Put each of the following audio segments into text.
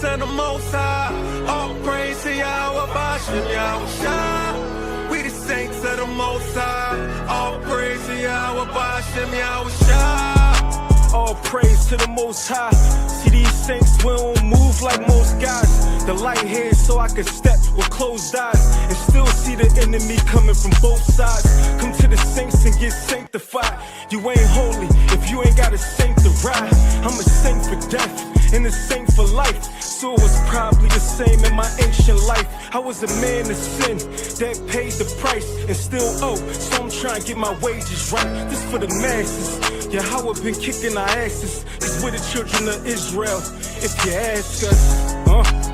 saints and the Most High. All praise to Yahawah, Ahchyam Ahchwathyam. We the saints of the Most High. All praise to Yahawah, Ahchyam Ahchwathyam. All praise to the Most High. See these saints, we don't move like most guys. The light here so I can step with closed eyes and still see the enemy coming from both sides. Come to the saints and get sanctified. You ain't holy if you ain't got a saint to ride. I'm a saint for death and a saint for life. So it was probably the same in my ancient life. I was a man of sin that paid the price and still owe. So I'm trying to get my wages right. This for the masses. Yahawah been kicking our asses, cause we're the children of Israel, if you ask us.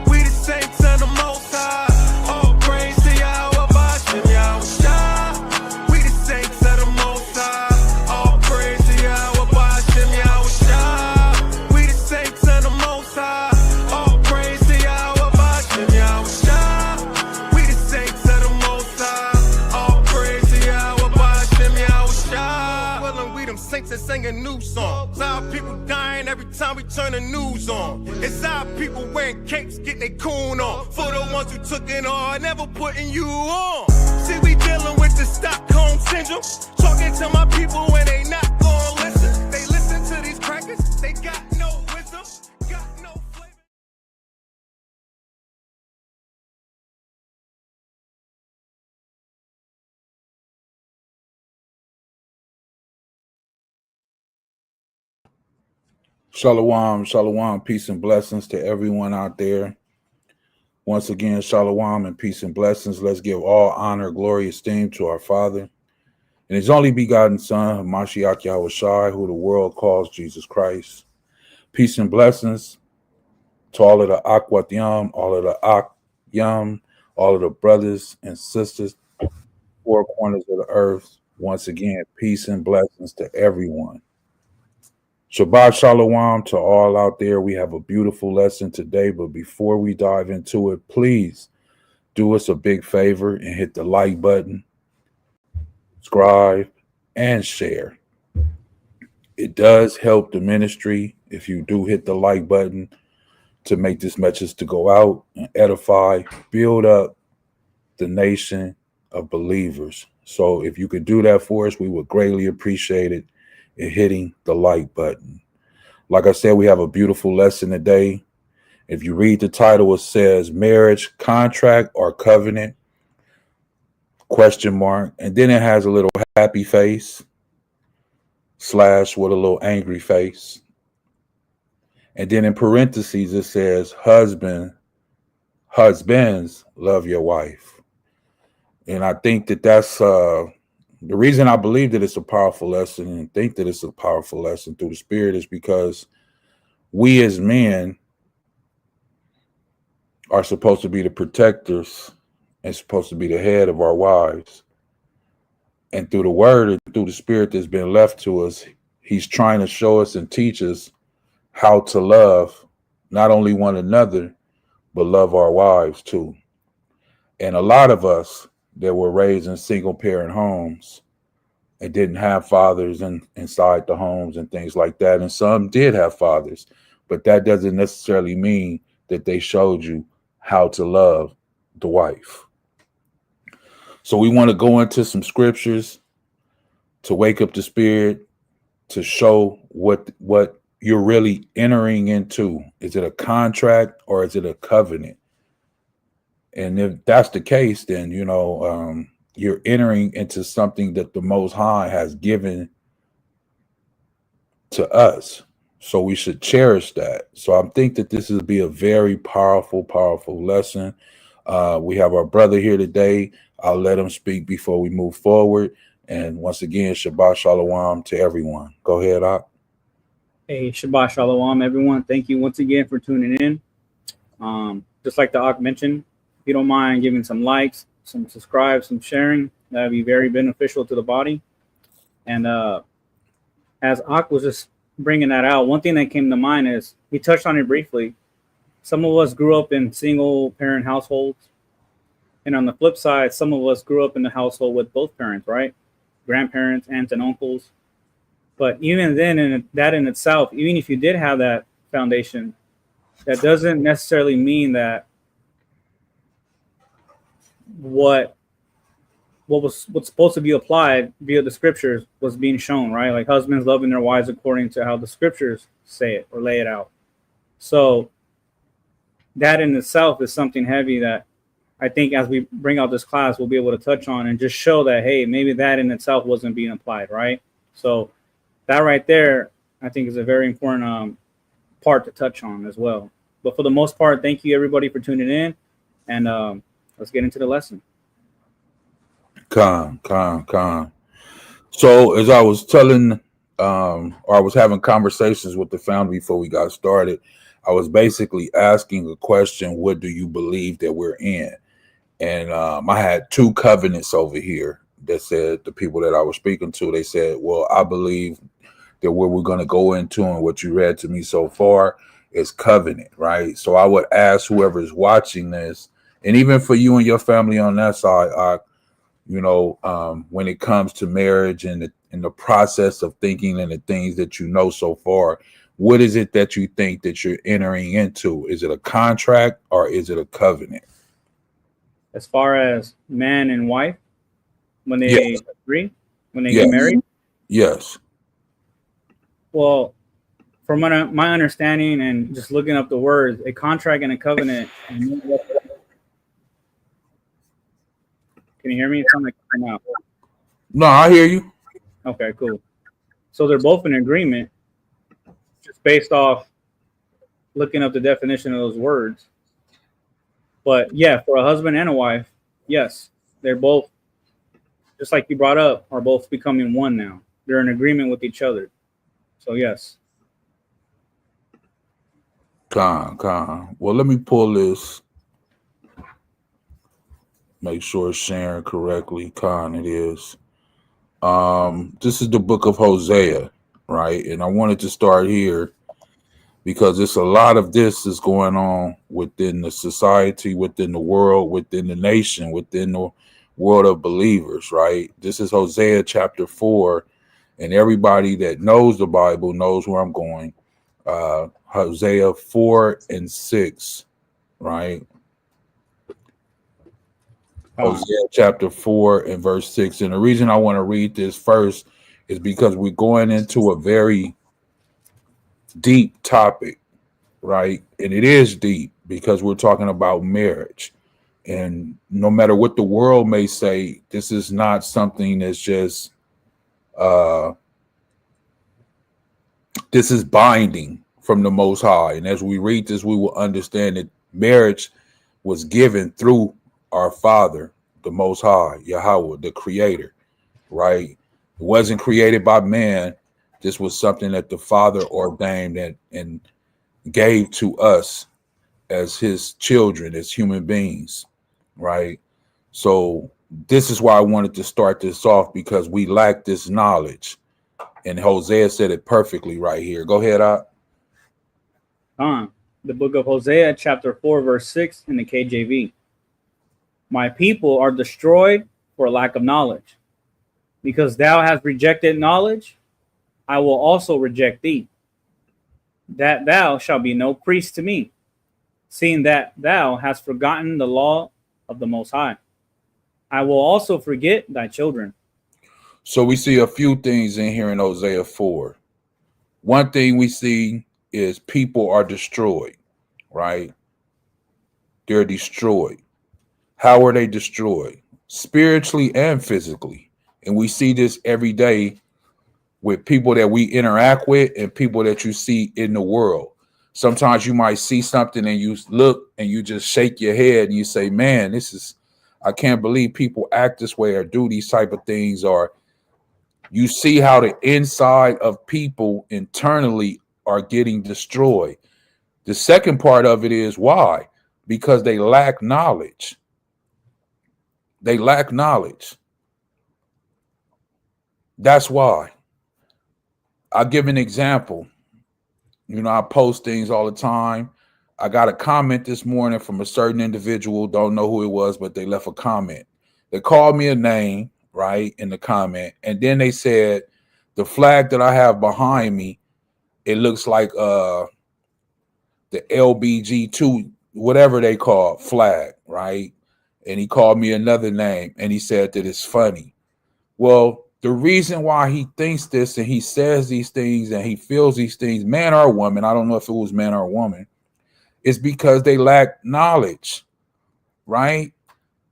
We the saints of the Most High. All praise to Yahawah, Ahchyam Ahchwathyam. We the saints of the Most High. All praise to Yahawah, Ahchyam Ahchwathyam. We the saints of the Most High. All praise to Yahawah, Ahchyam Ahchwathyam. We the saints of the Most High. All praise to Yahawah, Ahchyam Ahchwathyam. Well, and we them saints that sing a new song. It's our people dying every time we turn the news on. It's our people wearing capes, getting their coon on. For the ones who took it on, never putting you on. See, we dealing with the Stockholm syndrome. Talking to my people when they not gonna listen. They listen to these crackers, they got no wisdom, got no flavor. Shalawam, shalawam, peace and blessings to everyone out there. Once again, shalawam and peace and blessings. Let's give all honor, glory, esteem to our Father and His only begotten Son, Hamashiach Yahushua, who the world calls Jesus Christ. Peace and blessings to all of the Ahchwathyam, all of the Ahchyam, all of the brothers and sisters, four corners of the earth. Once again, peace and blessings to everyone. Shabbat Shalom to all out there. We have a beautiful lesson today, but before we dive into it, please do us a big favor and hit the like button, subscribe, and share. It does help the ministry if you do hit the like button to make this message to go out and edify, build up the nation of believers. So if you could do that for us, we would greatly appreciate it. And hitting the like button. Like I said, we have a beautiful lesson today. If you read the title, it says marriage, contract, or covenant, ? And then it has a little happy face / with a little angry face. And then in parentheses, it says husbands, love your wife. And I think that that's the reason I believe that it's a powerful lesson and think that it's a powerful lesson through the Spirit is because we as men are supposed to be the protectors and supposed to be the head of our wives. And through the word and through the Spirit that's been left to us, He's trying to show us and teach us how to love not only one another, but love our wives too. And a lot of us that were raised in single parent homes and didn't have fathers inside the homes and things like that. And some did have fathers, but that doesn't necessarily mean that they showed you how to love the wife. So we want to go into some scriptures to wake up the spirit, to show what you're really entering into. Is it a contract or is it a covenant? And if that's the case, then, you're entering into something that the Most High has given to us. So we should cherish that. So I think that this will be a very powerful, powerful lesson. We have our brother here today. I'll let him speak before we move forward. And once again, Shabbat Shalom to everyone. Go ahead, Ak. Hey, Shabbat Shalom, everyone. Thank you once again for tuning in. Just like the Ak mentioned, if you don't mind giving some likes, some subscribes, some sharing, that would be very beneficial to the body. And as Ak was just bringing that out, one thing that came to mind is, he touched on it briefly. Some of us grew up in single parent households. And on the flip side, some of us grew up in the household with both parents, right? Grandparents, aunts and uncles. But even then, that in itself, even if you did have that foundation, that doesn't necessarily mean that what's supposed to be applied via the scriptures was being shown, right? Like husbands loving their wives according to how the scriptures say it or lay it out. So that in itself is something heavy that I think as we bring out this class, we'll be able to touch on and just show that, hey, maybe that in itself wasn't being applied, right? So that right there, I think is a very important part to touch on as well. But for the most part, thank you everybody for tuning in, and let's get into the lesson. Con. So as I was telling, or I was having conversations with the family before we got started, I was basically asking a question: what do you believe that we're in? And I had two covenants over here that said, the people that I was speaking to, they said, well, I believe that what we're going to go into and what you read to me so far is covenant, right? So I would ask whoever is watching this, and even for you and your family on that side, when it comes to marriage and the process of thinking and the things that you know so far, what is it that you think that you're entering into? Is it a contract or is it a covenant? As far as man and wife, when they agree, when they get married? Yes. Well, from my understanding and just looking up the words, a contract and a covenant. Can you hear me? It sounds like now. No, I hear you. Okay, cool. So they're both in agreement, just based off looking up the definition of those words. But yeah, for a husband and a wife, yes, they're both, just like you brought up, are both becoming one now. They're in agreement with each other. So yes. Con. Well, let me pull this. Make sure it's sharing correctly. Con, it is. This is the book of Hosea, right? And I wanted to start here because it's a lot of this is going on within the society, within the world, within the nation, within the world of believers, right? This is Hosea chapter 4, and everybody that knows the Bible knows where I'm going. Hosea 4 and 6, right? Hosea chapter 4 and verse 6. And the reason I want to read this first is because we're going into a very deep topic, right? And it is deep because we're talking about marriage. And no matter what the world may say, this is not something that's just this is binding from the Most High. And as we read this, we will understand that marriage was given through our Father, the Most High, Yahawah, the Creator, right? It wasn't created by man. This was something that the Father ordained and gave to us as his children, as human beings, right? So this is why I wanted to start this off, because we lack this knowledge. And Hosea said it perfectly right here. Go ahead, Op. The book of Hosea, chapter 4, verse 6 in the KJV. My people are destroyed for lack of knowledge. Because thou hast rejected knowledge, I will also reject thee, that thou shalt be no priest to me, seeing that thou hast forgotten the law of the Most High. I will also forget thy children. So we see a few things in here in Hosea 4. One thing we see is people are destroyed, right? They're destroyed. How are they destroyed? Spiritually and physically. And we see this every day with people that we interact with and people that you see in the world. Sometimes you might see something and you look and you just shake your head and you say, man, I can't believe people act this way or do these type of things. Or you see how the inside of people internally are getting destroyed. The second part of it is why? Because they lack knowledge. They lack knowledge. That's why. I'll give an example. You know, I post things all the time. I got a comment this morning from a certain individual. Don't know who it was, but they left a comment. They called me a name, right, in the comment. And then they said, the flag that I have behind me, it looks like the LBG2, whatever they call flag, right? And he called me another name, and he said that it's funny. Well, the reason why he thinks this and he says these things and he feels these things, man or woman, I don't know if it was man or woman, is because they lack knowledge, right?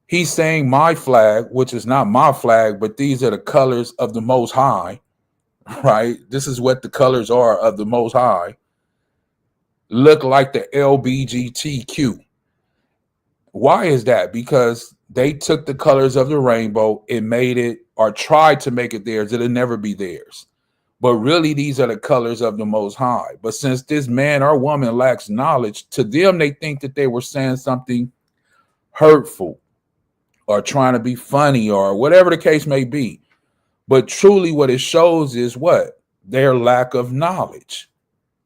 He's saying my flag, which is not my flag, but these are the colors of the Most High, right? This is what the colors are of the Most High. Look like the LBGTQ. Why is that? Because they took the colors of the rainbow and made it, or tried to make it theirs. It'll never be theirs. But really, these are the colors of the Most High. But since this man or woman lacks knowledge, to them, they think that they were saying something hurtful or trying to be funny or whatever the case may be. But truly what it shows is what? Their lack of knowledge.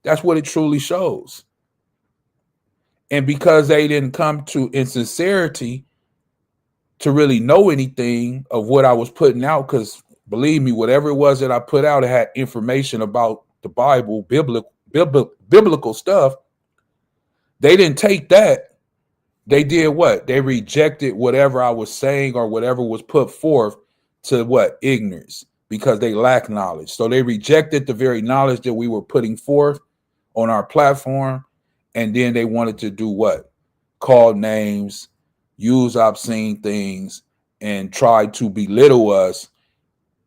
That's what it truly shows. And because they didn't come to in sincerity to really know anything of what I was putting out, because believe me, whatever it was that I put out, it had information about the Bible, biblical stuff. They didn't take that. They did what? They rejected whatever I was saying or whatever was put forth to what? Ignorance, because they lack knowledge. So they rejected the very knowledge that we were putting forth on our platform. And then they wanted to do what? Call names, use obscene things, and try to belittle us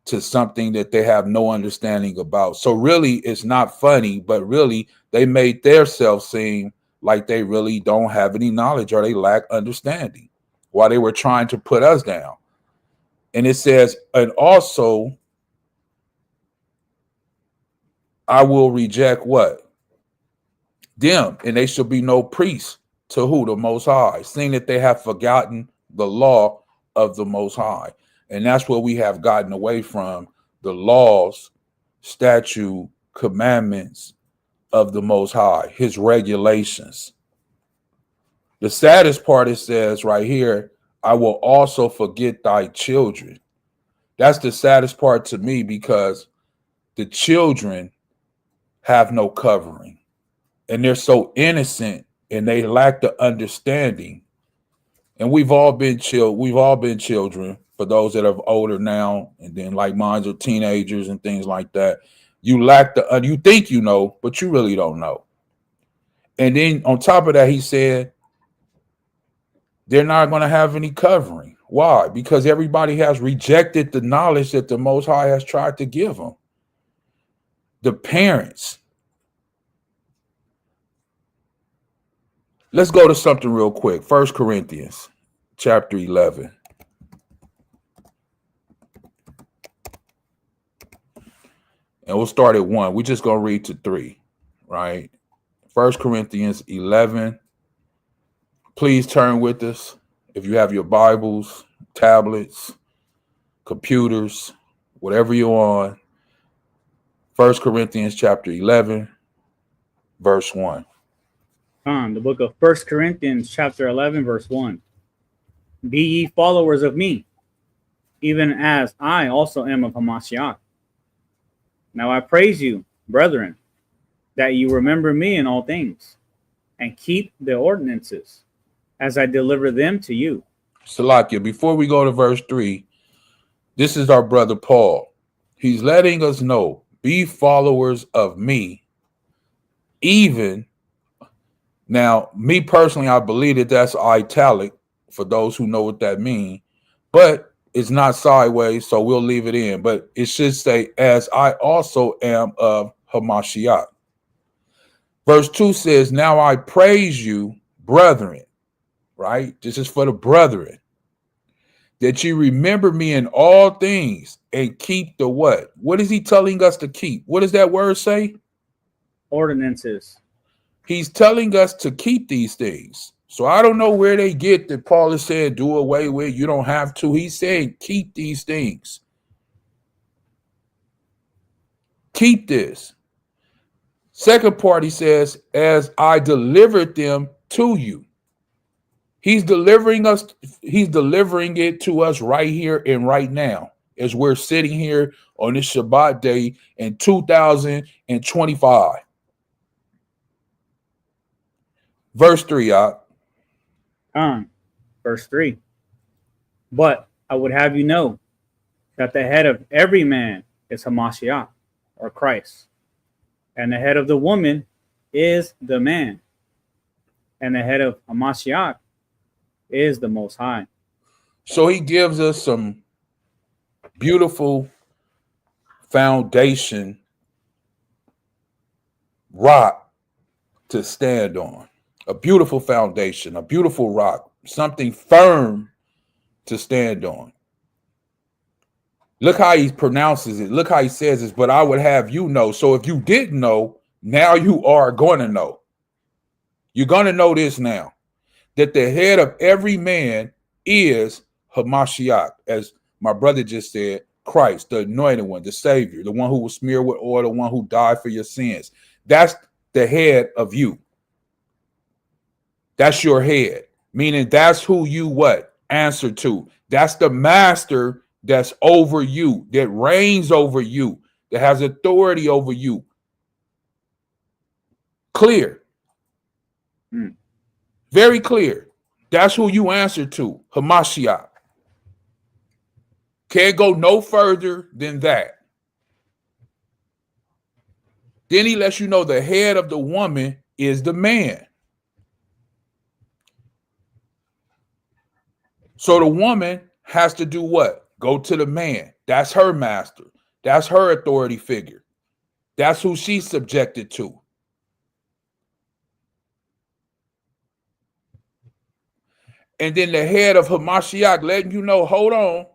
to something that they have no understanding about. So really, it's not funny, but really, they made themselves seem like they really don't have any knowledge or they lack understanding while they were trying to put us down. And it says, and also, I will reject what? Them, and they shall be no priest to who? The Most High, seeing that they have forgotten the law of the Most High. And that's what we have gotten away from, the laws, statute, commandments of the Most High, his regulations. The saddest part, it says right here, I will also forget thy children. That's the saddest part to me, because the children have no covering. And they're so innocent and they lack the understanding. And we've all been children, for those that are older now, and then like mine are teenagers and things like that. You lack you think you know, but you really don't know. And then on top of that, he said they're not going to have any covering. Why? Because everybody has rejected the knowledge that the Most High has tried to give them. The parents. Let's go to something real quick. 1 Corinthians chapter 11. And we'll start at 1. We're just going to read to 3, right? 1 Corinthians 11. Please turn with us. If you have your Bibles, tablets, computers, whatever you're on. 1 Corinthians chapter 11, verse 1. The book of 1 Corinthians chapter 11, verse 1. Be ye followers of me, even as I also am of Hamashiach. Now I praise you, brethren, that you remember me in all things, and keep the ordinances, as I deliver them to you. Salakia, before we go to verse 3, this is our brother Paul. He's letting us know, be followers of me, even. Now, me personally, I believe that that's italic for those who know what that means, but it's not sideways, so we'll leave it in. But it should say, as I also am of Hamashiach. Verse 2 says, now I praise you, brethren, right? This is for the brethren, that you remember me in all things and keep the what? What is he telling us to keep? What does that word say? Ordinances. He's telling us to keep these things. So I don't know where they get that Paul is saying do away with. You don't have to. He's saying keep these things. Keep this. Second part, he says, as I delivered them to you. He's delivering it to us right here and right now, as we're sitting here on this Shabbat day in 2025. Verse 3, Verse 3. But I would have you know that the head of every man is Hamashiach, or Christ, and the head of the woman is the man, and the head of Hamashiach is the Most High. So he gives us some beautiful foundation rock to stand on. A beautiful foundation, a beautiful rock, something firm to stand on. Look how he pronounces it. Look how he says this, but I would have you know. So if you didn't know, now you are going to know. You're going to know this now, that the head of every man is Hamashiach, as my brother just said, Christ, the anointed one, the Savior, the one who was smeared with oil, the one who died for your sins. That's the head of you. That's your head, meaning that's who you what? Answer to. That's the master that's over you, that reigns over you, that has authority over you. Clear. Very clear. That's who you answer to, Hamashiach. Can't go no further than that. Then he lets you know the head of the woman is the man. So the woman has to do what? Go to the man. That's her master. That's her authority figure. That's who she's subjected to. And then the head of Hamashiach letting you know, hold on.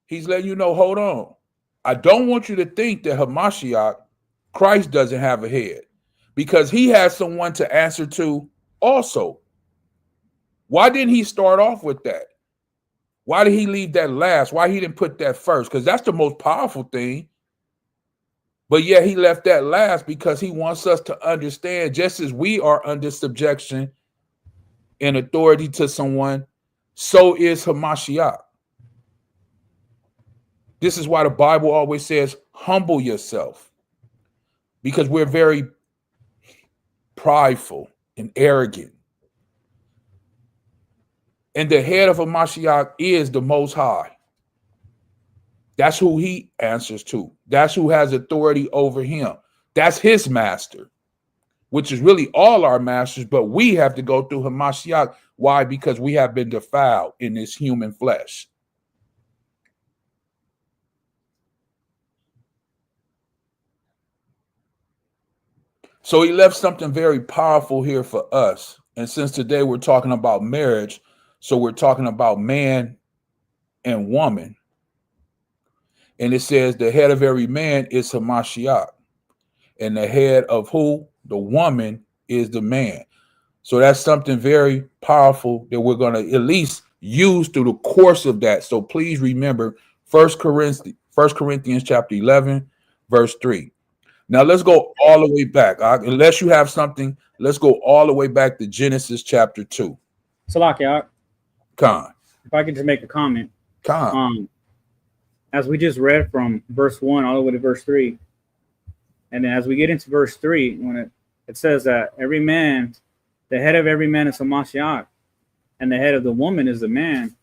He's letting you know, hold on. I don't want you to think that Hamashiach, Christ, doesn't have a head, because he has someone to answer to also. Why didn't he start off with that? Why did he leave that last? Why he didn't put that first? Because that's the most powerful thing. But yet he left that last because he wants us to understand, just as we are under subjection and authority to someone, so is Hamashiach. This is why the Bible always says, humble yourself, because we're very prideful and arrogant. And the head of Hamashiach is the Most High. That's who he answers to. That's who has authority over him. That's his master, which is really all our masters, but we have to go through Hamashiach. Why? Because we have been defiled in this human flesh. So he left something very powerful here for us. And since today we're talking about marriage, so we're talking about man and woman. And it says the head of every man is Hamashiach. And the head of who? The woman is the man. So that's something very powerful that we're going to at least use through the course of that. So please remember 1 Corinthians chapter 11, verse 3. Now let's go all the way back. Unless you have something, let's go all the way back to Genesis chapter 2. Salakia, Khan. if I could just make a comment. Khan. As we just read from verse 1 all the way to verse 3, and then as we get into verse 3, when it says that every man, the head of every man is Hamashiach, and the head of the woman is the man,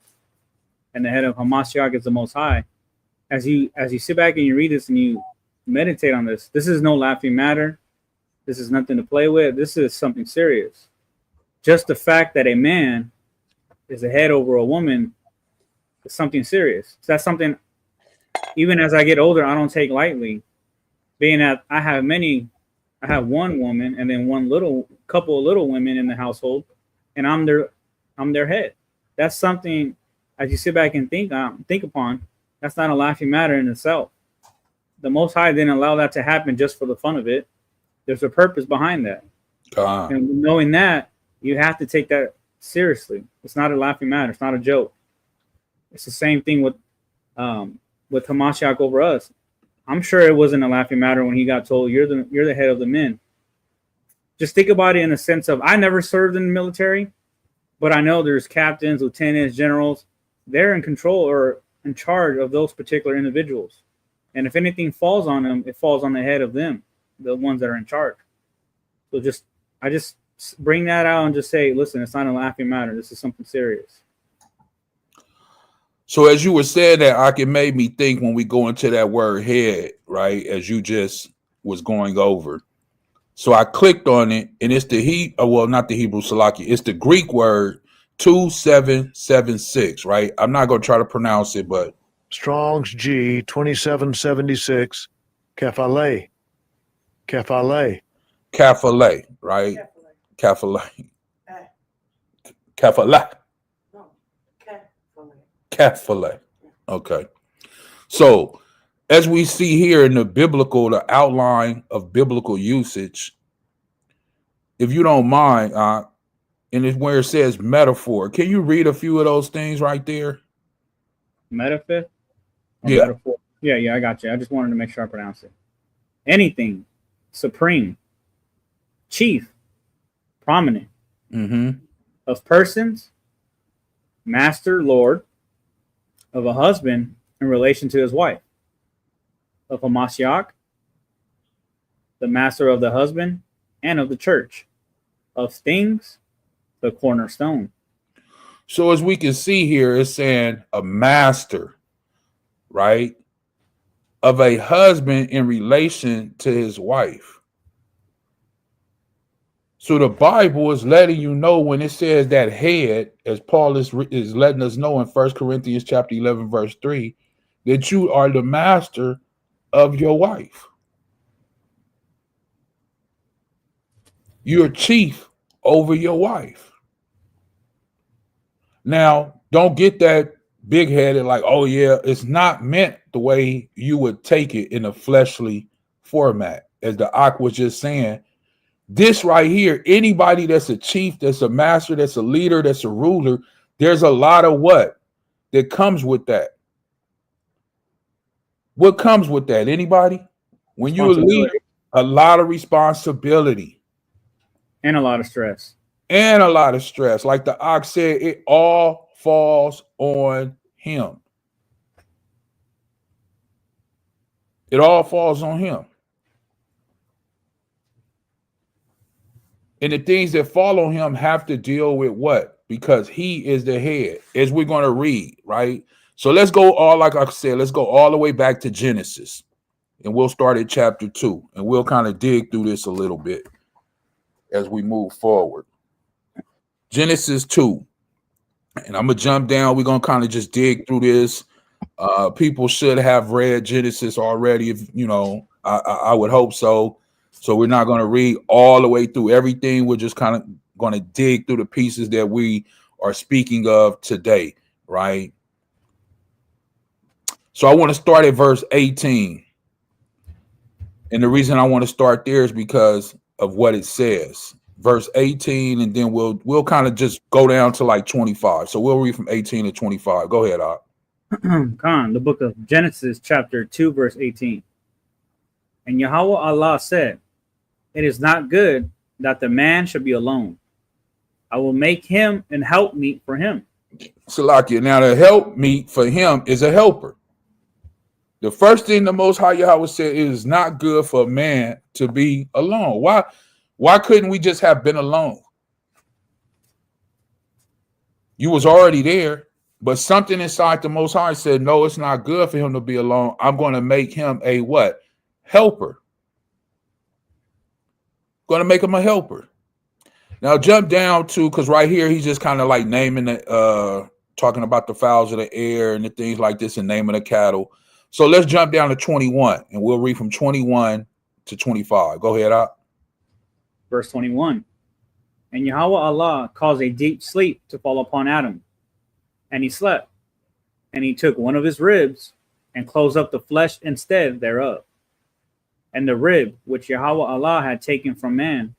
and the head of Hamashiach is the Most High. As you sit back and you read this and you meditate on this, this is no laughing matter. This is nothing to play with. This is something serious. Just the fact that a man is the head over a woman is something serious. So that's something, even as I get older, I don't take lightly. Being that I have one woman and then couple of little women in the household, and I'm their head. That's something, as you sit back and think upon, that's not a laughing matter in itself. The Most High didn't allow that to happen just for the fun of it. There's a purpose behind that. And knowing that, you have to take that seriously. It's not a laughing matter. It's not a joke. It's the same thing with Hamashiach over us. I'm sure it wasn't a laughing matter when he got told, you're the head of the men. Just think about it in the sense of, I never served in the military, but I know there's captains, lieutenants, generals. They're in control or in charge of those particular individuals. And if anything falls on them, it falls on the head of them, the ones that are in charge. So I just bring that out and just say, listen, it's not a laughing matter. This is something serious. So as you were saying that, it made me think when we go into that word head, right, as you just was going over. So I clicked on it, and it's not the Hebrew Salaki, it's the Greek word 2776, right? I'm not going to try to pronounce it, but Strong's G 2776, Kephale. Kephale. Kafale, right? Kafale. Kafale. Kafale. Okay. So as we see here in the outline of biblical usage, if you don't mind, and it's where it says metaphor, can you read a few of those things right there? Metaphor? Yeah. Metaphor. Yeah, I got you. I just wanted to make sure I pronounce it. Anything, supreme, chief, prominent, of persons, master, lord, of a husband in relation to his wife, of a Mashiach, the master of the husband and of the church, of things, the cornerstone. So as we can see here, it's saying a master, right, of a husband in relation to his wife. So the Bible is letting you know when it says that head, as Paul is letting us know in 1 Corinthians chapter 11, verse 3, that you are the master of your wife. You're chief over your wife. Now, don't get that big-headed like, oh yeah, it's not meant the way you would take it in a fleshly format. As the Ak was just saying, this right here, anybody that's a chief, that's a master, that's a leader, that's a ruler, there's a lot of what that comes with that. What comes with that? Anybody? When you're a leader, a lot of responsibility. And a lot of stress. And a lot of stress. Like the Ox said, it all falls on him. It all falls on him. And the things that fall on him have to deal with what? Because he is the head, as we're going to read, right? So let's go like I said, let's go all the way back to Genesis. And we'll start at chapter 2. And we'll kind of dig through this a little bit as we move forward. Genesis 2. And I'm going to jump down. We're going to kind of just dig through this. People should have read Genesis already. If you know, I would hope so. So we're not going to read all the way through everything. We're just kind of going to dig through the pieces that we are speaking of today, right? So I want to start at verse 18. And the reason I want to start there is because of what it says. Verse 18, and then we'll kind of just go down to like 25. So we'll read from 18 to 25. Go ahead, Ak. Khan, the book of Genesis, chapter 2, verse 18. And Yahweh Allah said, it is not good that the man should be alone. I will make him an helpmeet for him. Salakia. Now the helpmeet for him is a helper. The first thing the Most High Yahweh said, it is not good for a man to be alone. Why couldn't we just have been alone? You was already there, but something inside the Most High said, no, it's not good for him to be alone. I'm going to make him a what? Helper. Going to make him a helper. Now jump down to, because right here he's just kind of like naming the talking about the fowls of the air and the things like this and naming the cattle. So let's jump down to 21 and we'll read from 21 to 25. Go ahead, Ak. Verse 21. And Yahweh Allah caused a deep sleep to fall upon Adam, and he slept, and he took one of his ribs and closed up the flesh instead thereof. And the rib which Yahweh Allah had taken from man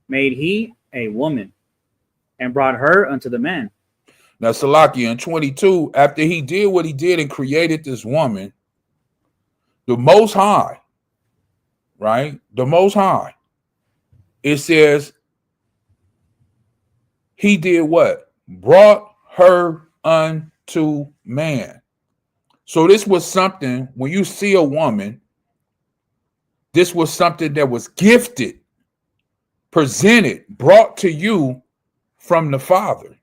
made he a woman, and brought her unto the man. Now, Salakia, in 22, after he did what he did and created this woman, the Most High, right? The Most High, it says he did what? Brought her unto man. So this was something, when you see a woman, this was something that was gifted presented, brought to you from the Father,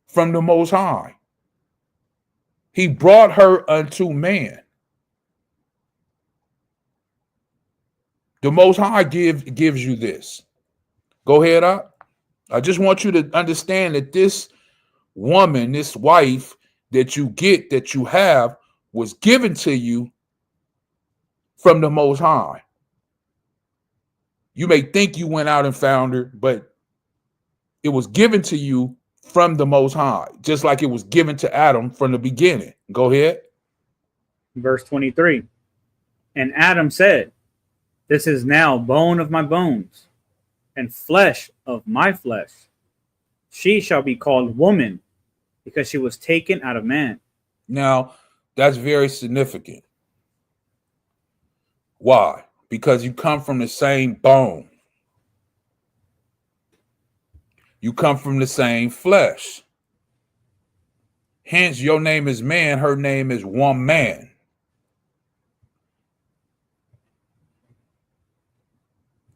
from the Most High. He brought her unto man. The Most High gives you this. Go ahead, up. I just want you to understand that this woman, this wife that you get, that you have, was given to you from the Most High. You may think you went out and found her, but it was given to you from the Most High, just like it was given to Adam from the beginning. Go ahead. Verse 23. And Adam said, this is now bone of my bones and flesh of my flesh. She shall be called woman because she was taken out of man. Now, that's very significant. Why? Because you come from the same bone. You come from the same flesh. Hence, your name is man, her name is one man.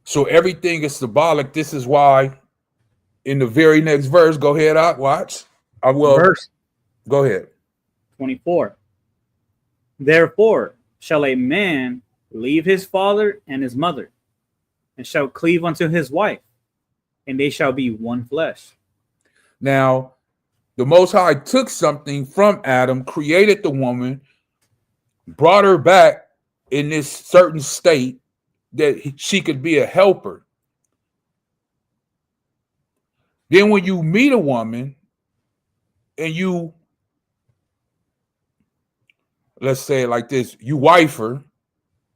So everything is symbolic. This is why in the very next verse, go ahead, watch. I will. Verse. Go ahead. 24. Therefore shall a man leave his father and his mother, and shall cleave unto his wife, and they shall be one flesh. Now, the Most High took something from Adam, created the woman, brought her back in this certain state that she could be a helper. Then when you meet a woman and you, let's say it like this, you wife her,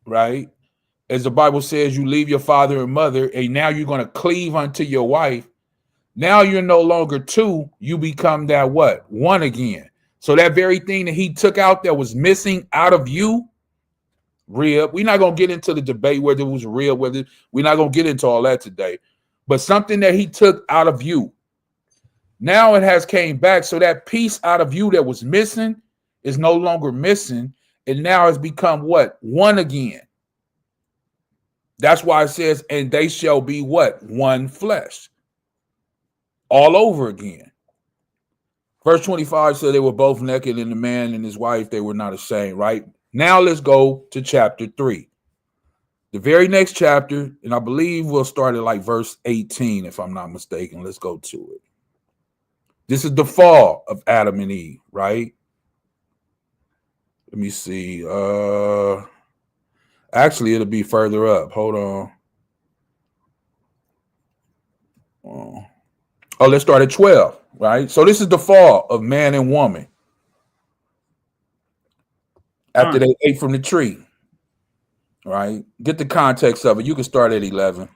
right? As the Bible says, you leave your father and mother, and now you're going to cleave unto your wife. Now you're no longer two, you become that what? One again. So that very thing that he took out that was missing out of you, rib. We're not going to get into the debate whether it was real, we're not going to get into all that today. But something that he took out of you, now it has came back. So that piece out of you that was missing is no longer missing. And now it's become what? One again. That's why it says, and they shall be what? One flesh. All over again. Verse 25 said they were both naked, and the man and his wife, they were not ashamed, right? Now let's go to chapter 3. The very next chapter, and I believe we'll start at like verse 18, if I'm not mistaken. Let's go to it. This is the fall of Adam and Eve, right? Let me see. Actually, it'll be further up. Hold on. Oh, let's start at 12, right? So this is the fall of man and woman. After they ate from the tree, right? Get the context of it. You can start at 11.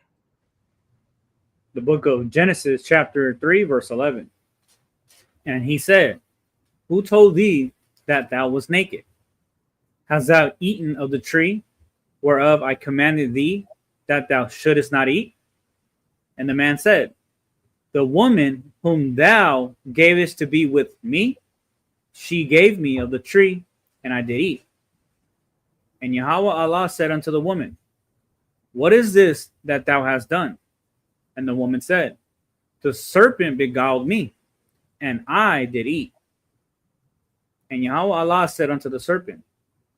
The book of Genesis, chapter 3, verse 11. And he said, who told thee that thou wast naked? Hast thou eaten of the tree whereof I commanded thee that thou shouldest not eat? And the man said, the woman whom thou gavest to be with me, she gave me of the tree, and I did eat. And Yahweh Allah said unto the woman, what is this that thou hast done? And the woman said, the serpent beguiled me, and I did eat. And Yahweh Allah said unto the serpent,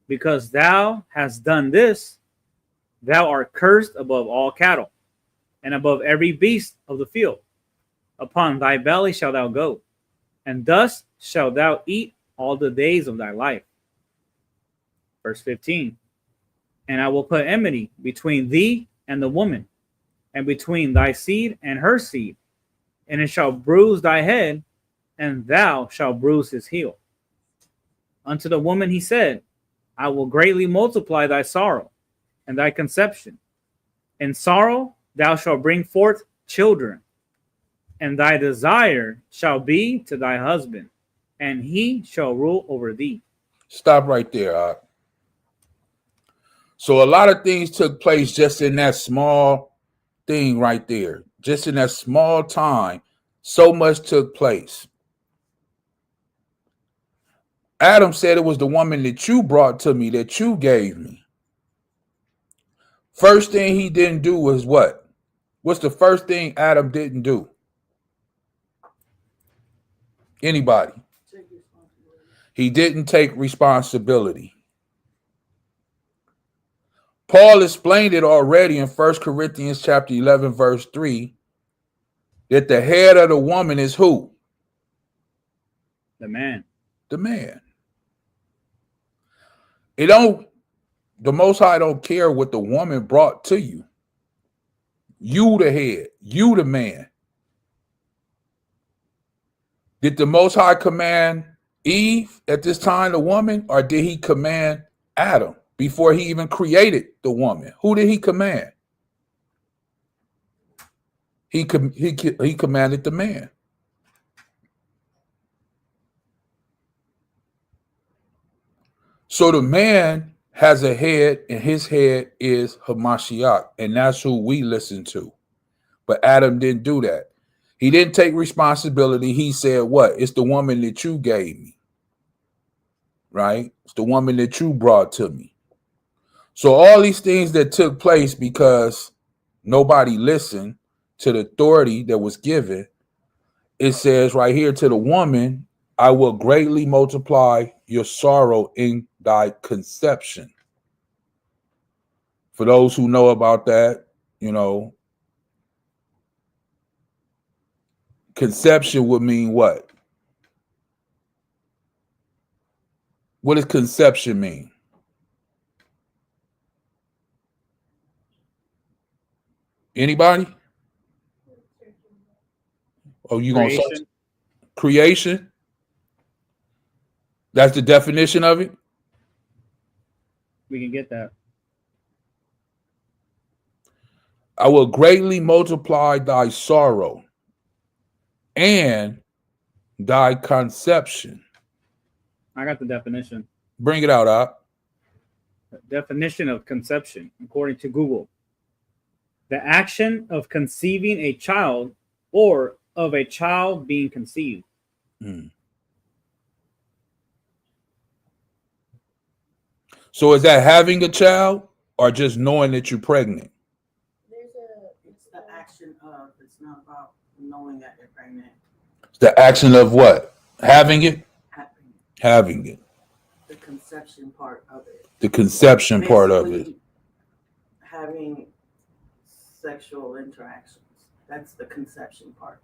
because thou hast done this, thou art cursed above all cattle, and above every beast of the field. Upon thy belly shalt thou go, and thus shalt thou eat all the days of thy life. Verse 15. And I will put enmity between thee and the woman, and between thy seed and her seed, and it shall bruise thy head, and thou shalt bruise his heel. Unto the woman he said, I will greatly multiply thy sorrow and thy conception. In sorrow thou shalt bring forth children, and thy desire shall be to thy husband, and he shall rule over thee. Stop right there. So a lot of things took place just in that small thing right there. Just in that small time, so much took place. Adam said it was the woman that you brought to me, that you gave me. First thing he didn't do was what? What's the first thing Adam didn't do? Anybody? He didn't take responsibility. Paul explained it already in 1 Corinthians chapter 11, verse 3, that the head of the woman is who? The man. The man. The Most High don't care what the woman brought to you. You the head, you the man. Did the Most High command Eve at this time, the woman, or did he command Adam before he even created the woman? Who did he command? He commanded the man. So the man has a head, and his head is Hamashiach, and that's who we listen to. But Adam didn't do that. He didn't take responsibility. He said, what? It's the woman that you gave me. Right? It's the woman that you brought to me. So all these things that took place because nobody listened to the authority that was given, it says right here to the woman, I will greatly multiply your sorrow in thy conception. For those who know about that, you know, conception would mean what? What does conception mean? Anybody? Oh, you gonna search creation? That's the definition of it? We can get that. I will greatly multiply thy sorrow and thy conception. I got the definition. Bring it out, Op. The definition of conception, according to Google. The action of conceiving a child or of a child being conceived. So is that having a child or just knowing that you're pregnant? It's the action of, it's not about knowing that you're pregnant. The action of what? Having it? Having it. The conception part of it. The conception part of it. Having sexual interactions. That's the conception part.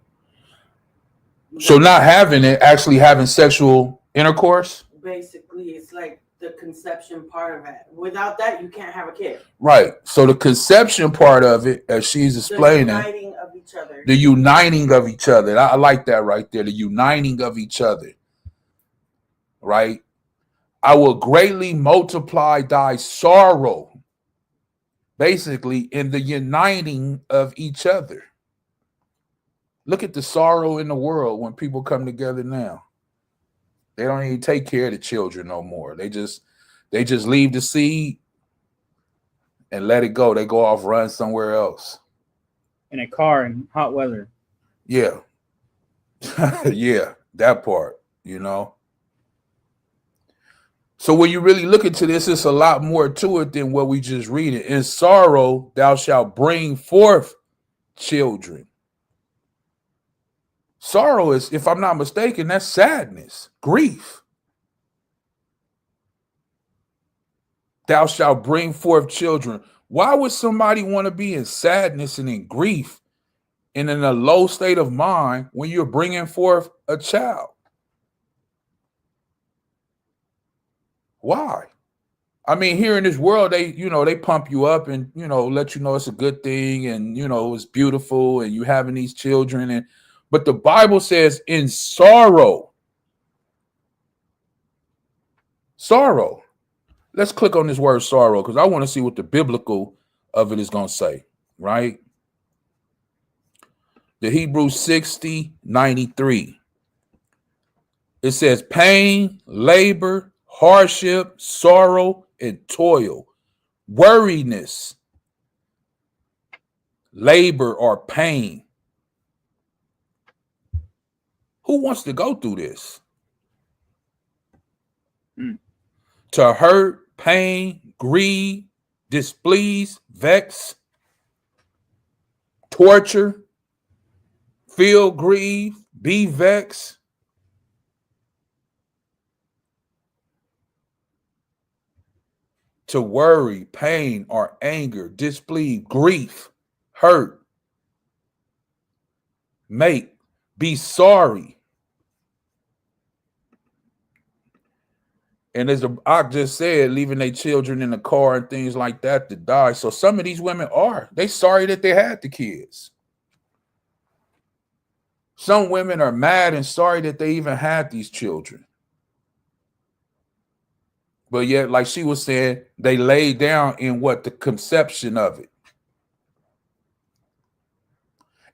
So not having it, actually having sexual intercourse? Basically, it's like the conception part of it. Without that, you can't have a kid. Right. So the conception part of it, as she's explaining, the uniting of each other. The uniting of each other. I like that right there. The uniting of each other. Right. I will greatly multiply thy sorrow. Basically, in the uniting of each other. Look at the sorrow in the world when people come together now. They don't even take care of the children no more. They just leave the seed and let it go. They go off, run somewhere else. In a car in hot weather. Yeah. Yeah, that part, you know. So when you really look into this, it's a lot more to it than what we just read. In sorrow, thou shalt bring forth children. Sorrow is, if I'm not mistaken, that's sadness, grief. Thou shalt bring forth children. Why would somebody want to be in sadness and in grief and in a low state of mind when you're bringing forth a child? Why? I mean, here in this world, they pump you up and, let you know it's a good thing and, it's beautiful and you having these children. But the Bible says in sorrow. Sorrow. Let's click on this word sorrow because I want to see what the biblical of it is going to say, right? The Hebrew 60:93. It says pain, labor, hardship, sorrow, and toil, worriness, labor, or pain. Who wants to go through this? To hurt, pain, grieve, displease, vex, torture, feel grief, be vexed, to worry, pain, or anger, displeased, grief, hurt, make, be sorry. And as I just said, leaving their children in the car and things like that to die. So some of these women they sorry that they had the kids. Some women are mad and sorry that they even had these children. But yet, like she was saying, they laid down in the conception of it.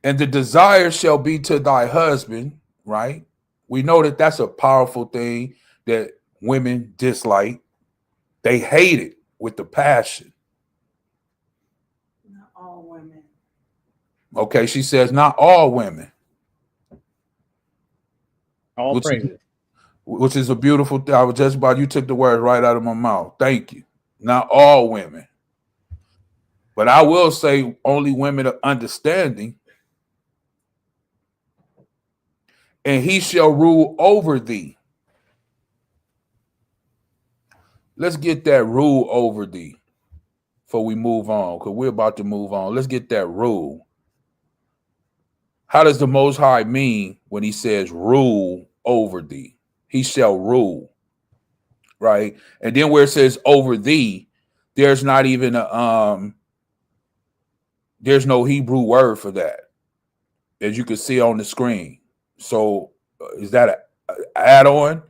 And the desire shall be to thy husband, right? We know that that's a powerful thing that women dislike. They hate it with the passion. Not all women. Okay, she says not all women. All praises. Which is a beautiful thing. I was just about, you took the word right out of my mouth. Thank you. Not all women. But I will say only women of understanding. And he shall rule over thee. Let's get that rule over thee before we move on, because we're about to move on. Let's get that rule. How does the Most High mean when he says rule over thee? He shall rule, right? And then where it says over thee, there's not even there's no Hebrew word for that, as you can see on the screen. So is that an add-on?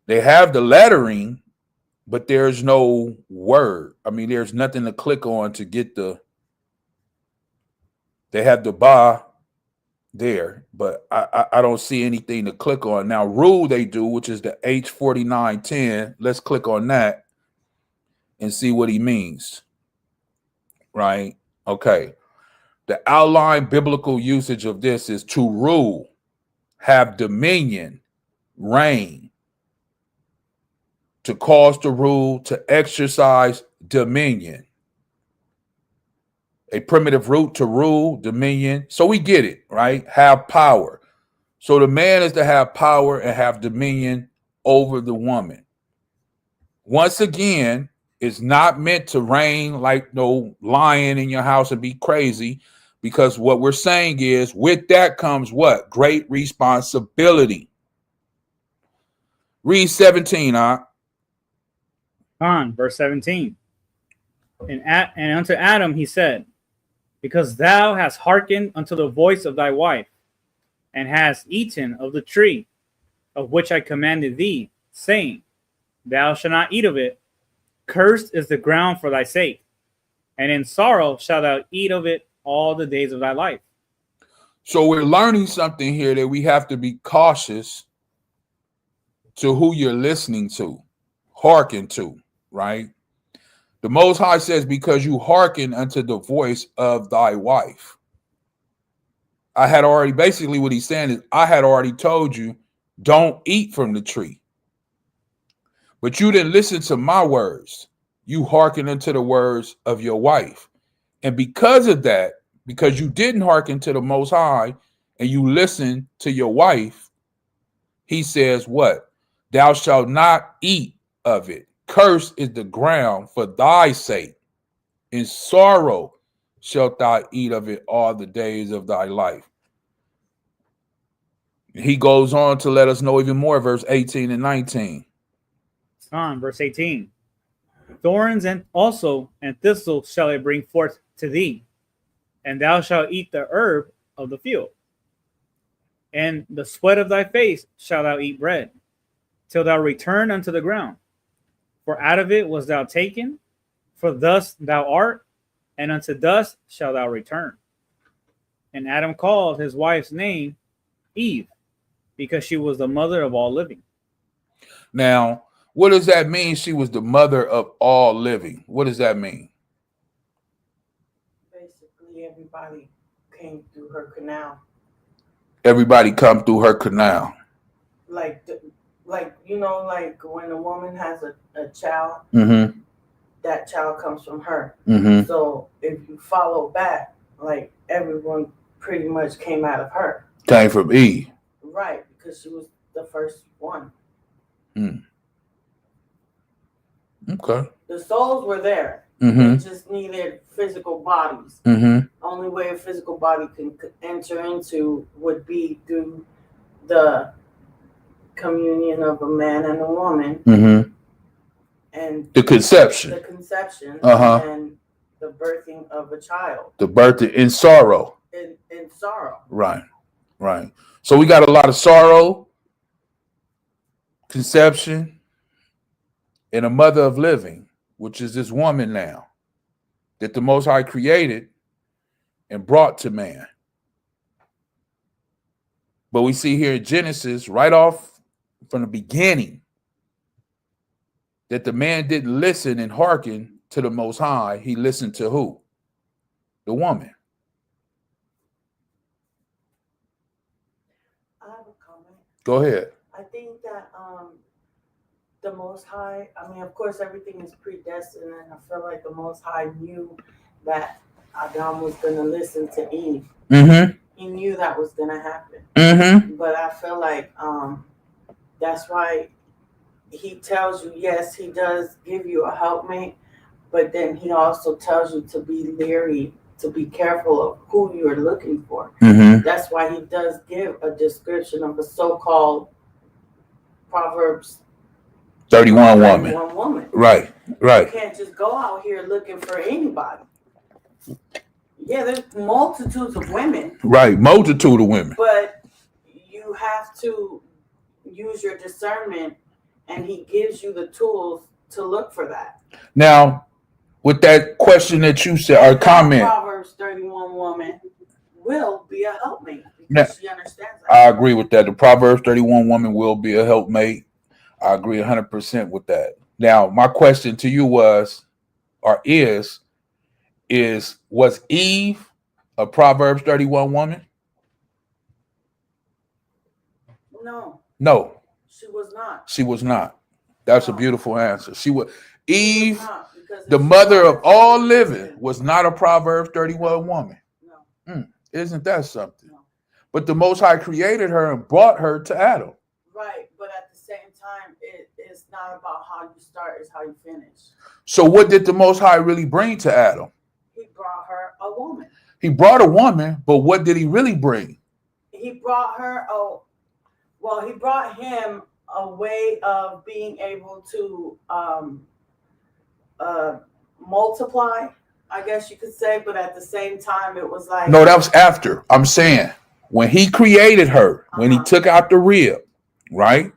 They have the lettering, but there's no word. I mean, there's nothing to click on to get they have the ba there, but I don't see anything to click on. Now, rule they do, which is the H4910. Let's click on that and see what he means, right? Okay. The outline biblical usage of this is to rule, have dominion, reign, to cause to rule, to exercise dominion. A primitive root to rule, dominion. So we get it, right? Have power. So the man is to have power and have dominion over the woman. Once again, it's not meant to reign like no lion in your house and be crazy, because what we're saying is with that comes what? Great responsibility. Read 17, Verse 17. And unto Adam he said, because thou hast hearkened unto the voice of thy wife, and hast eaten of the tree of which I commanded thee, saying, thou shalt not eat of it. Cursed is the ground for thy sake, and in sorrow shalt thou eat of it all the days of thy life. So we're learning something here, that we have to be cautious to who you're listening to, hearken to, right? The Most High says, because you hearken unto the voice of thy wife. I had already, basically what he's saying is, I had already told you, don't eat from the tree. But you didn't listen to my words. You hearken unto the words of your wife. And because of that, because you didn't hearken to the Most High and you listen to your wife, he says what? Thou shalt not eat of it. Cursed is the ground for thy sake. In sorrow shalt thou eat of it all the days of thy life. He goes on to let us know even more, verse 18 and 19. Verse 18. Thorns and thistles shall it bring forth to thee, and thou shalt eat the herb of the field. And the sweat of thy face shalt thou eat bread, till thou return unto the ground. For out of it was thou taken, for thus thou art, and unto dust shalt thou return. And Adam called his wife's name Eve, because she was the mother of all living. Now, what does that mean? She was the mother of all living. What does that mean? Basically, everybody came through her canal. Everybody come through her canal. Like you know, like when a woman has a child, Mm-hmm. that child comes from her. Mm-hmm. So if you follow back, like everyone pretty much came out of her. Came from Eve. Right, because she was the first one. Okay. The souls were there. Mm-hmm. They just needed physical bodies. Mm-hmm. Only way a physical body can enter into would be through the communion of a man and a woman. Mm-hmm. And The conception. The conception. Uh-huh. And the birthing of a child. The birth in sorrow. In sorrow. Right. Right. So we got a lot of sorrow, conception, and a mother of living, which is this woman now that the Most High created and brought to man. But we see here in Genesis, right off from the beginning, that the man didn't listen and hearken to the Most High. He listened to who? The woman. I have a comment. Go ahead. I think that the Most High, I mean, of course, everything is predestined, and I feel like the Most High knew that Adam was going to listen to Eve. Mm-hmm. He knew that was going to happen. Mm-hmm. But I feel like that's why he tells you, yes, he does give you a helpmate, but then he also tells you to be leery, to be careful of who you're looking for. Mm-hmm. That's why he does give a description of a so-called Proverbs 31 woman. Right. Right. You can't just go out here looking for anybody. Yeah, there's multitudes of women. Right. Multitude of women. But you have to use your discernment, and he gives you the tools to look for that. Now, with that question that you said, or comment. Proverbs 31 woman will be a helpmate because Now, she understands that. I agree with that. The Proverbs 31 woman will be a helpmate. I agree 100% with that. Now, my question to you was Eve a Proverbs 31 woman? No. No. She was not. She was not. That's a beautiful answer. Eve, was the mother of all living, was not a Proverbs 31 woman. No. Isn't that something? No. But the Most High created her and brought her to Adam. Right, but at the same time, it's not about how you start, it's how you finish. So what did the Most High really bring to Adam? He brought her a woman. He brought a woman, but what did he really bring? He brought her he brought him a way of being able to multiply, I guess you could say, but at the same time, it was like... No, that was after. I'm saying, when he created her, when he took out the rib, right?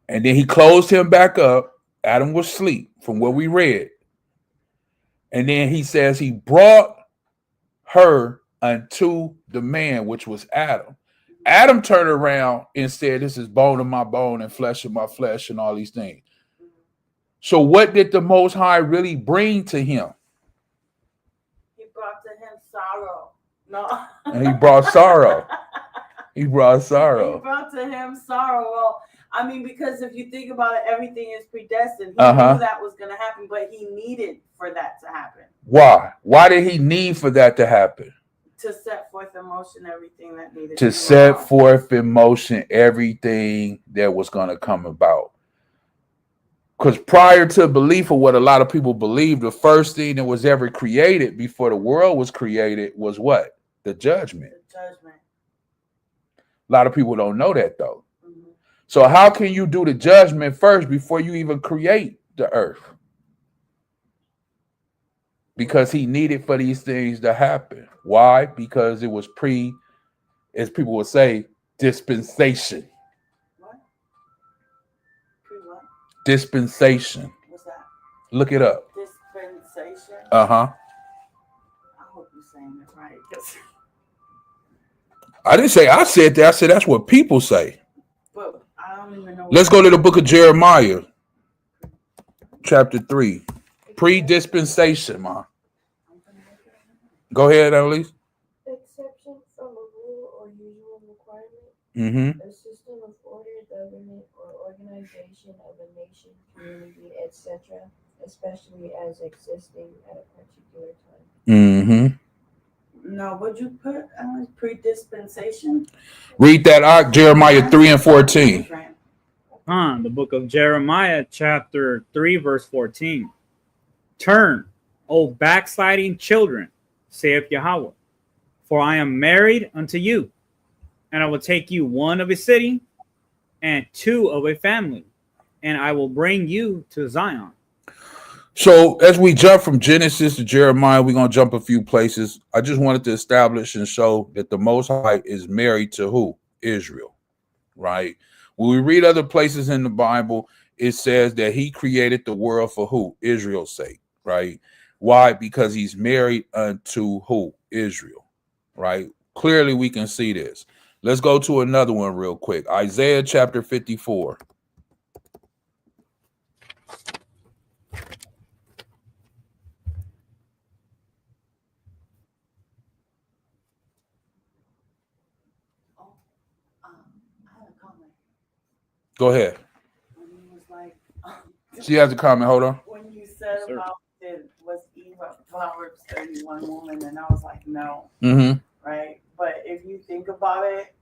And then he closed him back up. Adam was asleep, from what we read. And then he says he brought her unto the man, which was Adam. Adam turned around and said, this is bone of my bone and flesh of my flesh and all these things. So what did the Most High really bring to him? He brought to him sorrow. No. And he brought sorrow. He brought sorrow. He brought to him sorrow. Well, I mean, because if you think about it, everything is predestined. He knew that was going to happen, but he needed for that to happen. Why? Why did he need for that to happen? To set forth in motion everything that needed to set forth in motion everything that was going to come about. Because prior to belief, or what a lot of people believe, the first thing that was ever created before the world was created was what? The judgment. The judgment. A lot of people don't know that, though. Mm-hmm. So how can you do the judgment first before you even create the earth? Because he needed for these things to happen. Why? Because it was as people would say, dispensation. What? What? Dispensation. What's that? Look it up. Dispensation? Uh-huh. I hope you're saying it right. I didn't say I said that. I said that's what people say. But I don't even know. Let's go to the book of Jeremiah, chapter 3. Pre-dispensation, ma. Go ahead, Annalise. Exception from a rule or usual requirement. Mm-hmm. A system of order, government, or organization of a nation, community, etc., especially as existing at a particular time. Mm-hmm. No, would you put predispensation? Read that, Jeremiah 3 and 14. The book of Jeremiah, chapter 3, verse 14. Turn, O backsliding children, saith Yahweh, for I am married unto you, and I will take you one of a city and two of a family, and I will bring you to Zion. So as we jump from Genesis to Jeremiah, we're going to jump a few places. I just wanted to establish and show that the Most High is married to who? Israel, right? When we read other places in the Bible, it says that he created the world for who? Israel's sake, right? Why? Because he's married unto who? Israel, right? Clearly we can see this. Let's go to another one real quick. Isaiah chapter 54. Go ahead. When he was like, She has a comment. Hold on. when you said Sure. about was Eve a Proverbs 31 woman, and I was like, no, right? But if you think about it,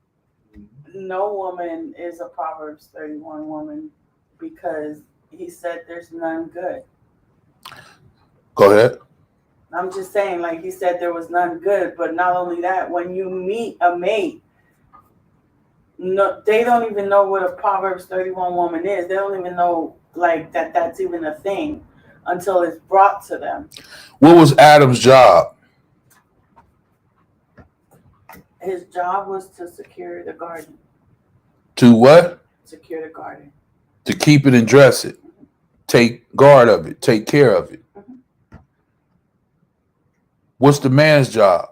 no woman is a Proverbs 31 woman because he said there's none good. Go ahead. I'm just saying, like he said, there was none good. But not only that, when you meet a mate, no, they don't even know what a Proverbs 31 woman is. They don't even know like that's even a thing until it's brought to them. What was Adam's job? His job was to secure the garden. To what? Secure the garden. To keep it and dress it. Take guard of it. Take care of it. What's the man's job?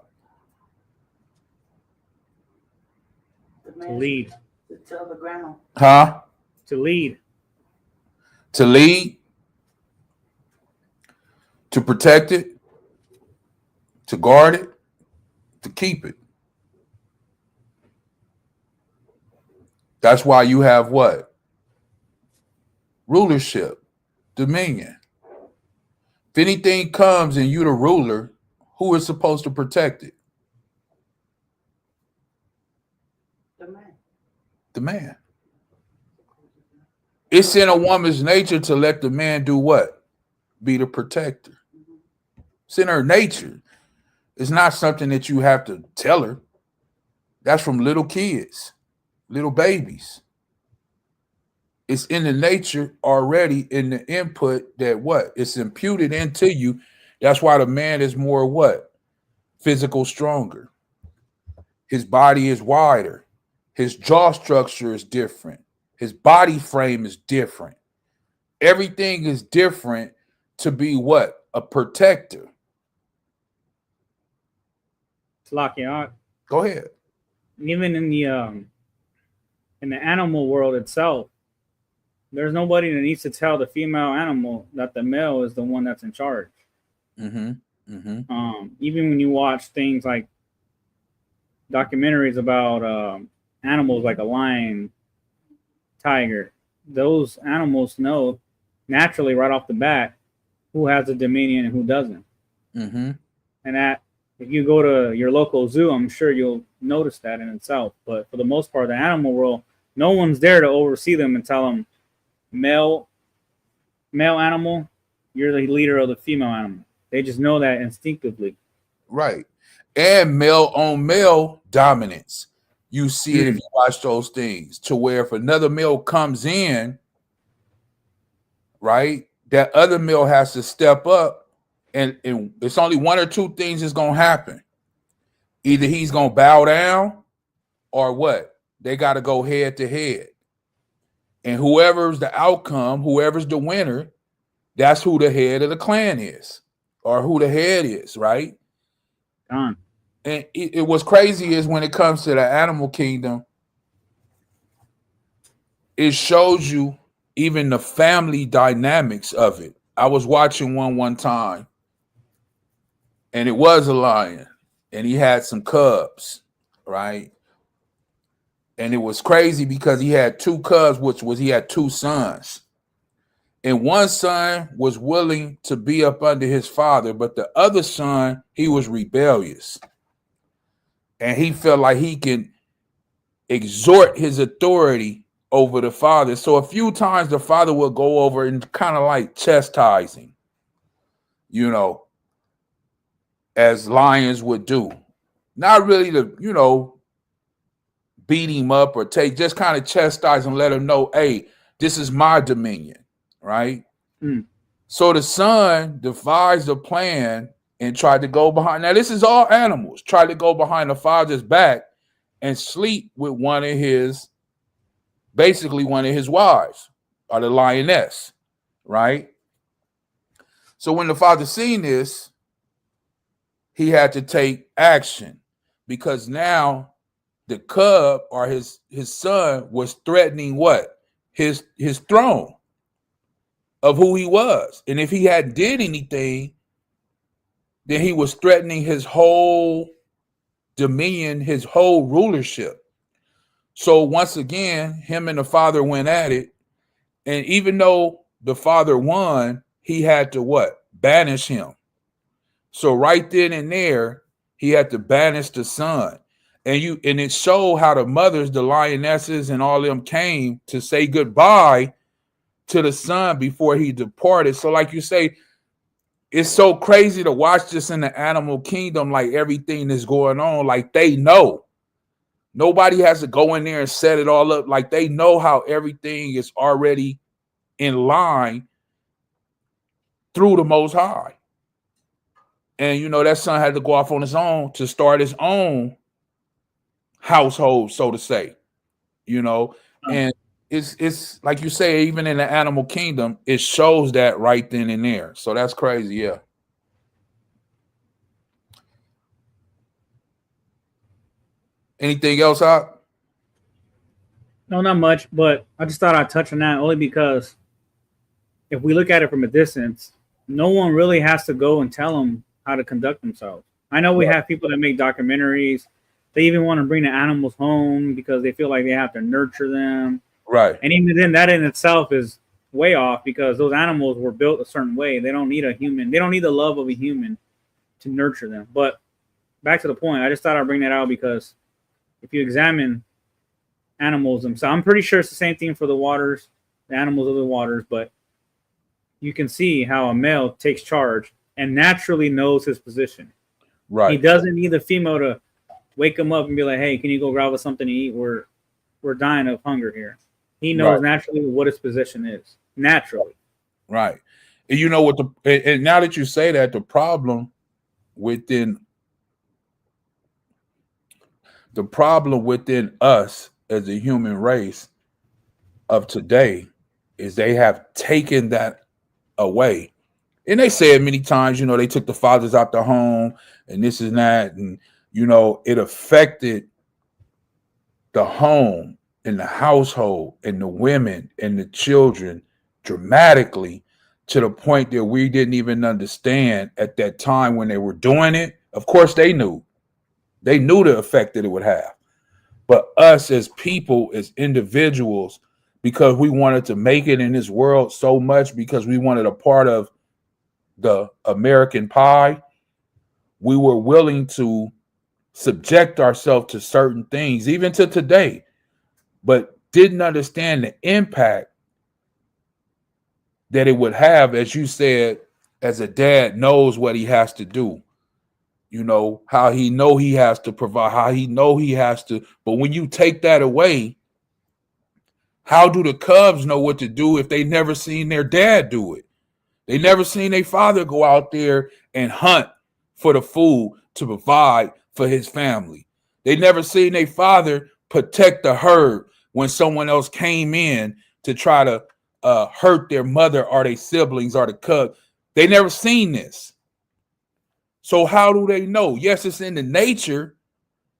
To lead. To till the ground. Huh? To lead. To lead. To protect it. To guard it. To keep it. That's why you have what? Rulership. Dominion. If anything comes and you're the ruler, who is supposed to protect it? The man. The man. It's in a woman's nature to let the man do what? Be the protector. It's in her nature. It's not something that you have to tell her. That's from little kids, little babies. It's in the nature already in the input that what? It's imputed into you. That's why the man is more what? Physical stronger. His body is wider. His jaw structure is different. His body frame is different. Everything is different to be what? A protector. Tlaki, Go ahead. even in the animal world itself, there's nobody that needs to tell the female animal that the male is the one that's in charge. Even when you watch things like documentaries about animals like a lion, tiger, those animals know naturally right off the bat who has the dominion and who doesn't. And that, if you go to your local zoo, I'm sure you'll notice that in itself. But for the most part, the animal world, no one's there to oversee them and tell them, male animal, you're the leader of the female animal. They just know that instinctively. Right. And male on male dominance. You see it if you watch those things, to where if another male comes in, right, that other male has to step up, and it's only one or two things that's going to happen. Either he's going to bow down or what? They got to go head to head. And whoever's the outcome, whoever's the winner, that's who the head of the clan is, or who the head is, right? Gone. And it was crazy is when it comes to the animal kingdom, it shows you even the family dynamics of it. I was watching one time, and it was a lion, and he had some cubs, right? And it was crazy because he had two cubs, he had two sons. And one son was willing to be up under his father, but the other son, he was rebellious. and he felt like he can exhort his authority over the father. So a few times the father will go over and kind of like chastising, you know, as lions would do. Not really to, you know, beat him up or take, just kind of chastise and let him know, hey, this is my dominion, right? So the son devised a plan and tried to go behind. Now, this is all animals. Tried to go behind the father's back and sleep with basically one of his wives, or the lioness, right? So when the father seen this, he had to take action, because now the cub, or his son, was threatening what? His throne of who he was. And if he hadn't did anything, then he was threatening his whole dominion, his whole rulership. So once again, him and the father went at it. And even though the father won, he had to what? Banish him. So right then and there, he had to banish the son. And it showed how the mothers, the lionesses, and all them came to say goodbye to the son before he departed. So like you say, it's so crazy to watch this in the animal kingdom, like everything that's going on, like they know. Nobody has to go in there and set it all up. Like they know how everything is already in line through the Most High. And, you know, that son had to go off on his own to start his own household, so to say, you know. And it's like you say, even in the animal kingdom, it shows that right then and there. So that's crazy. Yeah. Anything else out? No, not much, but I just thought I'd touch on that only because if we look at it from a distance, no one really has to go and tell them how to conduct themselves. I know we have people that make documentaries. They even want to bring the animals home because they feel like they have to nurture them. Right. And even then, that in itself is way off, because those animals were built a certain way. They don't need a human. They don't need the love of a human to nurture them. But back to the point, I just thought I'd bring that out because if you examine animals themselves, I'm pretty sure it's the same thing for the waters, the animals of the waters, but you can see how a male takes charge and naturally knows his position. Right. He doesn't need the female to wake him up and be like, hey, can you go grab us something to eat? We're dying of hunger here. He knows naturally what his position is. Naturally. Right. And you know what and now that you say that, the problem within us as a human race of today is they have taken that away. And they say it many times, you know, they took the fathers out the home and this and that. And, you know, it affected the home and the household and the women and the children dramatically, to the point that we didn't even understand at that time when they were doing it. Of course, they knew the effect that it would have. But us as people, as individuals, because we wanted to make it in this world so much, because we wanted a part of the American pie, we were willing to subject ourselves to certain things, even to today, but didn't understand the impact that it would have. As you said, as a dad knows what he has to do, you know, how he know he has to provide, how he know he has to. But when you take that away, how do the cubs know what to do if they never seen their dad do it? They never seen their father go out there and hunt for the food to provide for his family. They never seen their father protect the herd when someone else came in to try to hurt their mother or their siblings or the cub. They never seen this. So how do they know? Yes, it's in the nature,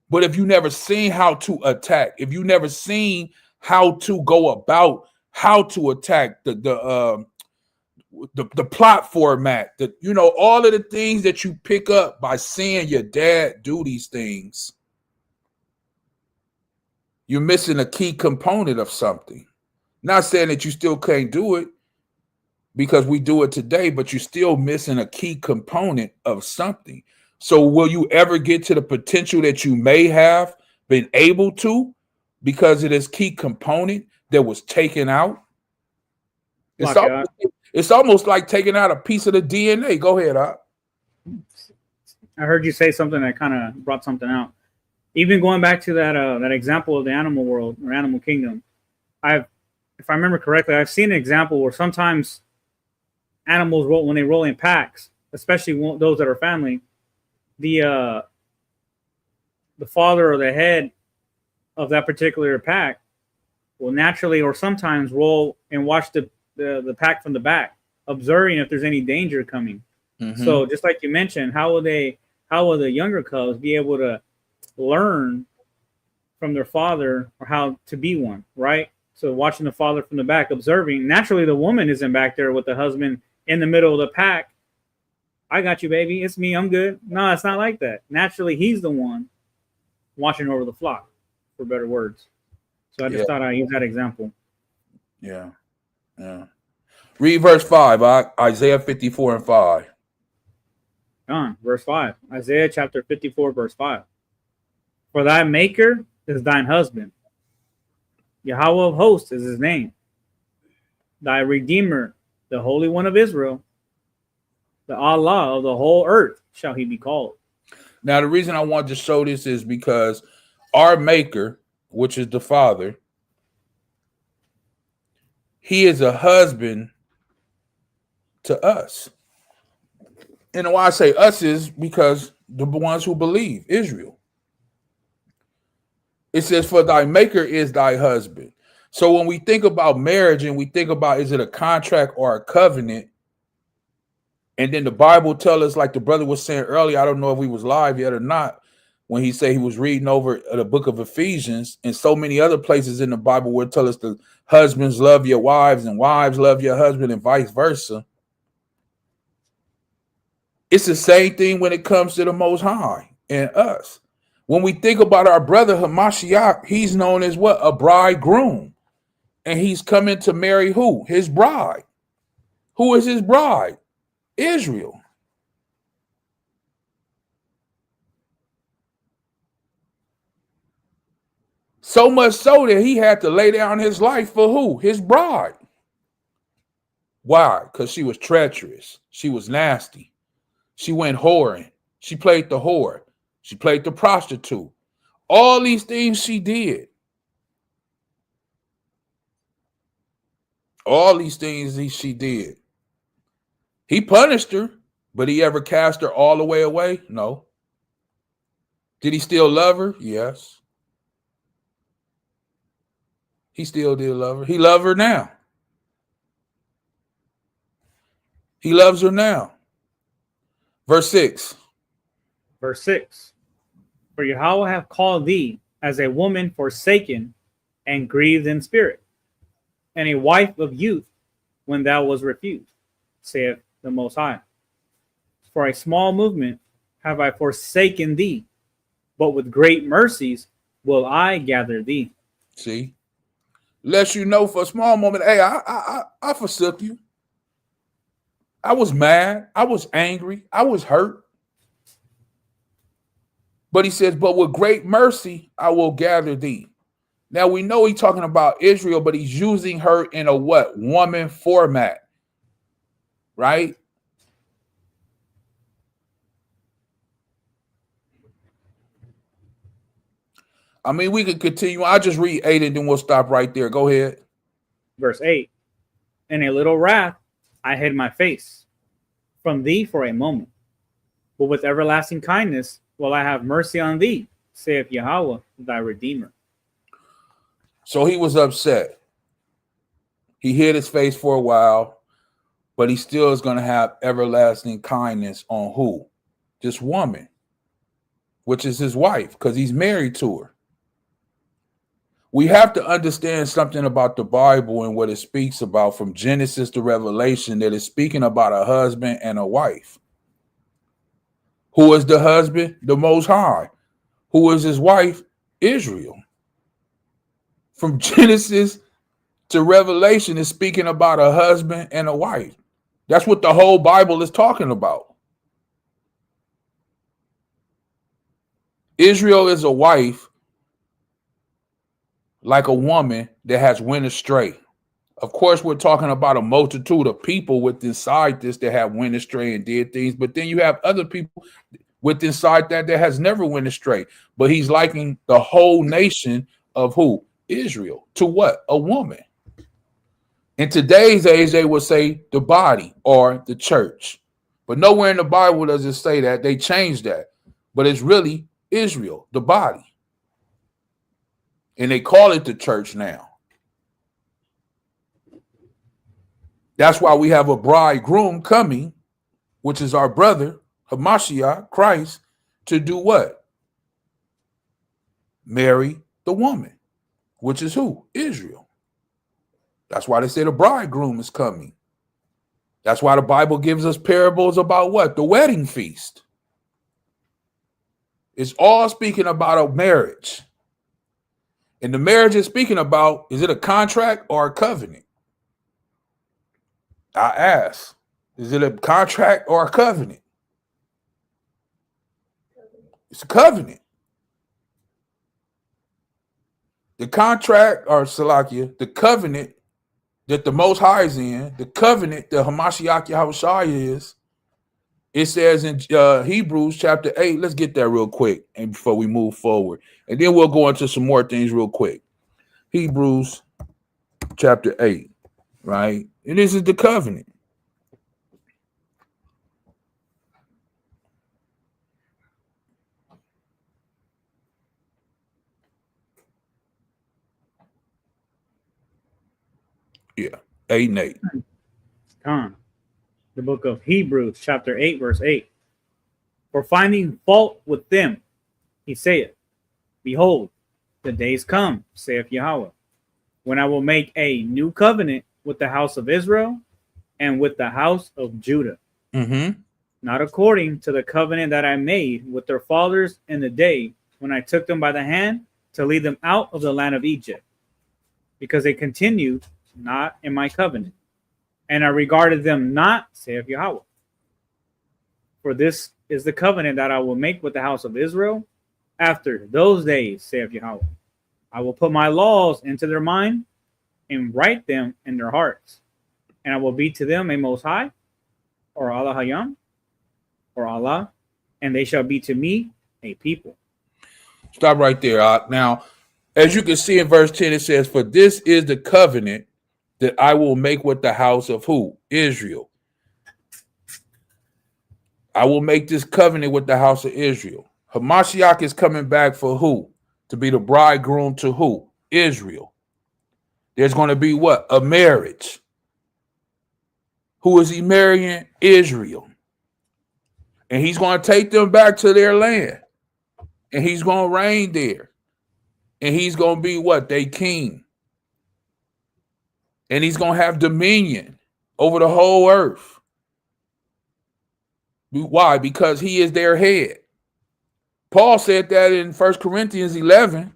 but if you never seen how to attack, if you never seen how to go about how to attack the plot format, you know, all of the things that you pick up by seeing your dad do these things, you're missing a key component of something. Not saying that you still can't do it, because we do it today, but you're still missing a key component of something. So will you ever get to the potential that you may have been able to because of this key component that was taken out? It's almost like taking out a piece of the DNA. Go ahead, I heard you say something that kind of brought something out. Even going back to that example of the animal world or animal kingdom, if I remember correctly, I've seen an example where sometimes animals when they roll in packs, especially those that are family, the father or the head of that particular pack will naturally or sometimes roll and watch the pack from the back, observing if there's any danger coming. Mm-hmm. So just like you mentioned, how will the younger cubs be able to learn from their father or how to be one, right? So watching the father from the back, observing. Naturally, the woman isn't back there with the husband in the middle of the pack. I got you, baby. It's me. I'm good. No, it's not like that. Naturally, he's the one watching over the flock, for better words. So I just thought I'd use that example. Yeah. Yeah. Read verse 5, Isaiah 54 and 5. Verse 5. Isaiah chapter 54, verse 5. For thy maker is thine husband. Yahawah of hosts is his name. Thy Redeemer, the Holy One of Israel, the Allah of the whole earth shall he be called. Now, the reason I want to show this is because our maker, which is the Father, he is a husband to us. And why I say us is because the ones who believe, Israel. It says, for thy maker is thy husband. So when we think about marriage and we think about, is it a contract or a covenant? And then the Bible tells us, like the brother was saying earlier, I don't know if we was live yet or not, when he said he was reading over the book of Ephesians and so many other places in the Bible where it tells us the husbands love your wives and wives love your husband and vice versa. It's the same thing when it comes to the Most High and us. When we think about our brother Hamashiach, he's known as what? A bridegroom. And he's coming to marry who? His bride. Who is his bride? Israel. So much so that he had to lay down his life for who? His bride. Why? Because she was treacherous. She was nasty. She went whoring. She played the whore. She played the prostitute. All these things she did. All these things she did. He punished her, but he ever cast her all the way away? No. Did he still love her? Yes. He still did love her. He loves her now. He loves her now. Verse 6. Verse 6. For Yahawah hath called thee as a woman forsaken and grieved in spirit, and a wife of youth when thou was refused, saith the Most High. For a small movement have I forsaken thee, but with great mercies will I gather thee. See? Lets you know for a small moment, hey, I forsook you. I was mad. I was angry. I was hurt. But he says, but with great mercy, I will gather thee. Now we know he's talking about Israel, but he's using her in a what? Woman format. Right? I mean, we could continue. I'll just read 8 and then we'll stop right there. Go ahead. Verse 8. In a little wrath, I hid my face from thee for a moment, but with everlasting kindness will I have mercy on thee, saith Yahawah, thy Redeemer. So he was upset. He hid his face for a while, but he still is going to have everlasting kindness on who? This woman, which is his wife, because he's married to her. We have to understand something about the Bible and what it speaks about from Genesis to Revelation, that is speaking about a husband and a wife. Who is the husband? The Most High. Who is his wife? Israel. From Genesis to Revelation is speaking about a husband and a wife. That's what the whole Bible is talking about. Israel is a wife like a woman that has went astray. Of course, we're talking about a multitude of people with inside this that have went astray and did things, but then you have other people with inside that has never went astray. But he's liking the whole nation of who? Israel. To what? A woman. In today's age, they would say the body or the church. But nowhere in the Bible does it say that. They changed that. But it's really Israel, the body. And they call it the church now. That's why we have a bridegroom coming, which is our brother, Hamashiach, Christ, to do what? Marry the woman, which is who? Israel. That's why they say the bridegroom is coming. That's why the Bible gives us parables about what? The wedding feast. It's all speaking about a marriage. And the marriage is speaking about, is it a contract or a covenant? I ask, is it a contract or a covenant? It's a covenant. The contract, or Salakia, the covenant that the Most High is in, the covenant that Hamashiach Yahawashi is, it says in Hebrews chapter 8, let's get that real quick and before we move forward. And then we'll go into some more things real quick. Hebrews chapter 8, right? And this is the covenant. Yeah, 8 and 8. The book of Hebrews, chapter 8, verse 8. For finding fault with them, he saith, Behold, the days come, saith Yahweh, when I will make a new covenant with the house of Israel and with the house of Judah. Not according to the covenant that I made with their fathers in the day when I took them by the hand to lead them out of the land of Egypt, because they continued not in my covenant, and I regarded them not, saith Yahweh. For this is the covenant that I will make with the house of Israel after those days, saith Yahweh. I will put my laws into their mind and write them in their hearts, and I will be to them a Most High, or Allah Hayam, or Allah, and they shall be to me a people. Stop right there. Now, as you can see in verse 10, it says, for this is the covenant that I will make with the house of who? Israel. I will make this covenant with the house of Israel. Hamashiach is coming back for who? To be the bridegroom to who? Israel. There's going to be what? A marriage. Who is he marrying? Israel. And he's going to take them back to their land. And he's going to reign there. And he's going to be what? They king. And he's going to have dominion over the whole earth. Why? Because he is their head. Paul said that in 1 Corinthians 11,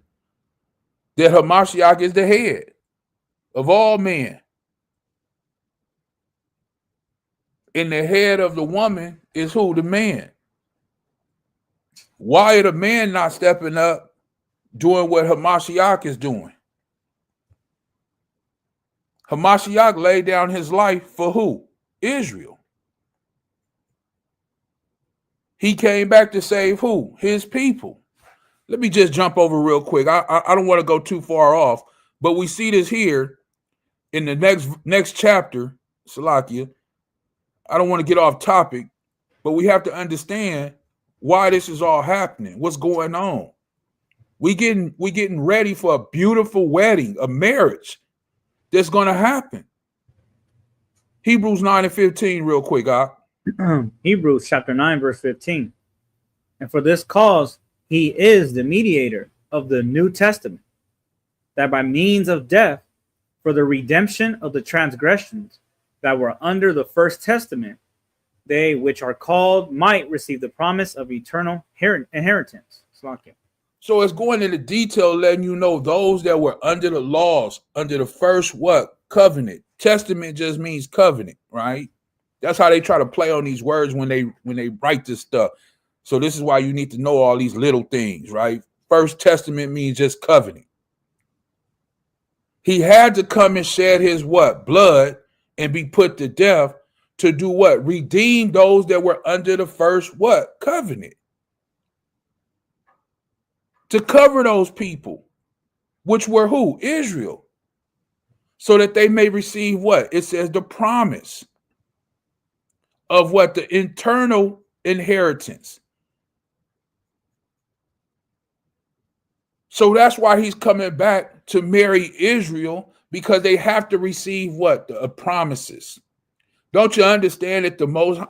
that Hamashiach is the head of all men. And the head of the woman is who? The man. Why are the men not stepping up doing what Hamashiach is doing? Hamashiach laid down his life for who? Israel. He came back to save who? His people. Let me just jump over real quick. I don't want to go too far off, but we see this here in the next chapter, Salakia. I don't want to get off topic, but we have to understand why this is all happening. What's going on? We getting ready for a beautiful wedding, a marriage that's going to happen. Hebrews 9 and 15 real quick, Hebrews chapter 9, verse 15. And for this cause, he is the mediator of the New Testament, that by means of death, for the redemption of the transgressions that were under the first testament, they which are called might receive the promise of eternal inheritance. So it's going into detail, letting you know those that were under the laws, under the first what? Covenant. Testament just means covenant, right? That's how they try to play on these words when they write this stuff. So this is why you need to know all these little things, right? First Testament means just covenant. He had to come and shed his what? Blood and be put to death to do what? Redeem those that were under the first what? Covenant. To cover those people, which were who? Israel. So that they may receive what? It says the promise of what? The eternal inheritance. So that's why he's coming back to marry Israel, because they have to receive what? The promises. Don't you understand that the most?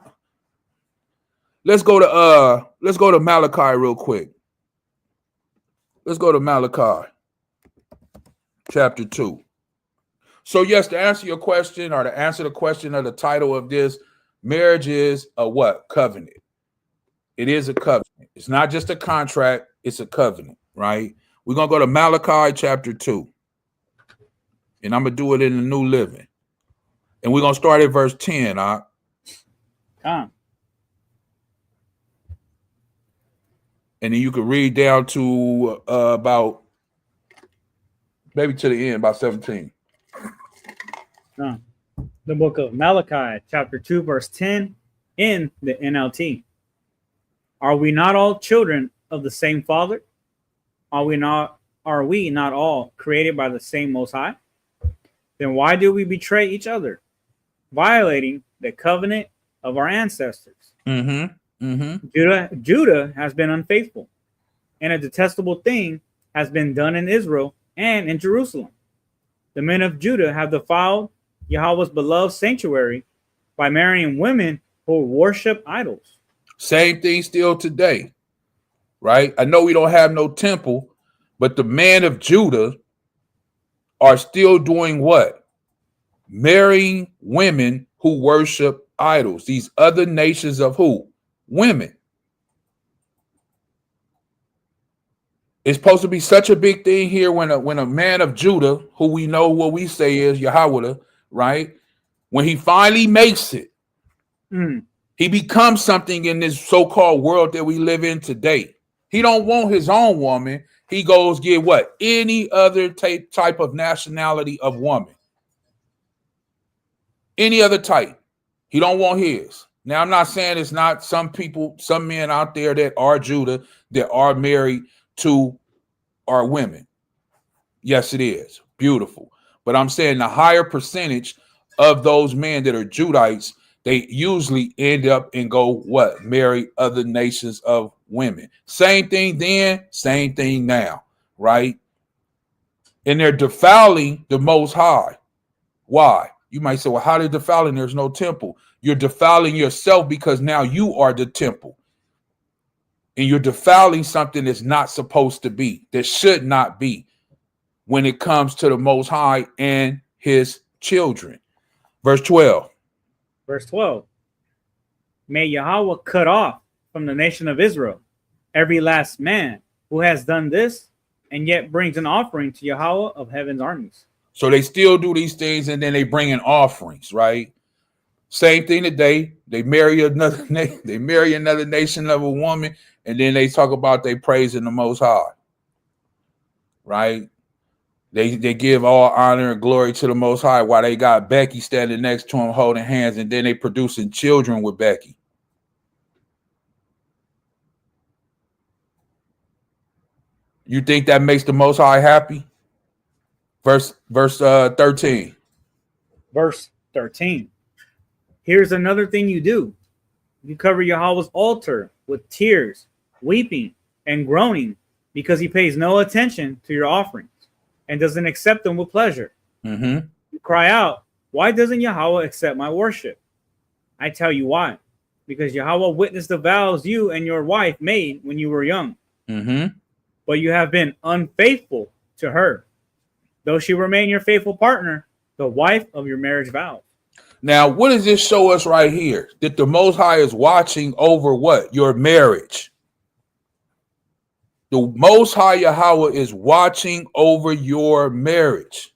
Let's go to Malachi real quick. Let's go to Malachi chapter 2. So yes, to answer your question, or to answer the question of the title of this, marriage is a what? Covenant. It is a covenant. It's not just a contract, it's a covenant, right? We're going to go to Malachi chapter 2. And I'm going to do it in the New Living. And we're going to start at verse 10. And then you can read down to about, maybe to the end, about 17. The book of Malachi, chapter 2, verse 10, in the NLT. Are we not all children of the same Father? Are we not all created by the same Most High? Then why do we betray each other, violating the covenant of our ancestors? Judah has been unfaithful, and a detestable thing has been done in Israel and in Jerusalem. The men of Judah have defiled Yahweh's beloved sanctuary by marrying women who worship idols. Same thing still today, right? I know we don't have no temple, but the men of Judah are still doing what? Marrying women who worship idols. These other nations of who? Women. It's supposed to be such a big thing here when a man of Judah, who we know what we say is Yahawah, right? When he finally makes it, he becomes something in this so-called world that we live in today. He don't want his own woman. He goes get what? Any other type of nationality of woman. Any other type. He don't want his. Now, I'm not saying it's not some people, some men out there that are Judah that are married to our women. Yes, it is. Beautiful. But I'm saying the higher percentage of those men that are Judites, they usually end up and go what? Marry other nations of women. Same thing then, same thing now, right? And they're defiling the Most High. Why? You might say, well, how are they defiling? There's no temple. You're defiling yourself because now you are the temple. And you're defiling something that's not supposed to be, that should not be when it comes to the Most High and his children. Verse 12. Verse 12. May Yahweh cut off from the nation of Israel every last man who has done this and yet brings an offering to Yahweh of heaven's armies. So they still do these things and then they bring in offerings, right? Same thing today. They marry another nation of a woman, and then they talk about they praising the Most High, right? They give all honor and glory to the Most High while they got Becky standing next to him holding hands, and then they producing children with Becky. You think that makes the Most High happy? Verse 13. Verse 13. Here's another thing you do. You cover Yahweh's altar with tears, weeping, and groaning because he pays no attention to your offerings and doesn't accept them with pleasure. You cry out, why doesn't Yahweh accept my worship? I tell you why. Because Yahweh witnessed the vows you and your wife made when you were young. But you have been unfaithful to her, though she remain your faithful partner, the wife of your marriage vows. Now, what does this show us right here? That the Most High is watching over what? Your marriage. The Most High Yahweh is watching over your marriage.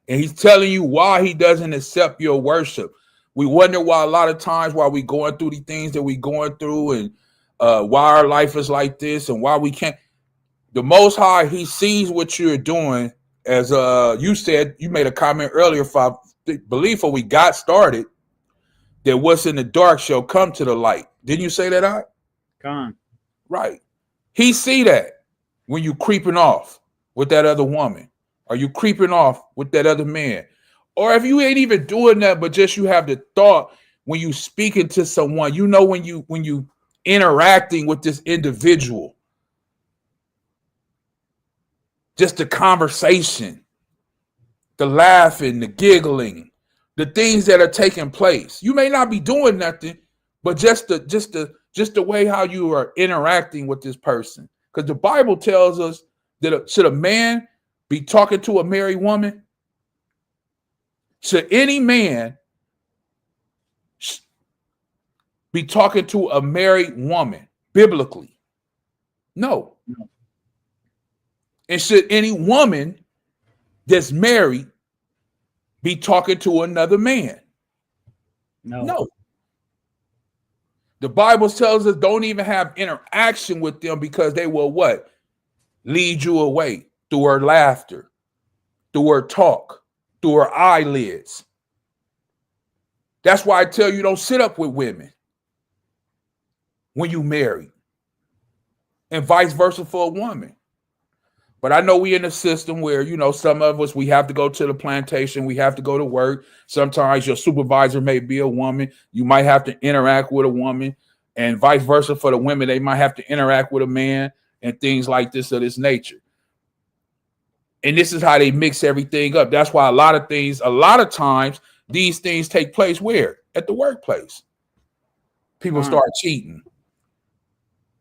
And he's telling you why he doesn't accept your worship. We wonder why a lot of times while we going through the things that we going through, and why our life is like this and why we can't. The Most High, he sees what you're doing. As you said, you made a comment earlier, if I believe when we got started, that what's in the dark shall come to the light. Didn't you say that, I? Con. Right. He see that when you creeping off with that other woman, or you creeping off with that other man, or if you ain't even doing that, but just you have the thought when you speaking to someone, you know, when you interacting with this individual, just the conversation, the laughing, the giggling, the things that are taking place. You may not be doing nothing, but just the way how you are interacting with this person. Because the Bible tells us that should a man be talking to a married woman? Should any man be talking to a married woman biblically? No. And should any woman that's married be talking to another man? No. The Bible tells us don't even have interaction with them because they will what? Lead you away through her laughter, through her talk, through her eyelids. That's why I tell you don't sit up with women when you marry, and vice versa for a woman. But I know we in a system where, you know, some of us, we have to go to the plantation. We have to go to work. Sometimes your supervisor may be a woman. You might have to interact with a woman, and vice versa for the women. They might have to interact with a man and things like this of this nature. And this is how they mix everything up. That's why a lot of times, these things take place where? At the workplace. People start cheating.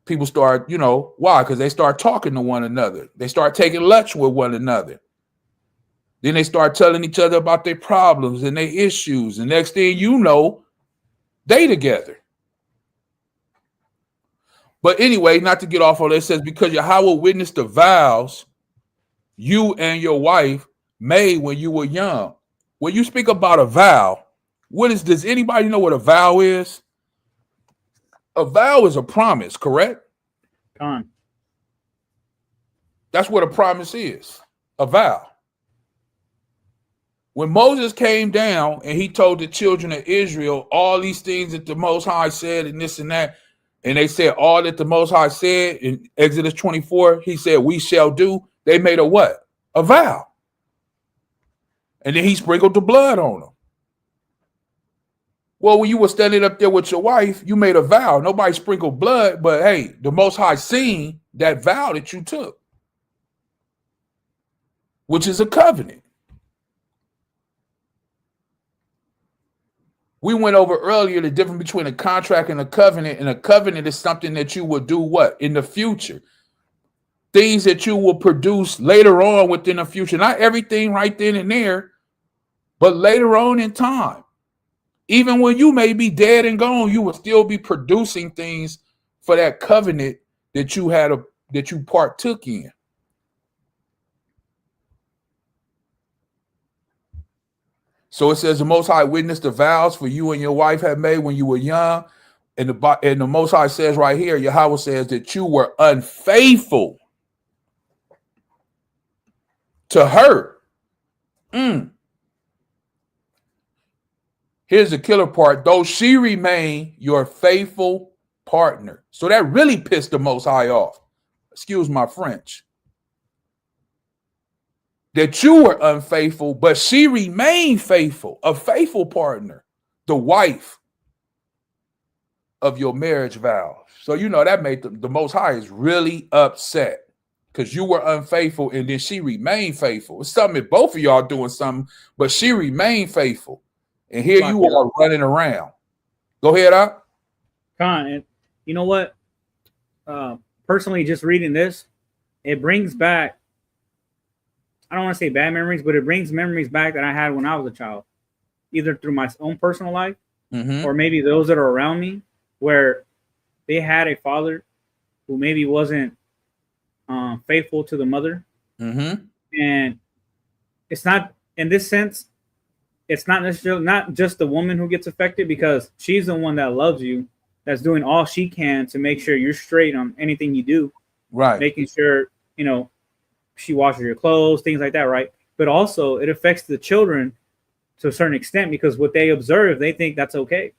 People start, you know, why? Because they start talking to one another. They start taking lunch with one another. Then they start telling each other about their problems and their issues. And next thing you know, they together. But anyway, not to get off on it, it says, because Yahweh witnessed the vows you and your wife made when you were young. When you speak about a vow, does anybody know what a vow is? A vow is a promise, correct? Con. That's what a promise is, a vow. When Moses came down and he told the children of Israel all these things that the Most High said and this and that, and they said all that the Most High said in Exodus 24, he said, we shall do. They made a what? A vow. And then he sprinkled the blood on them. Well, when you were standing up there with your wife, you made a vow. Nobody sprinkled blood, but hey, the Most High seen that vow that you took, which is a covenant. We went over earlier the difference between a contract and a covenant is something that you will do what? In the future. Things that you will produce later on within the future. Not everything right then and there, but later on in time. Even when you may be dead and gone, you will still be producing things for that covenant that you that you partook in. So it says the Most High witnessed the vows for you and your wife had made when you were young. And the Most High says right here, Yahweh says that you were unfaithful to her. Here's the killer part. Though she remained your faithful partner. So that really pissed the Most High off. Excuse my French. That you were unfaithful, but she remained faithful, a faithful partner, the wife of your marriage vows. So, you know, that made the Most High is really upset because you were unfaithful and then she remained faithful. It's something that both of y'all doing something, but she remained faithful. And here you are running around. Go ahead, Up. Con, and you know what? Personally, just reading this, it brings back, I don't want to say bad memories, but it brings memories back that I had when I was a child, either through my own personal life or maybe those that are around me, where they had a father who maybe wasn't faithful to the mother. And it's not, in this sense, it's not necessarily not just the woman who gets affected because she's the one that loves you that's doing all she can to make sure you're straight on anything you do. Right. Making sure, you know, she washes your clothes, things like that, right? But also it affects the children to a certain extent because what they observe, they think that's okay.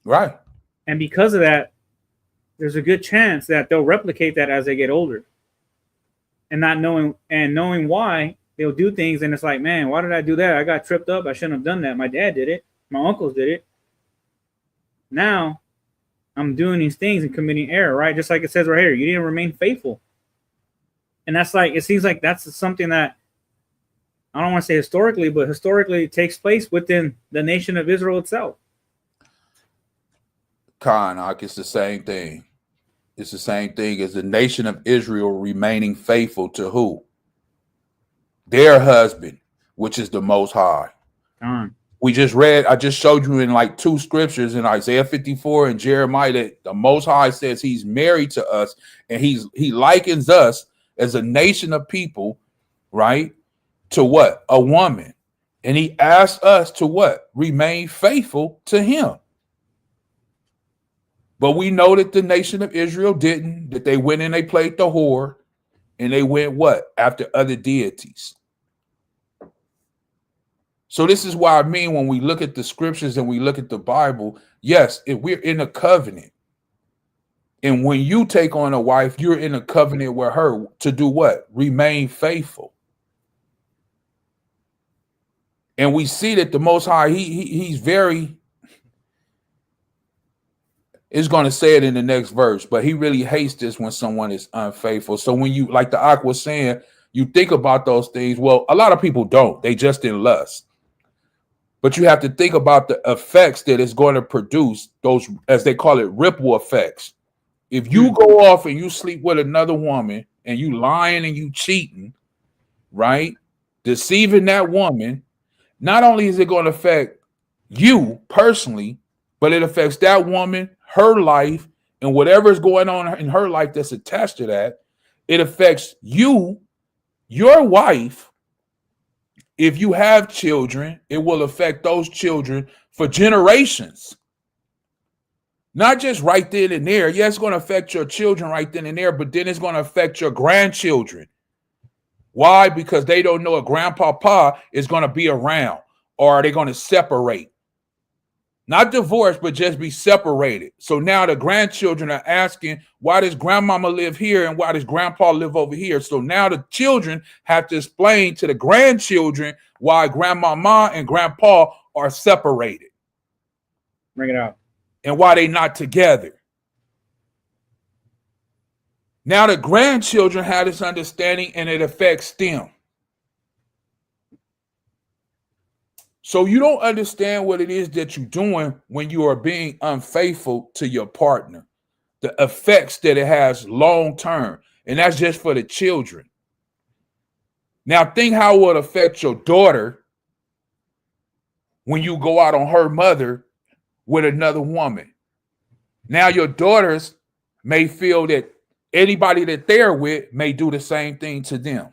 Right. And because of that, there's a good chance that they'll replicate that as they get older. And not knowing why, they'll do things and it's like, man, why did I do that? I got tripped up. I shouldn't have done that. My dad did it. My uncles did it. Now I'm doing these things and committing error, right? Just like it says right here, you need to remain faithful. And that's like, it seems like that's something that I don't want to say historically, but historically it takes place within the nation of Israel itself. Khan, it's the same thing. It's the same thing as the nation of Israel remaining faithful to who? Their husband, which is the Most High. We just read, I just showed you in like 2 scriptures in Isaiah 54 and Jeremiah that the Most High says he's married to us and he likens us as a nation of people, right? To what? A woman. And he asks us to what? Remain faithful to him. But we know that the nation of Israel didn't, that they went and they played the whore and they went what? After other deities. So this is why I mean when we look at the scriptures and we look at the Bible, yes, if we're in a covenant. And when you take on a wife, you're in a covenant with her to do what? Remain faithful. And we see that the Most High, he's very, is going to say it in the next verse, but he really hates this when someone is unfaithful. So when you, like the Ak was saying, you think about those things. Well, a lot of people don't. They just in lust. But you have to think about the effects that it's going to produce, those, as they call it, ripple effects. If you go off and you sleep with another woman and you lying and you cheating, right? Deceiving that woman, not only is it going to affect you personally, but it affects that woman, her life, and whatever is going on in her life that's attached to that. It affects you, your wife. If you have children, it will affect those children for generations. Not just right then and there. Yeah, it's going to affect your children right then and there, but then it's going to affect your grandchildren. Why? Because they don't know if grandpapa is going to be around, or are they going to separate? Not divorce, but just be separated. So now the grandchildren are asking, why does grandmama live here and why does grandpa live over here? So now the children have to explain to the grandchildren why grandmama and grandpa are separated. Bring it out. And why they not together. Now the grandchildren have this understanding and it affects them. So you don't understand what it is that you're doing when you are being unfaithful to your partner, the effects that it has long term. And that's just for the children. Now think how it would affect your daughter when you go out on her mother with another woman. Now your daughters may feel that anybody that they're with may do the same thing to them.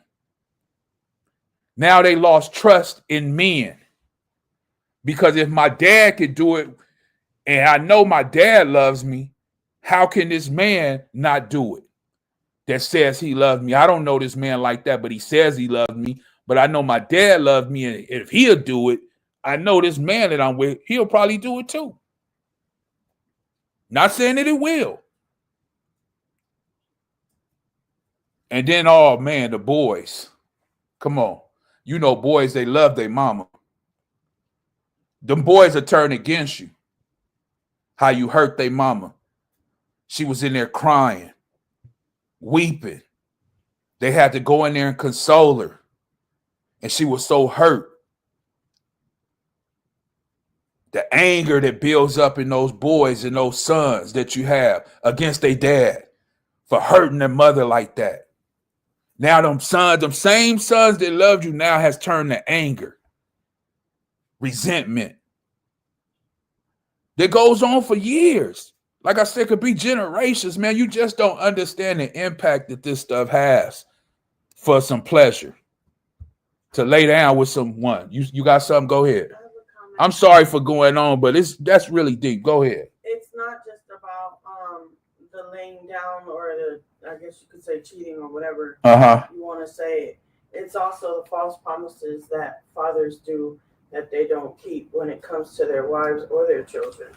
Now they lost trust in men. Because if my dad could do it, and I know my dad loves me, how can this man not do it? That says he loves me. I don't know this man like that, but he says he loves me. But I know my dad loves me, and if he'll do it, I know this man that I'm with, he'll probably do it too. Not saying that it will. And then, oh man, the boys. Come on. You know, boys, they love their mama. Them boys are turning against you. How you hurt their mama. She was in there crying, weeping. They had to go in there and console her. And she was so hurt. The anger that builds up in those boys and those sons that you have against their dad for hurting their mother like that. Now them sons, them same sons that loved you now has turned to anger, resentment. That goes on for years. Like I said, it could be generations, man. You just don't understand the impact that this stuff has for some pleasure. To lay down with someone. You got something? Go ahead. I'm sorry for going on, but that's really deep. Go ahead. It's not just about the laying down or the, I guess you could say cheating or whatever you want to say, it's also the false promises that fathers do that they don't keep when it comes to their wives or their children.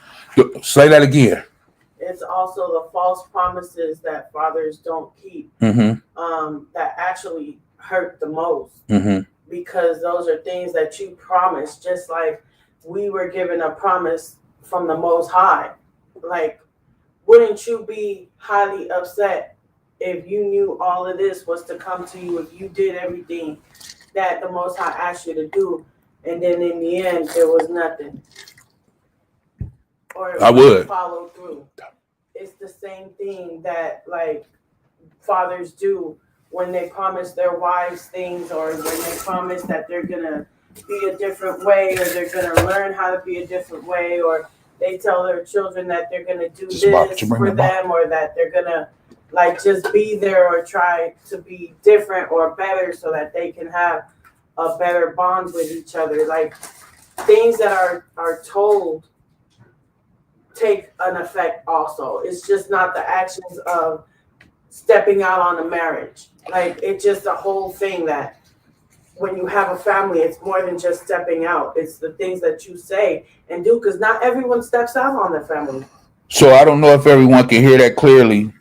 Say that again. It's also the false promises that fathers don't keep that actually hurt the most, because those are things that you promise, just like we were given a promise from the Most High. Like, wouldn't you be highly upset if you knew all of this was to come to you, if you did everything that the Most High asked you to do, and then in the end there was nothing? Or I would follow through. It's the same thing that like fathers do when they promise their wives things, or when they promise that they're gonna be a different way, or they're gonna learn how to be a different way, or they tell their children that they're gonna do this for them, or that they're gonna like just be there or try to be different or better so that they can have a better bond with each other. Like, things that are told take an effect also. It's just not the actions of stepping out on a marriage. Like, it's just a whole thing that when you have a family, it's more than just stepping out. It's the things that you say and do, because not everyone steps out on their family. So I don't know if everyone can hear that clearly.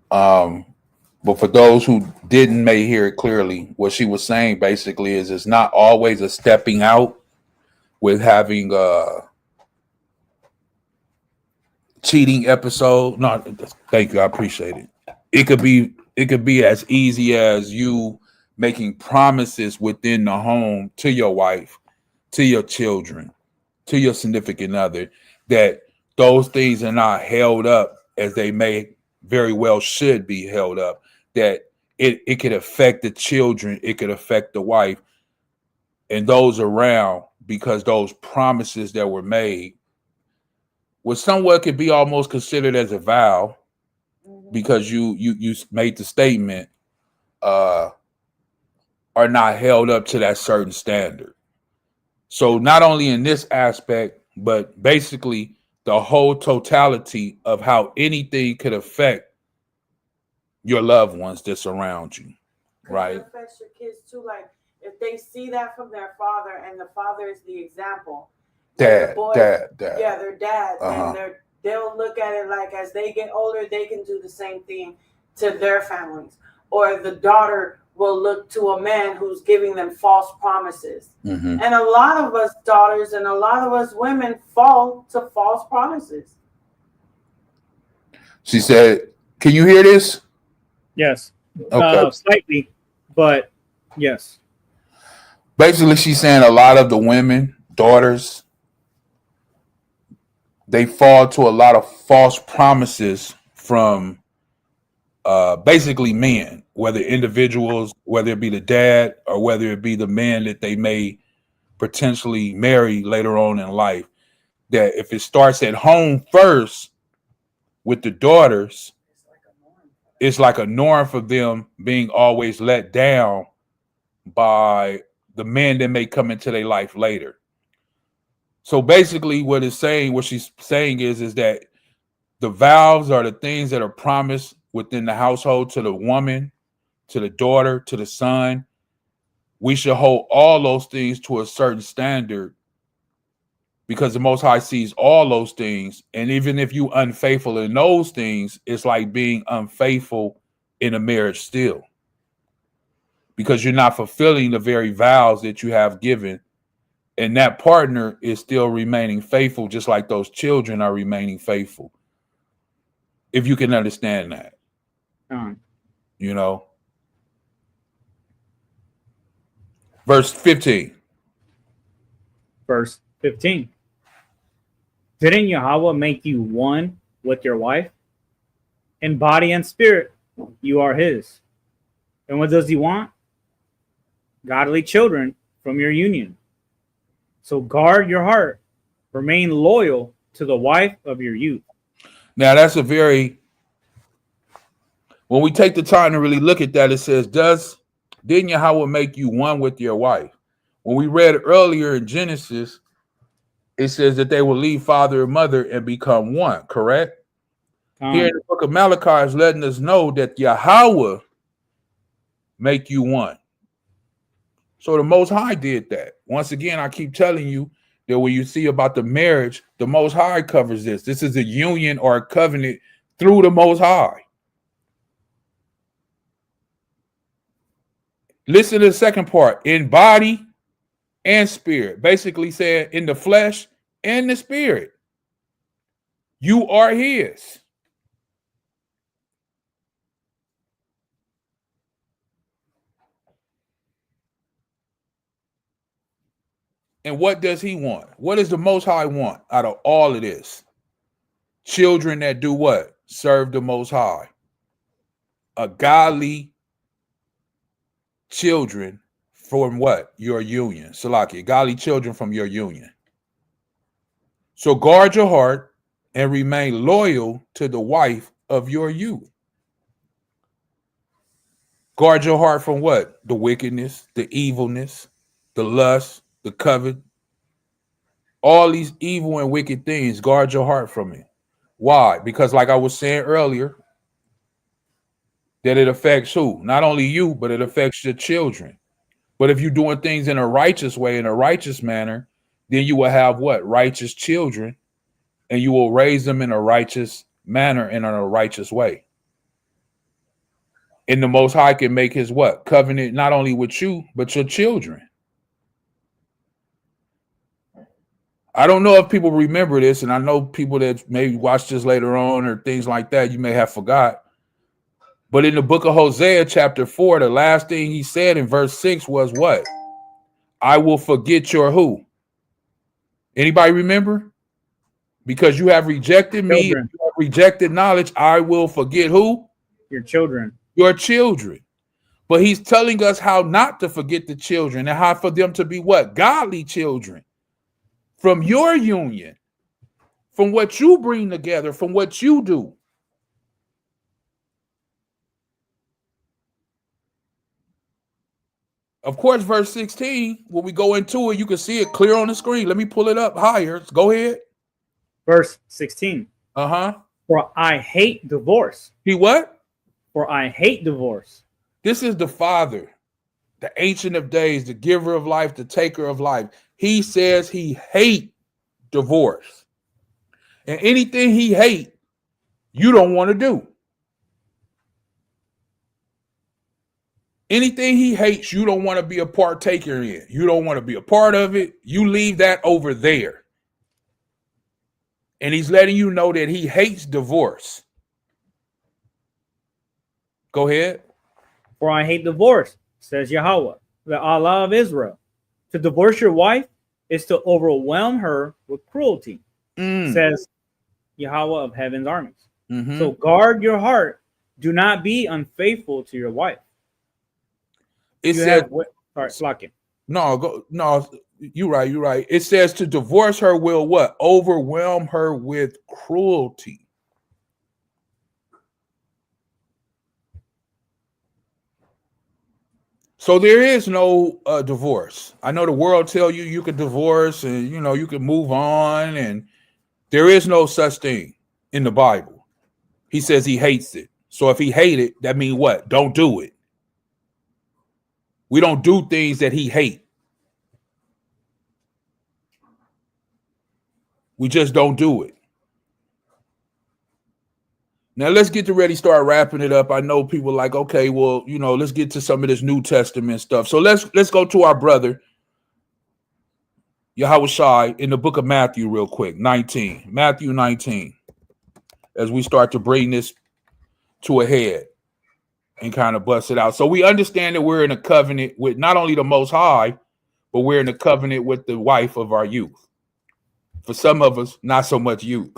But for those who may hear it clearly, what she was saying basically is it's not always a stepping out with having a cheating episode. No, thank you. I appreciate it. It could be as easy as you making promises within the home to your wife, to your children, to your significant other, that those things are not held up as they may very well should be held up, that it could affect the children, it could affect the wife and those around, because those promises that were made, which somewhat could be almost considered as a vow, because you made the statement, are not held up to that certain standard. So not only in this aspect, but basically the whole totality of how anything could affect your loved ones that surround you, right? It affects your kids too. Like, if they see that from their father, and the father is the example, dad. Yeah, their dad, and they'll look at it like, as they get older, they can do the same thing to their families. Or the daughter will look to a man who's giving them false promises. And a lot of us daughters and a lot of us women fall to false promises. She said, can you hear this? Yes. Okay. Slightly, but yes. Basically, she's saying a lot of the women, daughters, they fall to a lot of false promises from basically men, whether individuals, whether it be the dad or whether it be the man that they may potentially marry later on in life, that if it starts at home first with the daughters, it's like a norm for them being always let down by the men that may come into their life later. So basically what she's saying is that the vows are the things that are promised within the household to the woman, to the daughter, to the son. We should hold all those things to a certain standard, because the Most High sees all those things. And even if you unfaithful in those things, it's like being unfaithful in a marriage still, because you're not fulfilling the very vows that you have given. And that partner is still remaining faithful, just like those children are remaining faithful. If you can understand that. You know. Verse 15. Verse 15. Didn't Yahweh make you one with your wife? In body and spirit, you are his. And what does he want? Godly children from your union. So guard your heart. Remain loyal to the wife of your youth. Now that's when we take the time to really look at that, it says, didn't Yahweh make you one with your wife? When we read earlier in Genesis, it says that they will leave father and mother and become one, correct? Here in the book of Malachi is letting us know that Yahawah make you one. So the Most High did that. Once again, I keep telling you that when you see about the marriage, the Most High covers this. This is a union or a covenant through the Most High. Listen to the second part. In body and spirit. Basically saying in the flesh and the spirit. You are his. And what does he want? What does the Most High want out of all of this? Children that do what? Serve the Most High. A godly children from what? Your union. Salaki, godly children from your union. So guard your heart and remain loyal to the wife of your youth. Guard your heart from what? The wickedness, the evilness, the lust, the covet. All these evil and wicked things, guard your heart from it. Why? Because like I was saying earlier, that it affects who? Not only you, but it affects your children. But if you're doing things in a righteous way, in a righteous manner, then you will have what? Righteous children, and you will raise them in a righteous manner and in a righteous way. And the Most High can make his what? Covenant not only with you, but your children. I don't know if people remember this, and I know people that maybe watch this later on or things like that, you may have forgot. But in the book of Hosea, chapter 4, the last thing he said in verse 6 was what? I will forget your who? Anybody remember? Because you have rejected me, you have rejected knowledge, I will forget who? Your children. Your children. But he's telling us how not to forget the children and how for them to be what? Godly children. From your union, from what you bring together, from what you do. Of course, verse 16, when we go into it, you can see it clear on the screen. Let me pull it up higher. Go ahead. Verse 16. Uh-huh. For I hate divorce. He what? For I hate divorce. This is the Father, the Ancient of Days, the giver of life, the taker of life. He says he hates divorce. And anything he hates, you don't want to do. Anything he hates, you don't want to be a partaker in. You don't want to be a part of it. You leave that over there. And he's letting you know that he hates divorce. Go ahead. For I hate divorce, says Yahawah, the Allah of Israel. To divorce your wife is to overwhelm her with cruelty, says Yahawah of heaven's armies. So guard your heart. Do not be unfaithful to your wife. It said, sorry, Slakin. No, you're right. It says to divorce her will what? Overwhelm her with cruelty. So there is no divorce. I know the world tell you you can divorce and you can move on, and there is no such thing in the Bible. He says he hates it. So if he hates it, that means what? Don't do it. We don't do things that he hates. We just don't do it. Now let's get ready to start wrapping it up. I know people are like, okay, well, let's get to some of this New Testament stuff. So let's go to our brother Yahawashi in the book of Matthew real quick. Matthew 19. As we start to bring this to a head and kind of bust it out. So we understand that we're in a covenant with not only the Most High, but we're in a covenant with the wife of our youth. For some of us, not so much youth.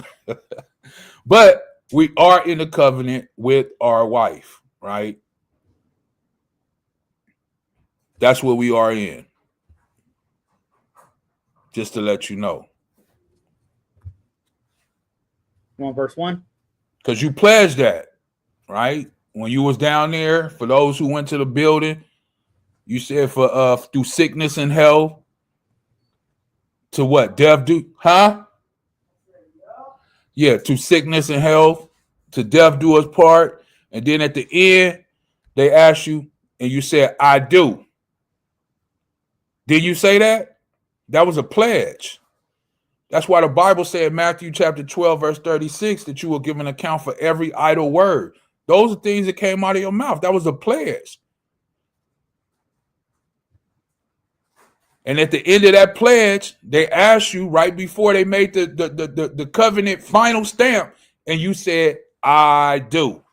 But we are in a covenant with our wife, right? That's what we are in. Just to let you know. You want verse 1? Because you pledged that, right? When you was down there, for those who went to the building, you said for through sickness and health, to what? Death do, huh? Yeah, to sickness and health, to death do us part. And then at the end, they ask you, and you said, I do. Did you say that? That was a pledge. That's why the Bible said in Matthew chapter 12, verse 36, that you will give an account for every idle word. Those are things that came out of your mouth. That was a pledge. And at the end of that pledge, they asked you right before they made the covenant final stamp, and you said, I do.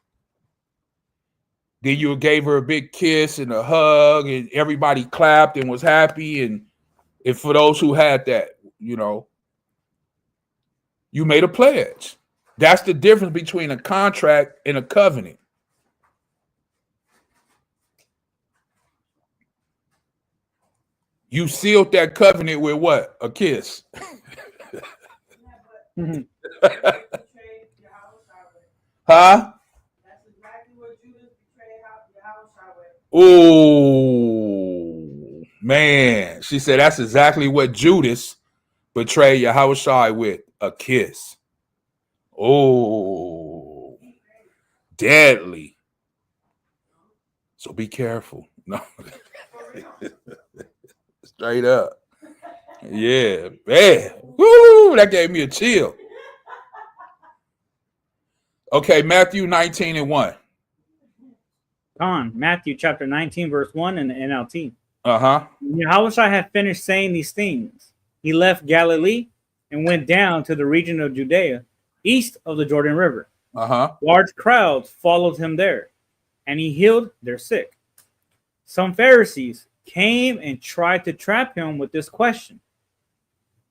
Then you gave her a big kiss and a hug, and everybody clapped and was happy. And for those who had that, you know, you made a pledge. That's the difference between a contract and a covenant. You sealed that covenant with what? A kiss. Huh? That's exactly what Judas betrayed Yahawah with. Oh, man. She said that's exactly what Judas betrayed Yahawah with, a kiss. Oh, deadly. So be careful. No. Straight up. Yeah, man. Woo, that gave me a chill. Okay, Matthew 19 and 1. On Matthew chapter 19, verse 1 in the NLT. Uh-huh. When Yahawah had finished saying these things, he left Galilee and went down to the region of Judea, east of the Jordan River. Uh-huh. Large crowds followed him there, and he healed their sick. Some Pharisees came and tried to trap him with this question: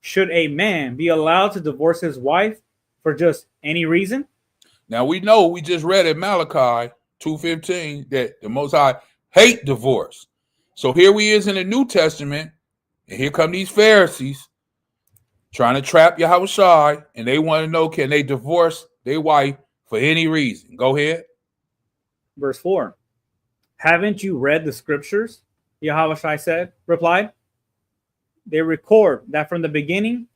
should a man be allowed to divorce his wife for just any reason? Now we know, we just read in Malachi 2:15 that the Most High hate divorce. So here we is in the New Testament, and here come these Pharisees trying to trap Yahawah, and they want to know, can they divorce their wife for any reason? Go ahead. Verse 4. Haven't you read the scriptures? Yahawah replied. They record that from the beginning,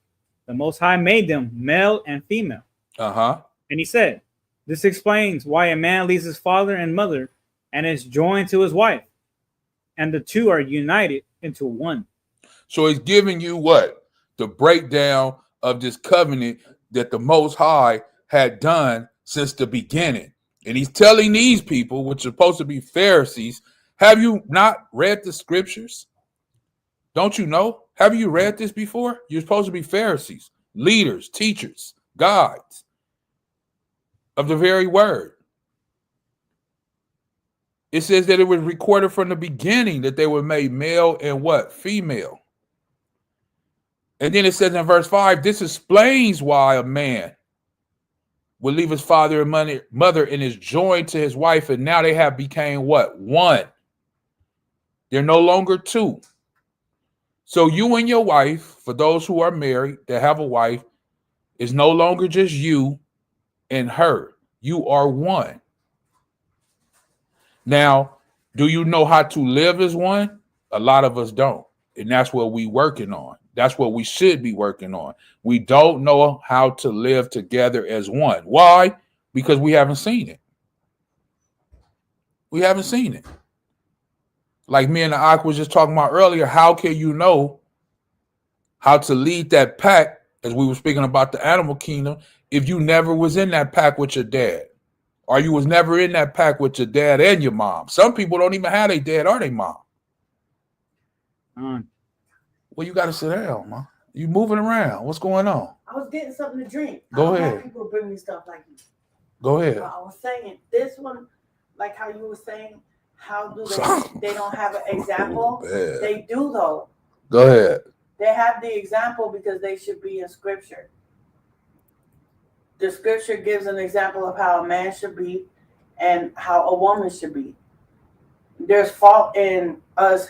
the Most High made them male and female. Uh-huh. And he said, this explains why a man leaves his father and mother and is joined to his wife, and the two are united into one. So he's giving you what? The breakdown of this covenant that the Most High had done since the beginning. And he's telling these people, which are supposed to be Pharisees, have you not read the scriptures? Don't you know? Have you read this before? You're supposed to be Pharisees, leaders, teachers, guides of the very word. It says that it was recorded from the beginning that they were made male and what? Female. And then it says in verse 5, this explains why a man will leave his father and mother and is joined to his wife, and now they have became what? One. They're no longer two. So you and your wife, for those who are married, that have a wife, is no longer just you and her. You are one. Now, do you know how to live as one? A lot of us don't. And that's what we're working on. That's what we should be working on. We don't know how to live together as one. Why? Because we haven't seen it. We haven't seen it. Like me and the Ak was just talking about earlier, how can you know how to lead that pack, as we were speaking about the animal kingdom, if you never was in that pack with your dad? Or you was never in that pack with your dad and your mom. Some people don't even have their dad or their mom. Well, you got to sit down, man. You moving around. What's going on? I was getting something to drink. Go I don't ahead. have people bring me stuff like you. Go ahead. I was saying this one, like how you were saying, how do they don't have an example? Oh, they do though. Go ahead. They have the example because they should be in scripture. The scripture gives an example of how a man should be and how a woman should be. There's fault in us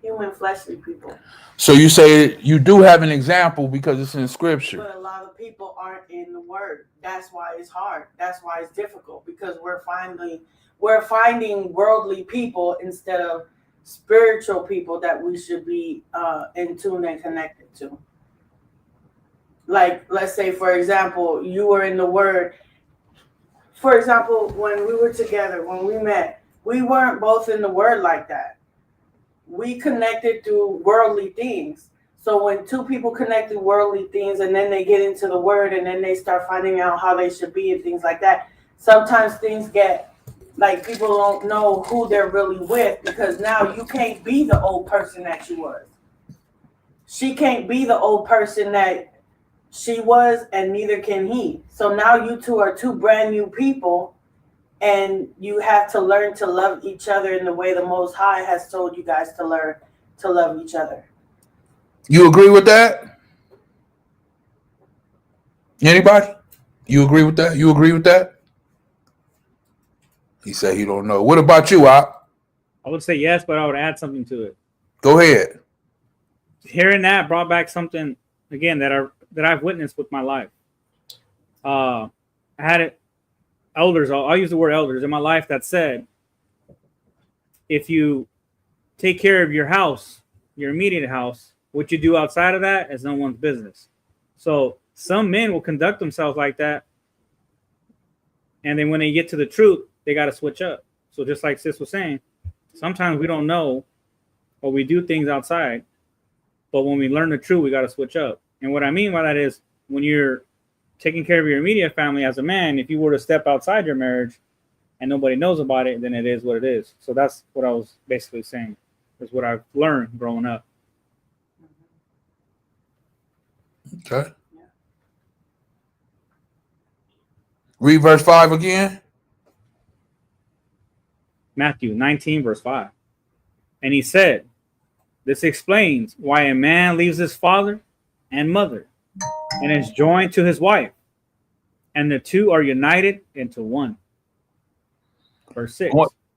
human fleshly people. So you say you do have an example because it's in scripture. But a lot of people aren't in the word. That's why it's hard. That's why it's difficult, because we're finding worldly people instead of spiritual people that we should be in tune and connected to. Like, let's say, for example, you were in the word for example, when we were together, when we met, we weren't both in the word like that. We connected through worldly things. So when two people connect through worldly things and then they get into the word and then they start finding out how they should be and things like that, sometimes things get like people don't know who they're really with, because now you can't be the old person that you was. She can't be the old person that she was, and neither can he. So now you two are two brand new people, and you have to learn to love each other in the way the Most High has told you guys to learn to love each other. You agree with that? Anybody? You agree with that? You agree with that? He said he don't know. What about you, Op? I would say yes, but I would add something to it. Go ahead. Hearing that brought back something again that I've witnessed with my life. I had elders. I'll use the word elders in my life that said, if you take care of your house, your immediate house, what you do outside of that is no one's business. So some men will conduct themselves like that, and then when they get to the truth, they got to switch up. So just like Sis was saying, sometimes we don't know, or we do things outside, but when we learn the truth, we got to switch up. And what I mean by that is, when you're taking care of your immediate family as a man, if you were to step outside your marriage and nobody knows about it, then it is what it is. So that's what I was basically saying, is what I've learned growing up. Okay. Read verse 5 again. Matthew 19, verse 5. And he said, this explains why a man leaves his father and mother and is joined to his wife, and the two are united into one. Verse 6.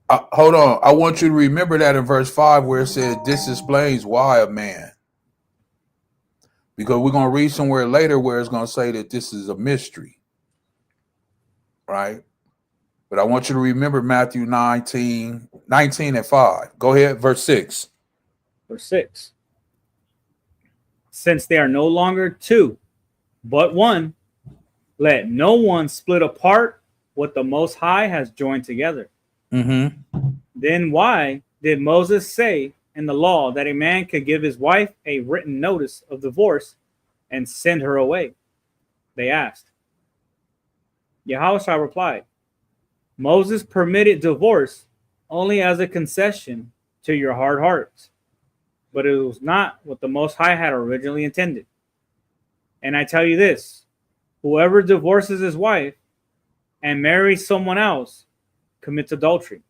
Hold on. I want you to remember that in verse 5 where it says, this explains why a man. Because we're going to read somewhere later where it's going to say that this is a mystery. Right? But I want you to remember Matthew 19 and 5. Go ahead, verse 6. Verse 6. Since they are no longer two, but one, let no one split apart what the Most High has joined together. Mm-hmm. Then why did Moses say in the law that a man could give his wife a written notice of divorce and send her away? They asked. Yahushua replied, Moses permitted divorce only as a concession to your hard hearts, but it was not what the Most High had originally intended. And I tell you this, whoever divorces his wife and marries someone else commits adultery,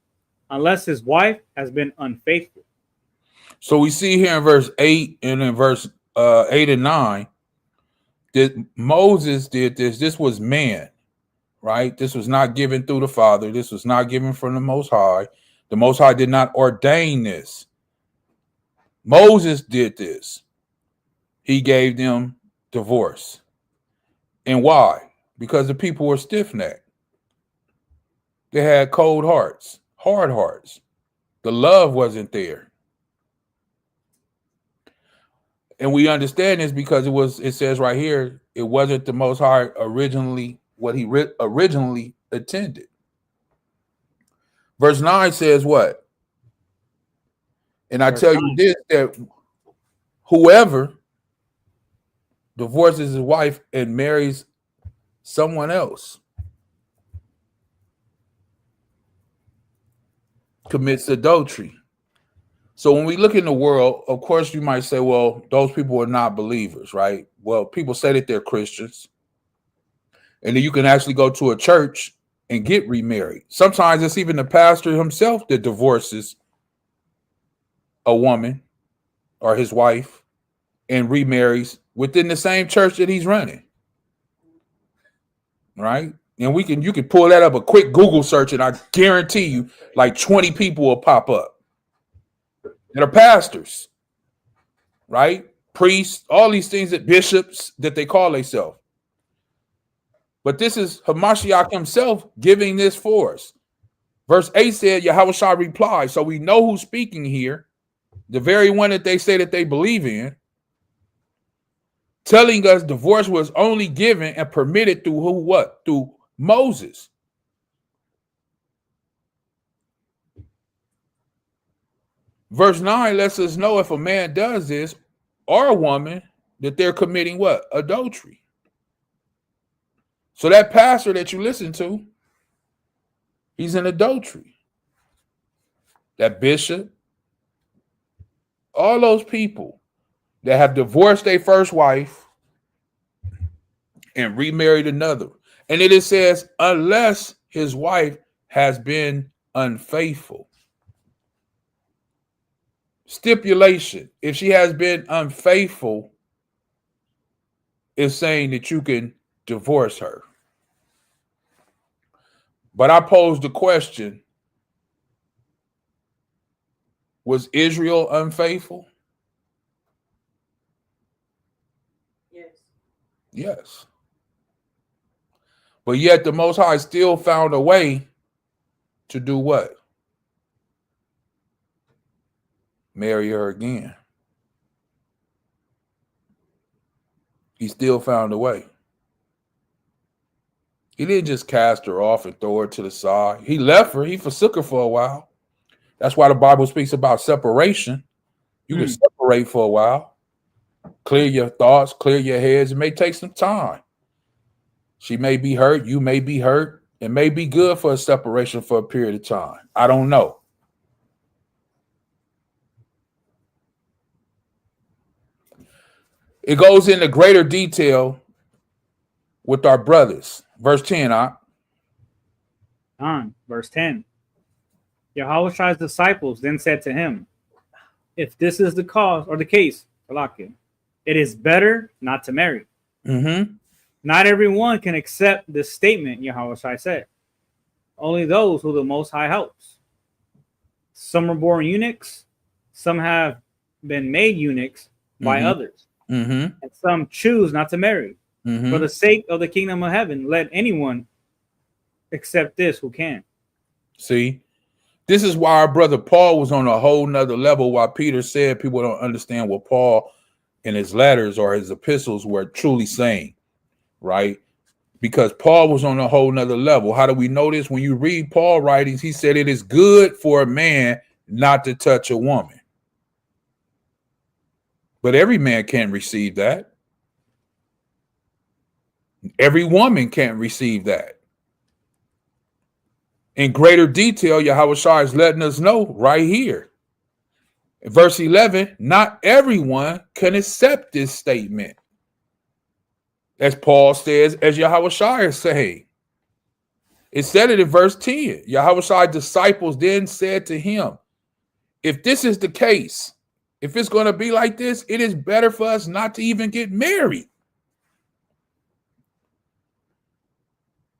unless his wife has been unfaithful. So we see here in verse 8 and in verse 8 and 9 that Moses did this. This was man, right? This was not given through the Father. This was not given from the Most High. The Most High did not ordain this. Moses did this. He gave them divorce. And why? Because the people were stiff-necked. They had cold hearts, hard hearts. The love wasn't there. And we understand this because it says right here, it wasn't the Most High originally what he originally intended. Verse 9 says what? And I tell you this, that whoever divorces his wife and marries someone else commits adultery. So when we look in the world, of course, you might say, well, those people are not believers, right? Well, people say that they're Christians. And then you can actually go to a church and get remarried. Sometimes it's even the pastor himself that divorces a woman or his wife and remarries within the same church that he's running. Right? And you can pull that up, a quick Google search, and I guarantee you like 20 people will pop up that are pastors, right? Priests, all these things, that bishops that they call themselves. But this is Hamashiach himself giving this for us. Verse 8 said, Yahushua replied. So we know who's speaking here, the very one that they say that they believe in, telling us divorce was only given and permitted through who? What? Through Moses. Verse 9 lets us know if a man does this or a woman that they're committing what? Adultery. So that pastor that you listen to, he's in adultery. That bishop, all those people that have divorced their first wife and remarried another. And it says, unless his wife has been unfaithful. Stipulation, if she has been unfaithful, is saying that you can divorce her. But I posed the question, was Israel unfaithful? Yes. Yes. But yet the Most High still found a way to do what? Marry her again. He still found a way. He didn't just cast her off and throw her to the side. He left her. He forsook her for a while. That's why the Bible speaks about separation. You can separate for a while. Clear your thoughts, clear your heads. It may take some time. She may be hurt. You may be hurt. It may be good for a separation for a period of time. I don't know. It goes into greater detail with our brothers. Verse 10, Verse 10. Yahawah's disciples then said to him, if this is the cause or the case, it is better not to marry. Not everyone can accept this statement, Yahawah said. Only those who the Most High helps. Some are born eunuchs. Some have been made eunuchs by others. And some choose not to marry. For the sake of the kingdom of heaven, let anyone accept this who can. See, this is why our brother Paul was on a whole nother level. Why Peter said people don't understand what Paul in his letters or his epistles were truly saying, right? Because Paul was on a whole nother level. How do we know this? When you read Paul writings, he said it is good for a man not to touch a woman. But every man can't receive that. Every woman can't receive that. In greater detail, Yahawah is letting us know right here. In verse 11, not everyone can accept this statement. As Paul says, as Yahawah is saying. It said it in verse 10. Yahawah's disciples then said to him, if this is the case, if it's going to be like this, it is better for us not to even get married.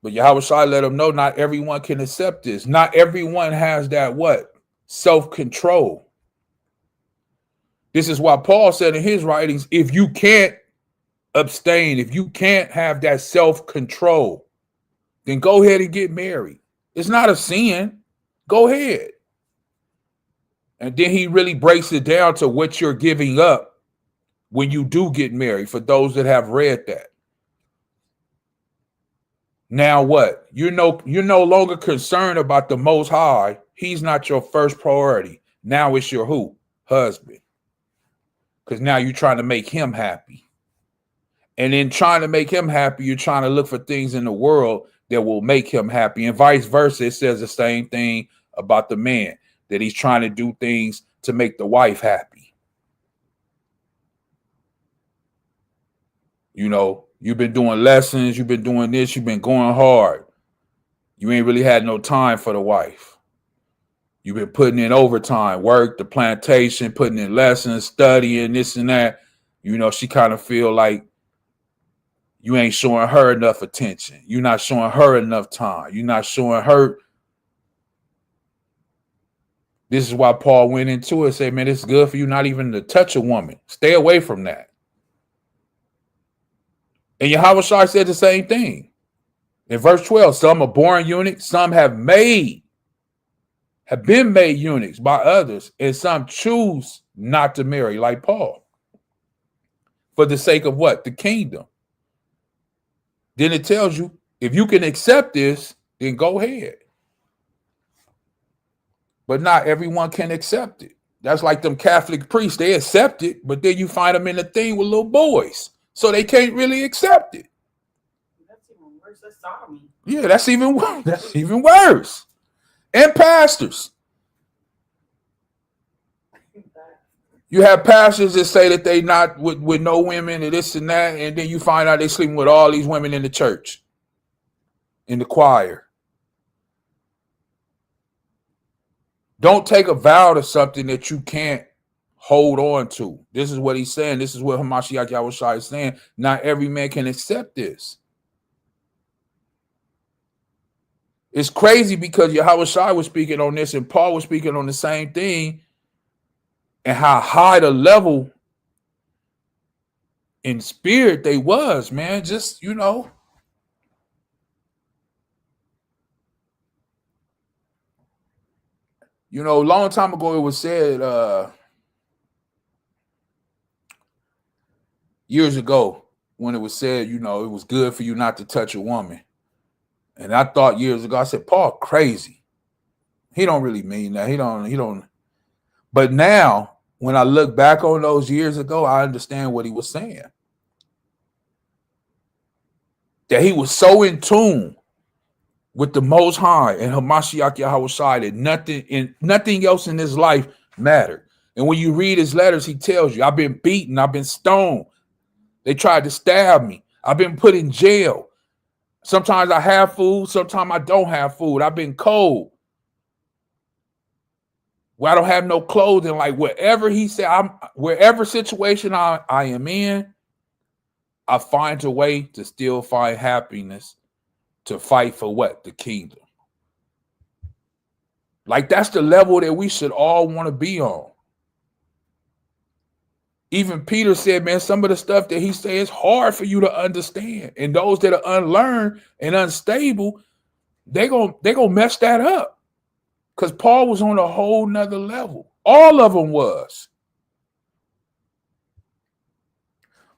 But Yahawah let them know not everyone can accept this. Not everyone has that what? Self-control. This is why Paul said in his writings, if you can't abstain, if you can't have that self-control, then go ahead and get married. It's not a sin. Go ahead. And then he really breaks it down to what you're giving up when you do get married, for those that have read that. Now what? You're no longer concerned about the Most High. He's not your first priority. Now it's your who? Husband. Because now you're trying to make him happy. And in trying to make him happy, you're trying to look for things in the world that will make him happy. And vice versa, it says the same thing about the man, that he's trying to do things to make the wife happy. You know, you've been doing lessons, you've been doing this, you've been going hard. You ain't really had no time for the wife. You've been putting in overtime, work, the plantation, putting in lessons, studying, this and that. You know, she kind of feel like you ain't showing her enough attention. You're not showing her enough time. You're not showing her. This is why Paul went into it and said, man, it's good for you not even to touch a woman. Stay away from that. And Yahawah said the same thing. In verse 12, some are born eunuchs, some have been made eunuchs by others, and some choose not to marry, like Paul. For the sake of what? The kingdom. Then it tells you, if you can accept this, then go ahead. But not everyone can accept it. That's like them Catholic priests. They accept it, but then you find them in the thing with little boys. So they can't really accept it. That's even worse. That's sodomy. Yeah, that's even worse. And pastors. You have pastors that say that they not with no women and this and that, and then you find out they sleeping with all these women in the church, in the choir. Don't take a vow to something that you can't hold on to. This is what he's saying. This is what Hamashiach Yahushua is saying. Not every man can accept this. It's crazy because Yahushua was speaking on this and Paul was speaking on the same thing, and how high the level in spirit they was, man. Just, a long time ago it was said, years ago, when it was said, it was good for you not to touch a woman. And I thought years ago, I said, Paul crazy. He don't really mean that. He don't. But now, when I look back on those years ago, I understand what he was saying. That he was so in tune with the Most High and Hamashiach Yahushua that nothing else in his life mattered. And when you read his letters, he tells you, I've been beaten, I've been stoned. They tried to stab me. I've been put in jail. Sometimes I have food, sometimes I don't have food. I've been cold. Well, I don't have no clothing. Like wherever he said, wherever situation I am in, I find a way to still find happiness to fight for what? The kingdom. Like that's the level that we should all want to be on. Even Peter said, man, some of the stuff that he said is hard for you to understand. And those that are unlearned and unstable, they're gonna mess that up. Because Paul was on a whole nother level. All of them was.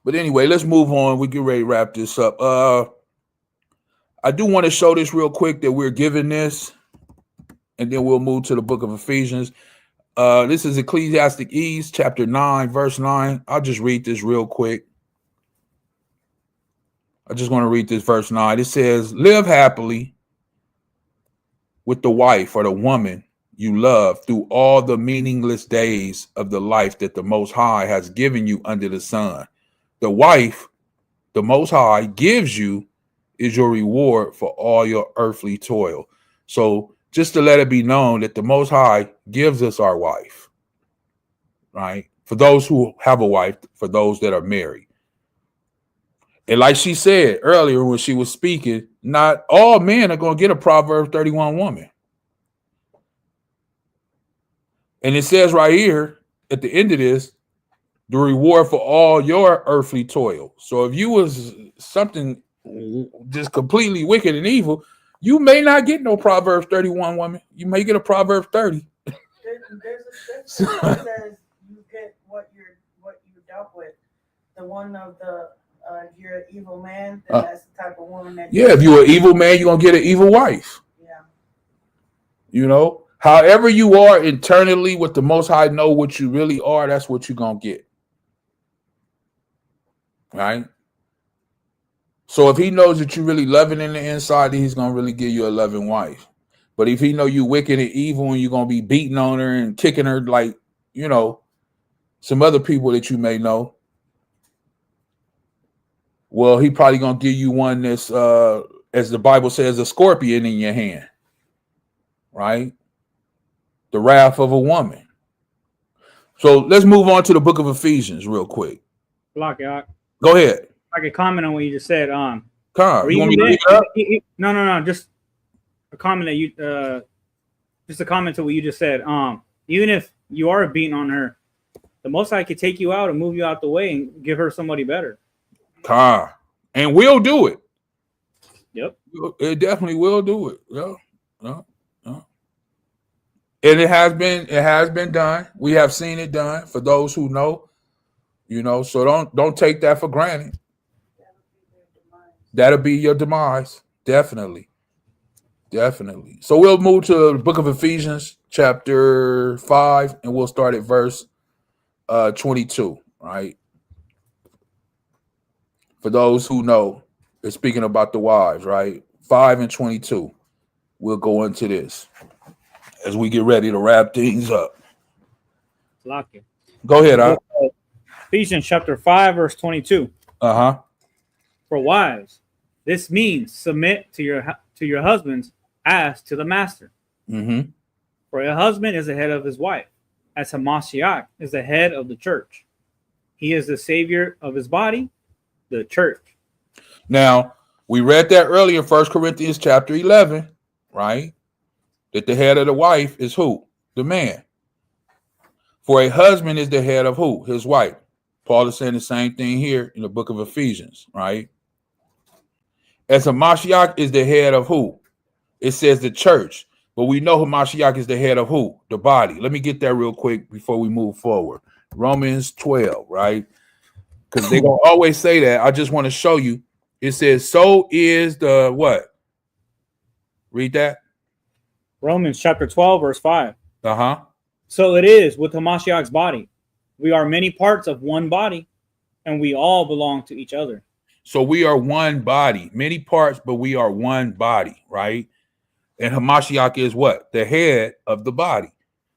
But anyway, let's move on. We get ready to wrap this up. I do want to show this real quick that we're given this. And then we'll move to the book of Ephesians. This is Ecclesiastes chapter 9, verse 9. I'll just read this real quick. I just want to read this verse 9. It says, live happily with the wife or the woman you love through all the meaningless days of the life that the Most High has given you under the sun. The wife the Most High gives you is your reward for all your earthly toil. So just to let it be known that the Most High gives us our wife, right? For those who have a wife, for those that are married. And like she said earlier when she was speaking, not all men are going to get a Proverbs 31 woman. And it says right here at the end of this, the reward for all your earthly toil. So if you was something just completely wicked and evil, you may not get no Proverbs 31 woman. You may get a Proverbs 30. There's a scripture that says you get what you dealt with. The one of the you're an evil man, that's the type of woman that. Yeah, if you're an evil man, you're gonna get an evil wife. Yeah. However you are internally with the Most High, know what you really are. That's what you're gonna get. Right. So if he knows that you really loving in the inside, he's gonna really give you a loving wife. But if he know you wicked and evil and you're gonna be beating on her and kicking her like, some other people that you may know, well, he probably gonna give you one that's as the Bible says, a scorpion in your hand. Right? The wrath of a woman. So let's move on to the book of Ephesians real quick. Go ahead. I could comment on what you just said. You want me to read it up? No. Just a comment that you just a comment to what you just said. Even if you are beating on her, the Most High could take you out and move you out the way and give her somebody better. And we'll do it. Yep. It definitely will do it. Yeah. And it has been done. We have seen it done for those who know, so don't take that for granted. That'll be your demise. Definitely. Definitely. So we'll move to the book of Ephesians, chapter 5, and we'll start at verse 22, right? For those who know, it's speaking about the wives, right? 5 and 22. We'll go into this as we get ready to wrap things up. Lock it. Go ahead, Book of Ephesians chapter 5, verse 22. Uh-huh. For wives, this means submit to your husbands as to the master. Mm-hmm. For a husband is the head of his wife, as Hamashiach is the head of the church. He is the savior of his body, the church. Now, we read that earlier in 1 Corinthians chapter 11, right? That the head of the wife is who? The man. For a husband is the head of who? His wife. Paul is saying the same thing here in the book of Ephesians, right? As Hamashiach is the head of who? It says the church. But we know Hamashiach is the head of who? The body. Let me get that real quick before we move forward. Romans 12, right? Because they're going to always say that. I just want to show you. It says, so is the what? Read that. Romans chapter 12, verse 5. Uh-huh. So it is with Hamashiach's body. We are many parts of one body, and we all belong to each other. So we are one body, many parts, but we are one body, right? And Hamashiach is what? The head of the body.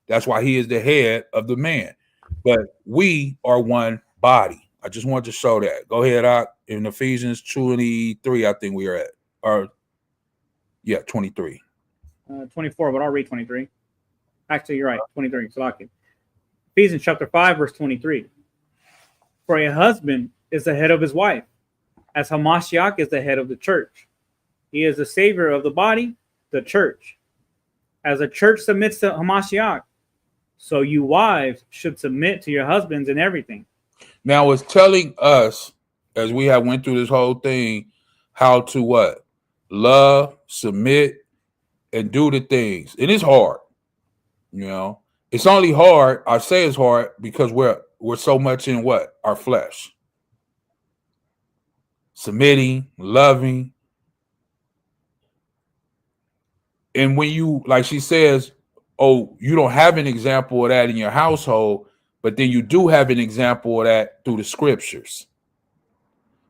That's why he is the head of the man. But we are one body. I just wanted to show that. Go ahead, in Ephesians 23, I think we are at. Or, yeah, 23. 24, but I'll read 23. Actually, you're right, 23. Salaki. Ephesians chapter 5, verse 23. For a husband is the head of his wife, as Hamashiach is the head of the church. He is the savior of the body, the church. As the church submits to Hamashiach, so you wives should submit to your husbands in everything. Now it's telling us, as we have went through this whole thing, how to what? Love, submit, and do the things. It is hard, you know. It's only hard. I say it's hard because we're so much in what? Our flesh. Submitting, loving. And when you, like she says, oh, you don't have an example of that in your household, but then you do have an example of that through the scriptures.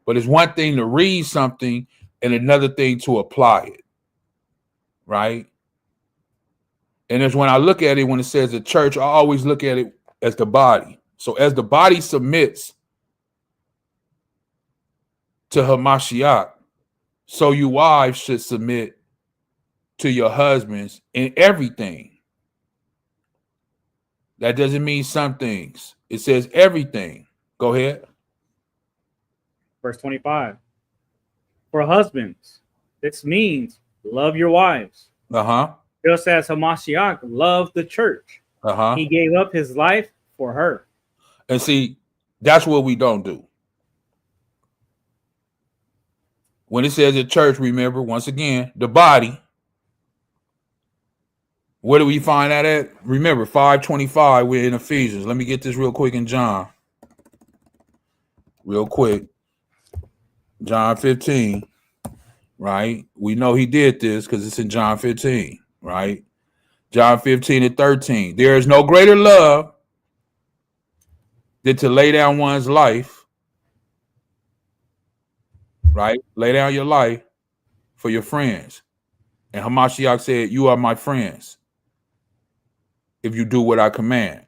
But it's one thing to read something and another thing to apply it, right? And it's when I look at it, when it says the church, I always look at it as the body. So as the body submits to Hamashiach, so you wives should submit to your husbands in everything. That doesn't mean some things. It says everything. Go ahead. Verse 25. For husbands, this means love your wives. Uh-huh. Just as Hamashiach loved the church. Uh-huh. He gave up his life for her. And see, that's what we don't do. When it says the church, remember, once again, the body. Where do we find that at? Remember, 5:25, we're in Ephesians. Let me get this real quick in John. Real quick. John 15, right? We know he did this because it's in John 15, right? John 15 and 13. There is no greater love than to lay down one's life, right? Lay down your life for your friends. And Hamashiach said, you are my friends if you do what I command.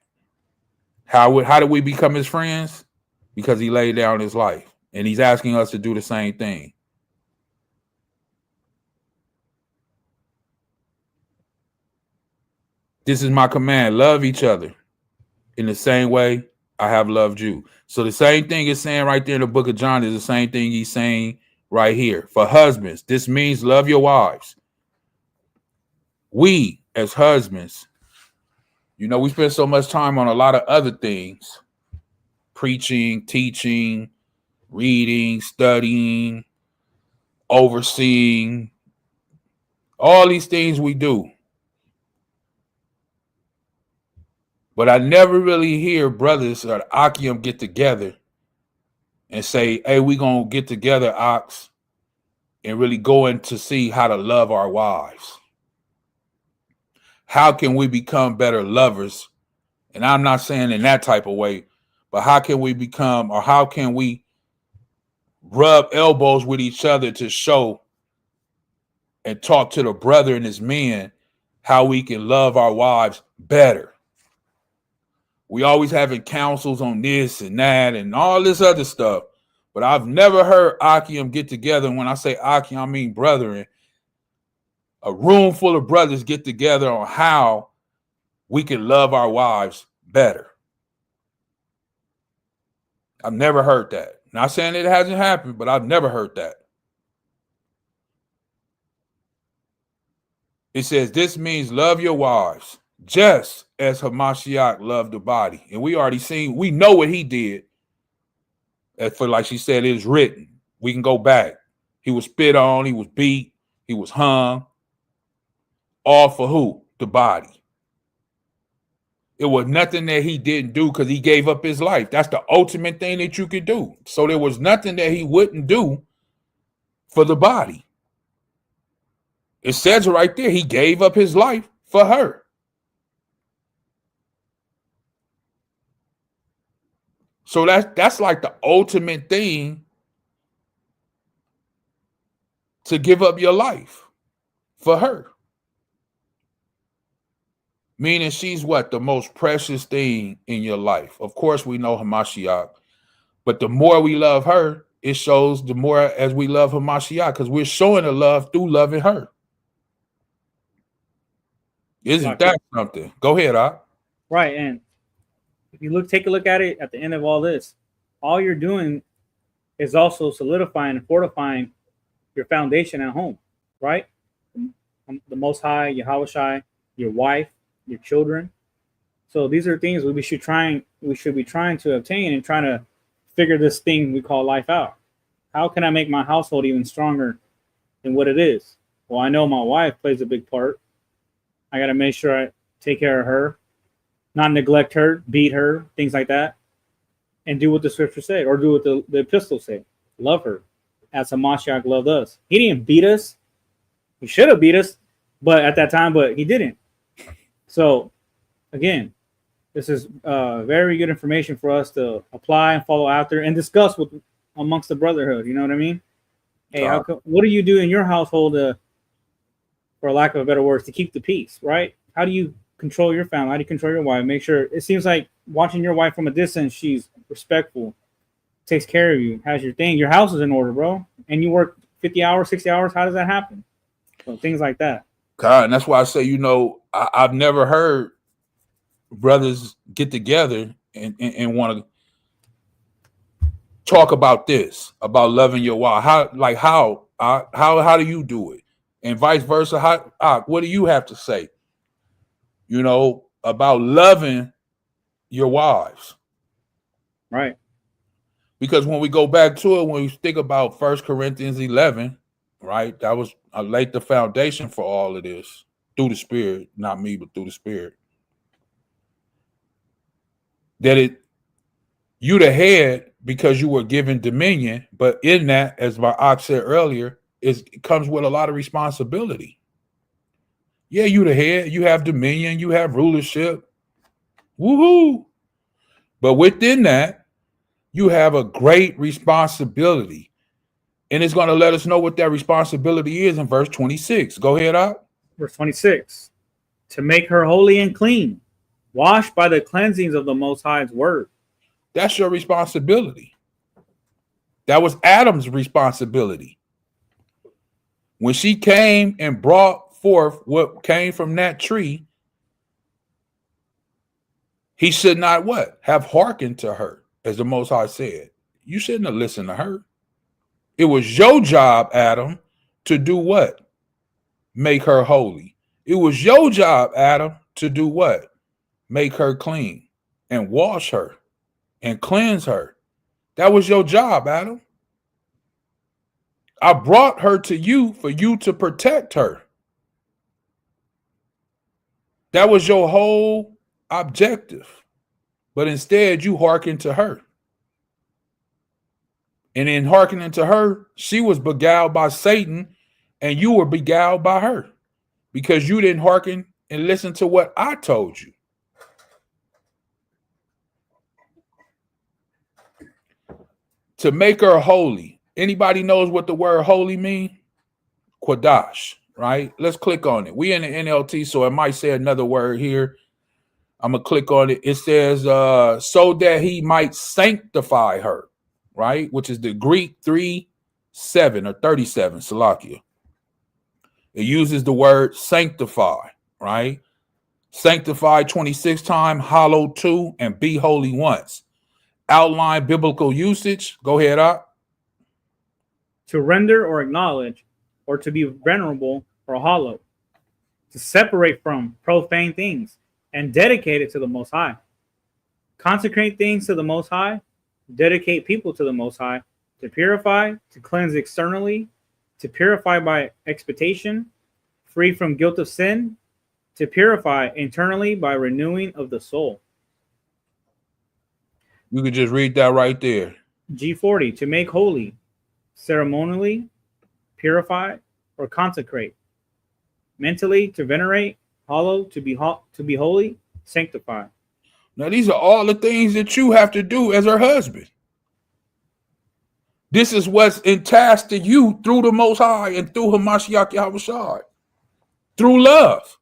How do we become his friends? Because he laid down his life. And he's asking us to do the same thing. This is my command. Love each other in the same way I have loved you. So the same thing is saying right there in the book of John is the same thing he's saying right here. For husbands, this means love your wives. We as husbands, you know, we spend so much time on a lot of other things. Preaching, teaching, reading, studying, overseeing, all these things we do. But I never really hear brothers or Ahchyam get together and say, hey, we're going to get together, Ox, and really go in to see how to love our wives. how can we become better lovers? And I'm not saying in that type of way, but how can we become, or how can we rub elbows with each other to show and talk to the brother and his men how we can love our wives better? We always having councils on this and that and all this other stuff, but I've never heard Ahchyam get together. And when I say Ahchyam, I mean brethren. A room full of brothers get together on how we can love our wives better. I've never heard that. Not saying it hasn't happened, but I've never heard that. It says this means love your wives just as Hamashiach loved the body. And we already seen, we know what he did. As for, like she said, it is written. We can go back. He was spit on, he was beat, he was hung. All for who? The body. It was nothing that he didn't do because he gave up his life. That's the ultimate thing that you could do. So there was nothing that he wouldn't do for the body. It says right there, he gave up his life for her. So that's like the ultimate thing, to give up your life for her. Meaning she's what? The most precious thing in your life. Of course, we know Hamashiach, but the more we love her, it shows the more as we love Hamashiach, because we're showing the love through loving her. Isn't that something? Go ahead, Ak. Right, and if you take a look at it at the end of all this, all you're doing is also solidifying and fortifying your foundation at home, right? The Most High, Yahawah, your wife, your children. So these are things we should be trying to obtain and trying to figure this thing we call life out. How can I make my household even stronger than what it is? Well, I know my wife plays a big part. I got to make sure I take care of her, not neglect her, beat her, things like that, and do what the scripture said, or do what the epistle said. Love her as Hamashiach loved us. He didn't beat us. He should have beat us, but at that time, but he didn't. So, again, this is very good information for us to apply and follow after and discuss with amongst the brotherhood. You know what I mean? Hey, what do you do in your household, for lack of a better words, to keep the peace, right? How do you control your family? How do you control your wife? Make sure, it seems like watching your wife from a distance, she's respectful, takes care of you, has your thing. Your house is in order, bro. And you work 50 hours, 60 hours. How does that happen? So things like that. God, and that's why I say, I've never heard brothers get together and want to talk about this, about loving your wife. How do you do it? And vice versa. What do you have to say, about loving your wives? Right. Because when we go back to it, when we think about 1 Corinthians 11, right, that was laid the foundation for all of this through the Spirit, not me, but through the Spirit. That you the head because you were given dominion, but in that, as my Ak said earlier, it comes with a lot of responsibility. Yeah, you the head, you have dominion, you have rulership. Woohoo! But within that, you have a great responsibility. And it's going to let us know what that responsibility is in verse 26. Go ahead, Ak. Verse 26. To make her holy and clean, washed by the cleansings of the Most High's word. That's your responsibility. That was Adam's responsibility. When she came and brought forth what came from that tree, he should not what? Have hearkened to her, as the Most High said. You shouldn't have listened to her. It was your job, Adam, to do what? Make her holy. It was your job, Adam, to do what? Make her clean and wash her and cleanse her. That was your job, Adam. I brought her to you for you to protect her. That was your whole objective. But instead, you hearkened to her. And in hearkening to her, she was beguiled by Satan, and you were beguiled by her because you didn't hearken and listen to what I told you. To make her holy. Anybody knows what the word holy means? Quadash, right? Let's click on it. We in the NLT, so it might say another word here. I'm going to click on it. It says, so that he might sanctify her, right? Which is the Greek 3:7 or 37, Salakia. It uses the word sanctify, right? Sanctify 26 times, hallow 2, and be holy once. Outline biblical usage. Go ahead, Up. To render or acknowledge, or to be venerable or hollow. To separate from profane things and dedicate it to the Most High. Consecrate things to the Most High. Dedicate people to the Most High. To purify, to cleanse externally. To purify by expectation. Free from guilt of sin. To purify internally by renewing of the soul. You could just read that right there. G40, to make holy, ceremonially, purify, or consecrate. Mentally, to venerate, hollow, to be holy, sanctify. Now, these are all the things that you have to do as her husband. This is what's entasced to you through the Most High and through Hamashiach Yahawashi. Through love.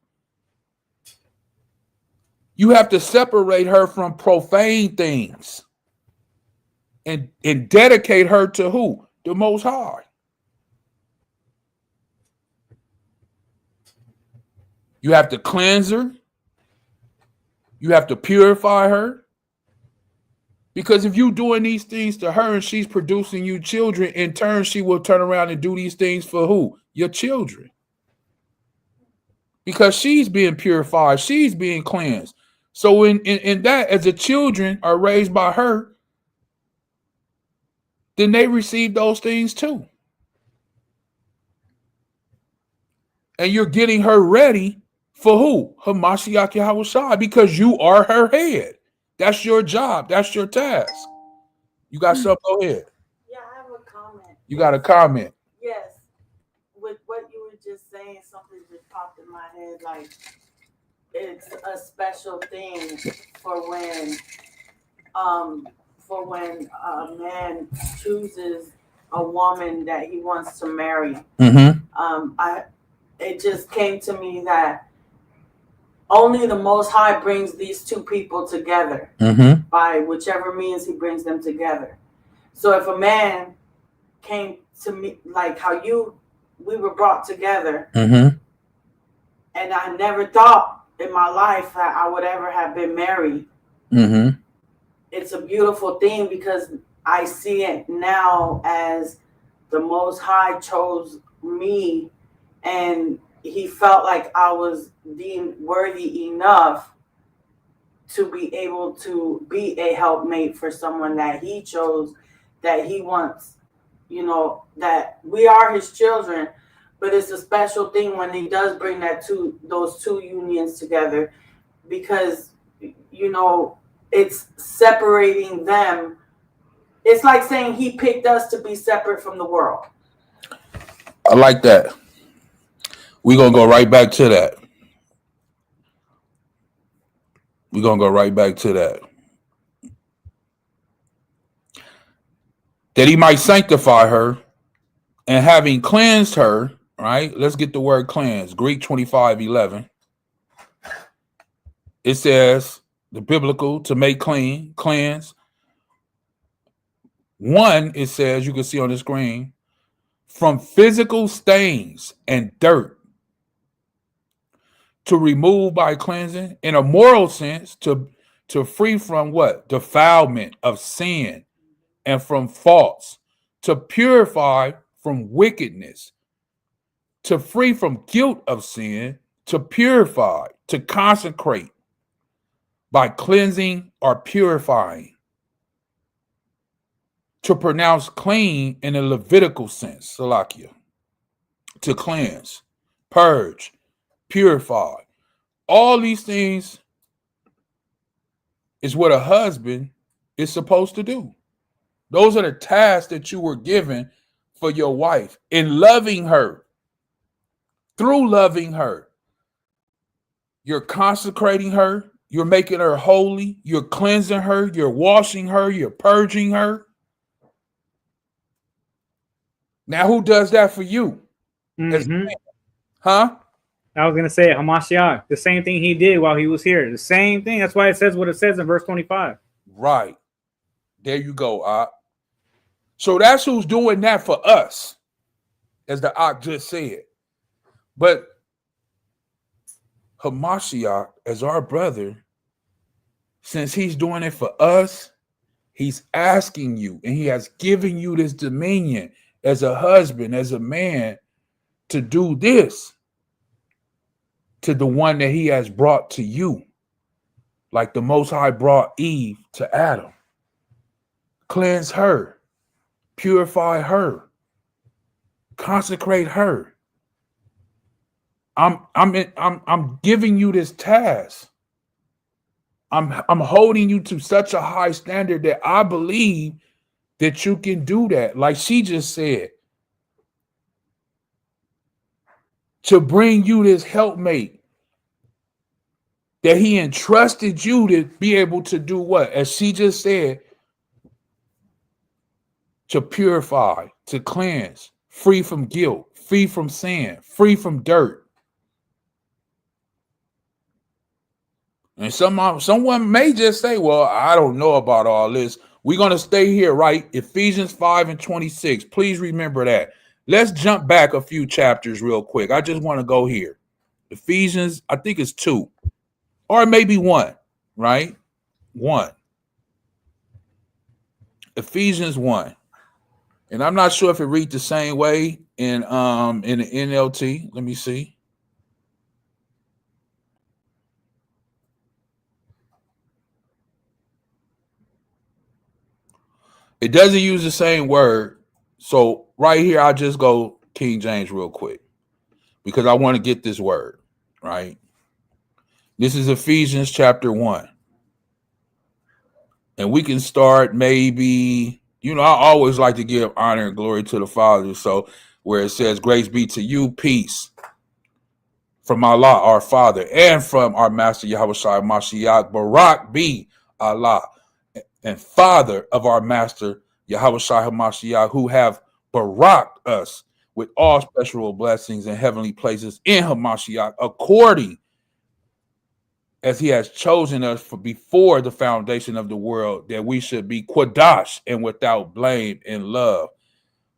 You have to separate her from profane things and dedicate her to who? The Most High. You have to cleanse her. You have to purify her. Because if you're doing these things to her and she's producing you children, in turn, she will turn around and do these things for who? Your children. Because she's being purified. She's being cleansed. So in that, as the children are raised by her, then they receive those things too. And you're getting her ready for who? Hamashiach Yahawashi, because you are her head. That's your job. That's your task. You got something? Go ahead. Yeah, I have a comment. You got a comment? Yes. With what you were just saying, something just popped in my head. Like, it's a special thing for when a man chooses a woman that he wants to marry. It just came to me that only the Most High brings these two people together by whichever means he brings them together. So if a man came to me like how we were brought together, and I never thought in my life that I would ever have been married. It's a beautiful thing because I see it now as the Most High chose me, and he felt like I was deemed worthy enough to be able to be a helpmate for someone that he chose, that he wants, that we are his children. But it's a special thing when he does bring those two unions together, because, it's separating them. It's like saying he picked us to be separate from the world. I like that. We're going to go right back to that. That he might sanctify her, and having cleansed her, right? Let's get the word cleanse. Greek 25:11. It says, the biblical, to make clean, cleanse. One, it says, you can see on the screen, from physical stains and dirt, to remove by cleansing. In a moral sense, to free from what? Defilement of sin and from faults. To purify from wickedness. To free from guilt of sin. To purify. To consecrate by cleansing or purifying. To pronounce clean in a Levitical sense, Salakia. To cleanse, purge, purify. All these things is what a husband is supposed to do. Those are the tasks that you were given for your wife in loving her, through loving her. You're consecrating her. You're making her holy. You're cleansing her. You're washing her. You're purging her. Now, who does that for you? Huh? I was going to say Hamashiach, the same thing he did while he was here. The same thing. That's why it says what it says in verse 25. Right. There you go, Ak. So that's who's doing that for us, as the Ak just said. But Hamashiach, as our brother, since he's doing it for us, he's asking you, and he has given you this dominion as a husband, as a man, to do this to the one that he has brought to you, like the Most High brought Eve to Adam. Cleanse her, purify her, consecrate her. I'm giving you this task. I'm holding you to such a high standard that I believe that you can do that. Like she just said, to bring you this helpmate that he entrusted you to be able to do what? As she just said, to purify, to cleanse, free from guilt, free from sin, free from dirt. And someone may just say, well, I don't know about all this. We're going to stay here, right? Ephesians 5:26. Please remember that. Let's jump back a few chapters real quick. I just want to go here. Ephesians, I think it's 2 or maybe 1, right? 1. Ephesians 1. And I'm not sure if it reads the same way in the NLT. Let me see. It doesn't use the same word. So right here, I'll just go King James real quick because I want to get this word, right? This is Ephesians chapter 1. And we can start maybe, I always like to give honor and glory to the Father. So where it says, grace be to you, peace from Allah, our Father, and from our Master Yahawashi Mashiach, Barak be Allah, and Father of our Master Yahawashi Mashiach, who have baraked us with all special blessings in heavenly places in Hamashiach, according as he has chosen us for before the foundation of the world, that we should be Quadash and without blame in love.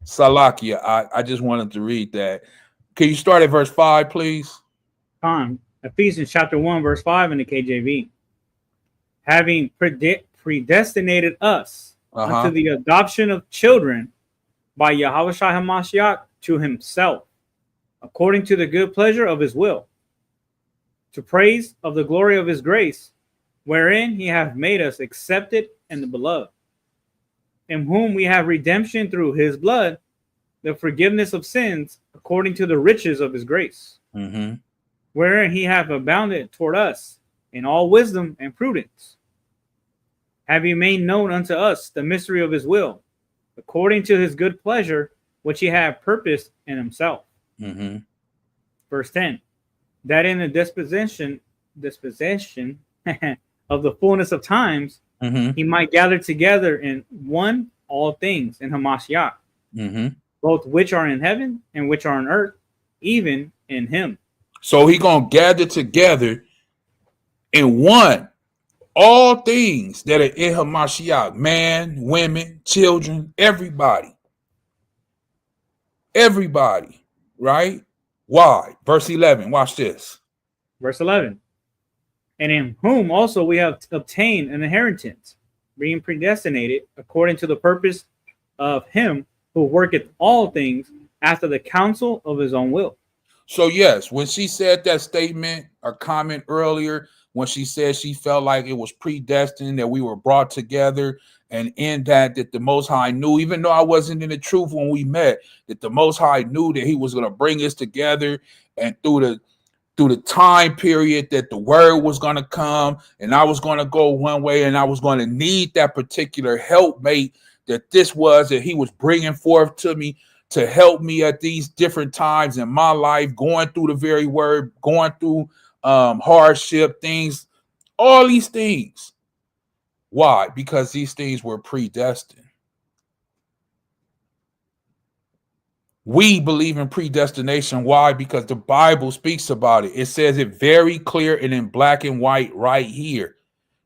Salakia, I just wanted to read that. Can you start at verse 5, please? Ephesians chapter 1, verse 5 in the KJV. Having predestinated us unto the adoption of children by Yahawashi HaMashiach to himself, according to the good pleasure of his will, to praise of the glory of his grace, wherein he hath made us accepted in the beloved, in whom we have redemption through his blood, the forgiveness of sins, according to the riches of his grace, wherein he hath abounded toward us in all wisdom and prudence, having made known unto us the mystery of his will, according to his good pleasure, which he hath purposed in himself. Verse 10. That in the disposition of the fullness of times, he might gather together in one all things in Hamashiach, both which are in heaven and which are on earth, even in him. So he gonna gather together in one all things that are in Hamashiach, man, women, children, everybody, right? Why? Verse 11. Watch this. Verse 11. And in whom also we have obtained an inheritance, being predestinated according to the purpose of him who worketh all things after the counsel of his own will. So yes, when she said that statement or comment earlier, when she said she felt like it was predestined, that we were brought together, and in that the Most High knew, even though I wasn't in the truth when we met, that the Most High knew that he was going to bring us together, and through the time period that the word was going to come, and I was going to go one way, and I was going to need that particular helpmate that he was bringing forth to me to help me at these different times in my life, going through the very word, going through hardship, things, all these things. Why? Because these things were predestined. We believe in predestination. Why? Because the Bible speaks about it. It says it very clear and in black and white right here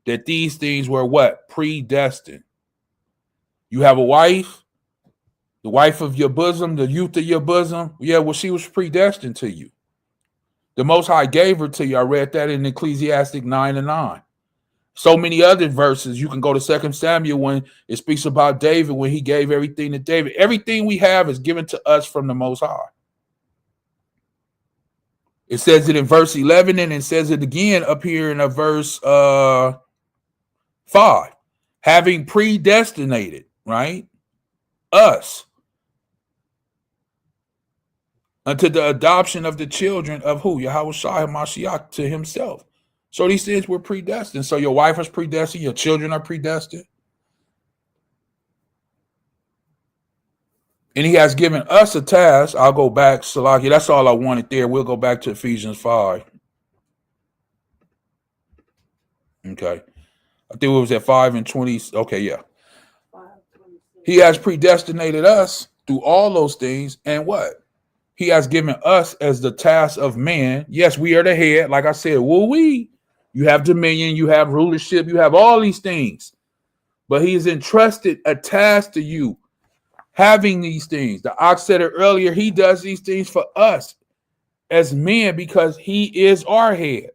that these things were what? Predestined. You have a wife, the wife of your bosom, the youth of your bosom. Yeah, well, she was predestined to you. The Most High gave her to you. I read that in Ecclesiastic 9:9. So many other verses. You can go to 2 Samuel when it speaks about David, when he gave everything to David. Everything we have is given to us from the Most High. It says it in verse 11, and it says it again up here in verse 5. Having predestinated, right, us unto the adoption of the children of who? Yahawashi HaMashiach to himself. So these things were predestined. So your wife is predestined. Your children are predestined. And he has given us a task. I'll go back, Salaki. That's all I wanted there. We'll go back to Ephesians 5. Okay. I think it was at 5:20. Okay, yeah. He has predestinated us through all those things. And what? He has given us as the task of man. Yes, we are the head. Like I said, woo-wee. You have dominion, you have rulership, you have all these things. But he's entrusted a task to you, having these things. The ox said it earlier, he does these things for us as men because he is our head.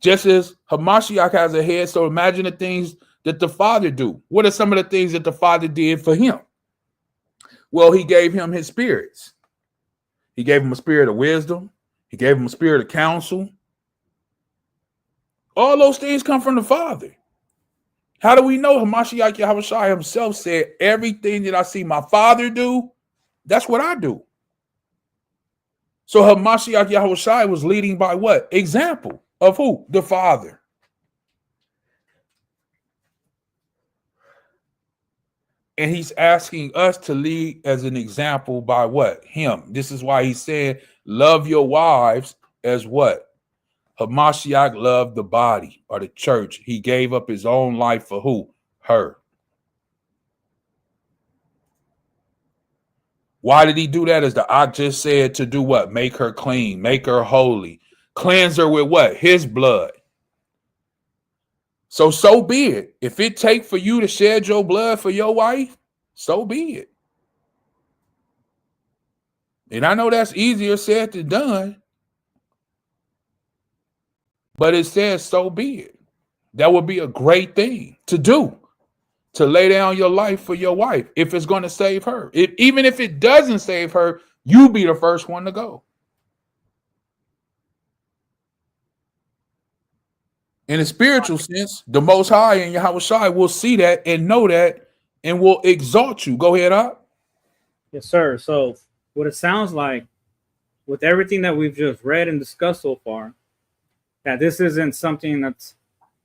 Just as Hamashiach has a head, so imagine the things that the Father do. What are some of the things that the Father did for him? Well, he gave him his spirits. He gave him a spirit of wisdom. He gave him a spirit of counsel. All those things come from the Father. How do we know? Hamashiach Yahawashi himself said, everything that I see my Father do, that's what I do. So Hamashiach Yahawashi was leading by what? Example of who? The Father. And he's asking us to lead as an example by what? Him. This is why he said, love your wives as what? Hamashiach loved the body or the church. He gave up his own life for who? Her. Why did he do that? As the Ak just said, to do what? Make her clean, make her holy, cleanse her with what? His blood. So be it. If it take for you to shed your blood for your wife, so be it. And I know that's easier said than done. But it says, so be it. That would be a great thing to do, to lay down your life for your wife if it's going to save her. Even if it doesn't save her, you be the first one to go. In a spiritual sense, the Most High and Yahawashi will see that and know that and will exalt you. Go ahead, Op. Yes, sir. So what it sounds like with everything that we've just read and discussed so far, that this isn't something that's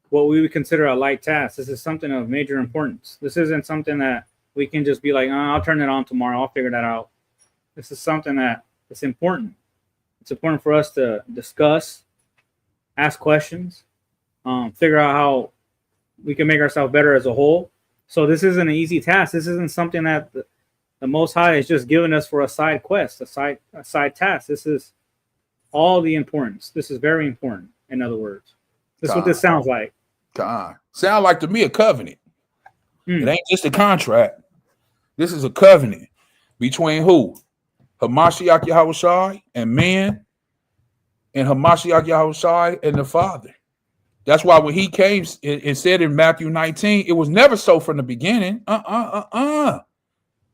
what we would consider a light task. This is something of major importance. This isn't something that we can just be like, oh, I'll turn it on tomorrow. I'll figure that out. This is something that is important. It's important for us to discuss, ask questions, figure out how we can make ourselves better as a whole. So this isn't an easy task. This isn't something that the Most High is just giving us for a side quest, a side task. This is all the importance. This is very important. In other words, this is what this sounds like. Sound like to me a covenant. It ain't just a contract. This is a covenant between who? Hamashiach Yahawashi and man, and Hamashiach Yahawashi and the Father. That's why when he came and said in Matthew 19, it was never so from the beginning.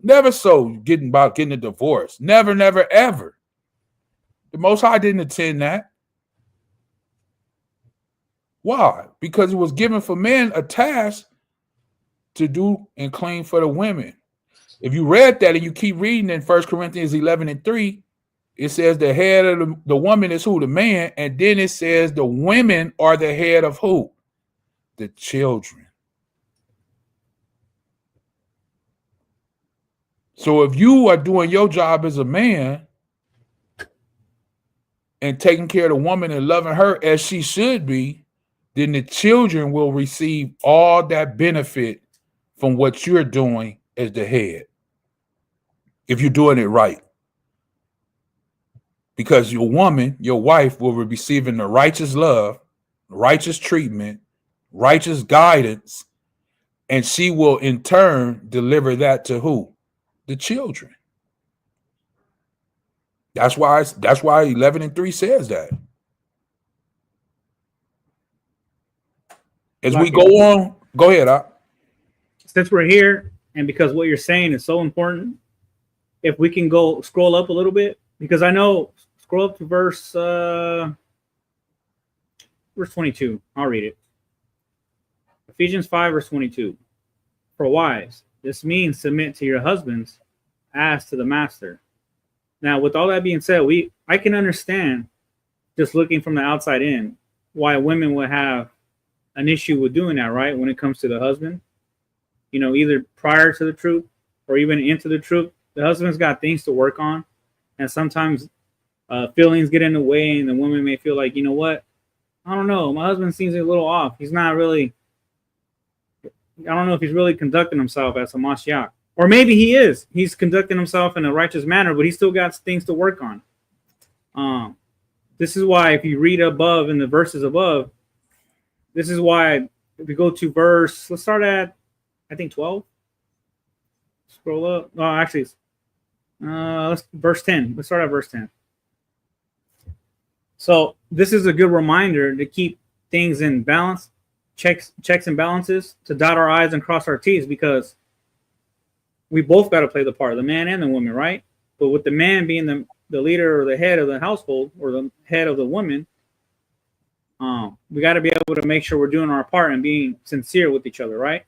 Never so getting a divorce. Never, never, ever. The Most High didn't intend that. Why? Because it was given for men a task to do and clean for the women. If you read that and you keep reading in 1 Corinthians 11:3, it says the head of the woman is who? The man. And then it says the women are the head of who? The children. So if you are doing your job as a man, and taking care of the woman and loving her as she should be, then the children will receive all that benefit from what you're doing as the head, if you're doing it right. Because your woman, your wife, will be receiving the righteous love, righteous treatment, righteous guidance, and she will in turn deliver that to who? The children. That's why 11:3 says that. As we go on, go ahead. Since we're here, and because what you're saying is so important, if we can go scroll up a little bit, because I know, scroll up to verse 22. I'll read it. Ephesians 5, verse 22. For wives, this means submit to your husbands as to the master. Now, with all that being said, I can understand, just looking from the outside in, why women would have an issue with doing that, right? When it comes to the husband, you know, either prior to the truth or even into the truth, the husband's got things to work on, and sometimes feelings get in the way, and the woman may feel like, you know what, I don't know, my husband seems a little off. He's not really, I don't know if he's really conducting himself as a Mashiach. Or maybe he is. He's conducting himself in a righteous manner, but he's still got things to work on. This is why, if you read above in the verses above, this is why if we go to verse, let's start at, I think, 12. Scroll up. Oh, actually, verse 10. Let's start at verse 10. So this is a good reminder to keep things in balance, checks and balances, to dot our I's and cross our T's, because we both got to play the part, the man and the woman, right? But with the man being the leader or the head of the household, or the head of the woman, we got to be able to make sure we're doing our part and being sincere with each other, right?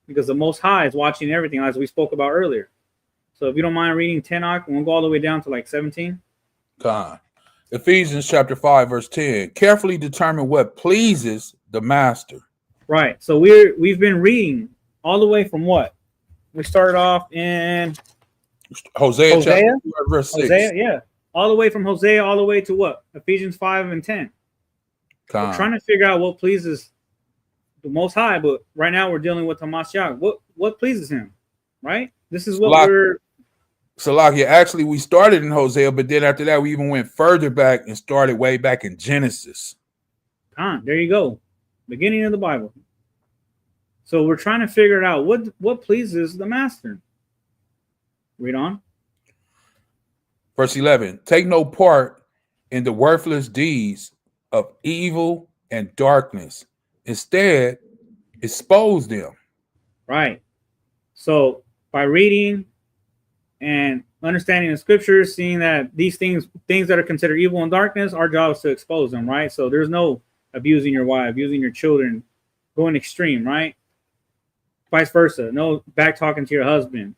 Because the Most High is watching everything, as we spoke about earlier. So if you don't mind reading Tanakh, we'll go all the way down to like 17. God. Ephesians chapter 5, verse 10. Carefully determine what pleases the master. Right. So we've been reading all the way from what? We started off in Hosea? Chapter 2, verse 6. Hosea, yeah. All the way from Hosea all the way to what? Ephesians 5 and 10. God. We're trying to figure out what pleases the Most High, but right now we're dealing with Hamashiach. What pleases him, right? This is what we're... Salakia, actually, we started in Hosea, but then after that, we even went further back and started way back in Genesis. There you go. Beginning of the Bible. So we're trying to figure it out. What pleases the master? Read on. Verse 11. Take no part in the worthless deeds of evil and darkness. Instead, expose them. Right. So by reading and understanding the scriptures, seeing that these things that are considered evil and darkness, our job is to expose them, right? So there's no abusing your wife, abusing your children, going extreme, right? Vice versa. No back talking to your husband,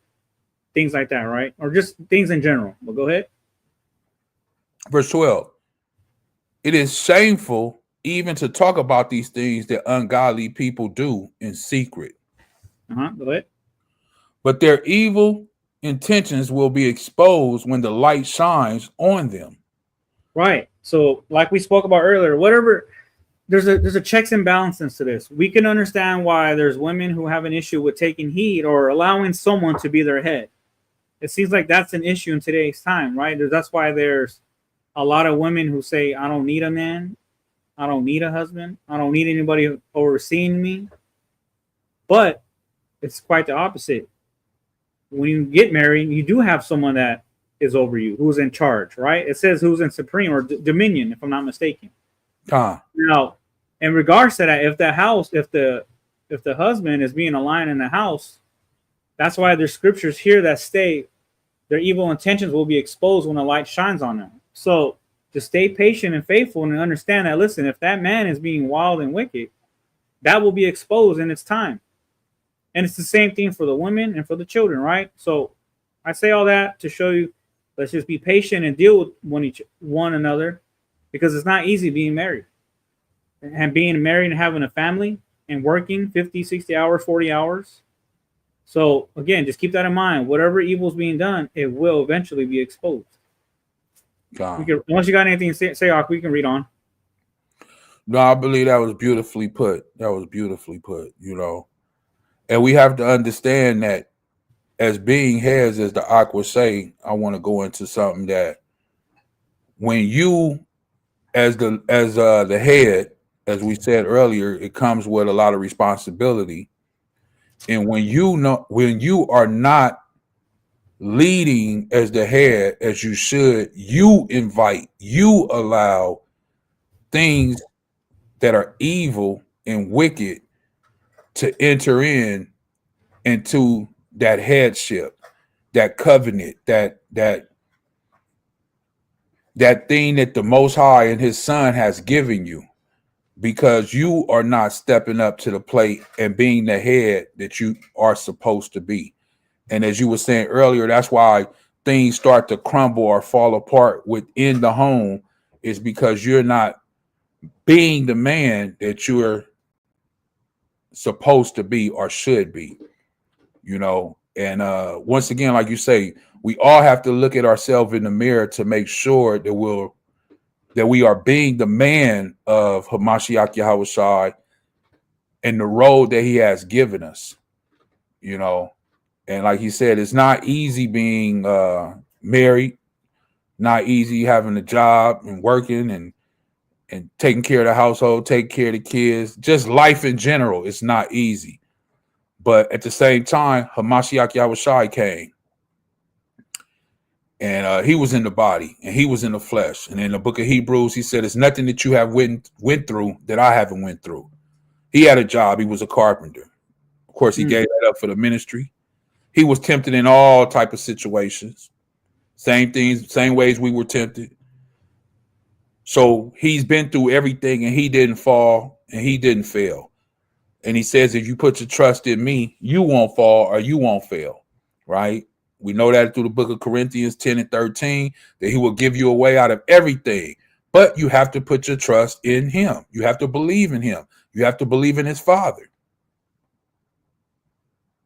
things like that, right? Or just things in general. Well, go ahead. Verse 12. It is shameful even to talk about these things that ungodly people do in secret. Go ahead. But their evil intentions will be exposed when the light shines on them. Right. So like we spoke about earlier, whatever, there's a checks and balances to this. We can understand why there's women who have an issue with taking heed or allowing someone to be their head. It seems like that's an issue in today's time, right? That's why there's a lot of women who say, I don't need a man. I don't need a husband. I don't need anybody overseeing me. But it's quite the opposite. When you get married, you do have someone that is over you, who's in charge, right? It says who's in supreme or dominion, if I'm not mistaken. Now, in regards to that, if the husband is being aligned in the house, that's why there's scriptures here that state their evil intentions will be exposed when the light shines on them. So to stay patient and faithful and understand that, listen, if that man is being wild and wicked, that will be exposed in its time. And it's the same thing for the women and for the children, right? So I say all that to show you, let's just be patient and deal with one another, because it's not easy being married. And being married and having a family and working 50, 60 hours, 40 hours. So again, just keep that in mind. Whatever evil is being done, it will eventually be exposed. Unless you got anything to say, Ak, we can read on. No, I believe that was beautifully put. That was beautifully put, you know. And we have to understand that as being heads, as the Ak would say, I want to go into something that when you as the head, as we said earlier, it comes with a lot of responsibility. And when you are not leading as the head as you should, you allow things that are evil and wicked to enter into that headship, that covenant, that thing that the Most High and His Son has given you, because you are not stepping up to the plate and being the head that you are supposed to be. And as you were saying earlier, that's why things start to crumble or fall apart within the home, is because you're not being the man that you're supposed to be or should be, you know. And once again, like you say, we all have to look at ourselves in the mirror to make sure that we are being the man of Hamashiach Yahawashi and the role that He has given us, you know. And like he said, it's not easy being married, not easy having a job and working and taking care of the household, taking care of the kids, just life in general. It's not easy. But at the same time, Hamashiach Yahawashi came. And He was in the body and He was in the flesh. And in the book of Hebrews, he said, it's nothing that you have went through that I haven't went through. He had a job. He was a carpenter. Of course, he gave that up for the ministry. He was tempted in all type of situations. Same things, same ways we were tempted. So He's been through everything and He didn't fall and He didn't fail. And He says, if you put your trust in me, you won't fall or you won't fail, right? We know that through the book of Corinthians 10 and 13, that He will give you a way out of everything. But you have to put your trust in Him. You have to believe in Him. You have to believe in His Father.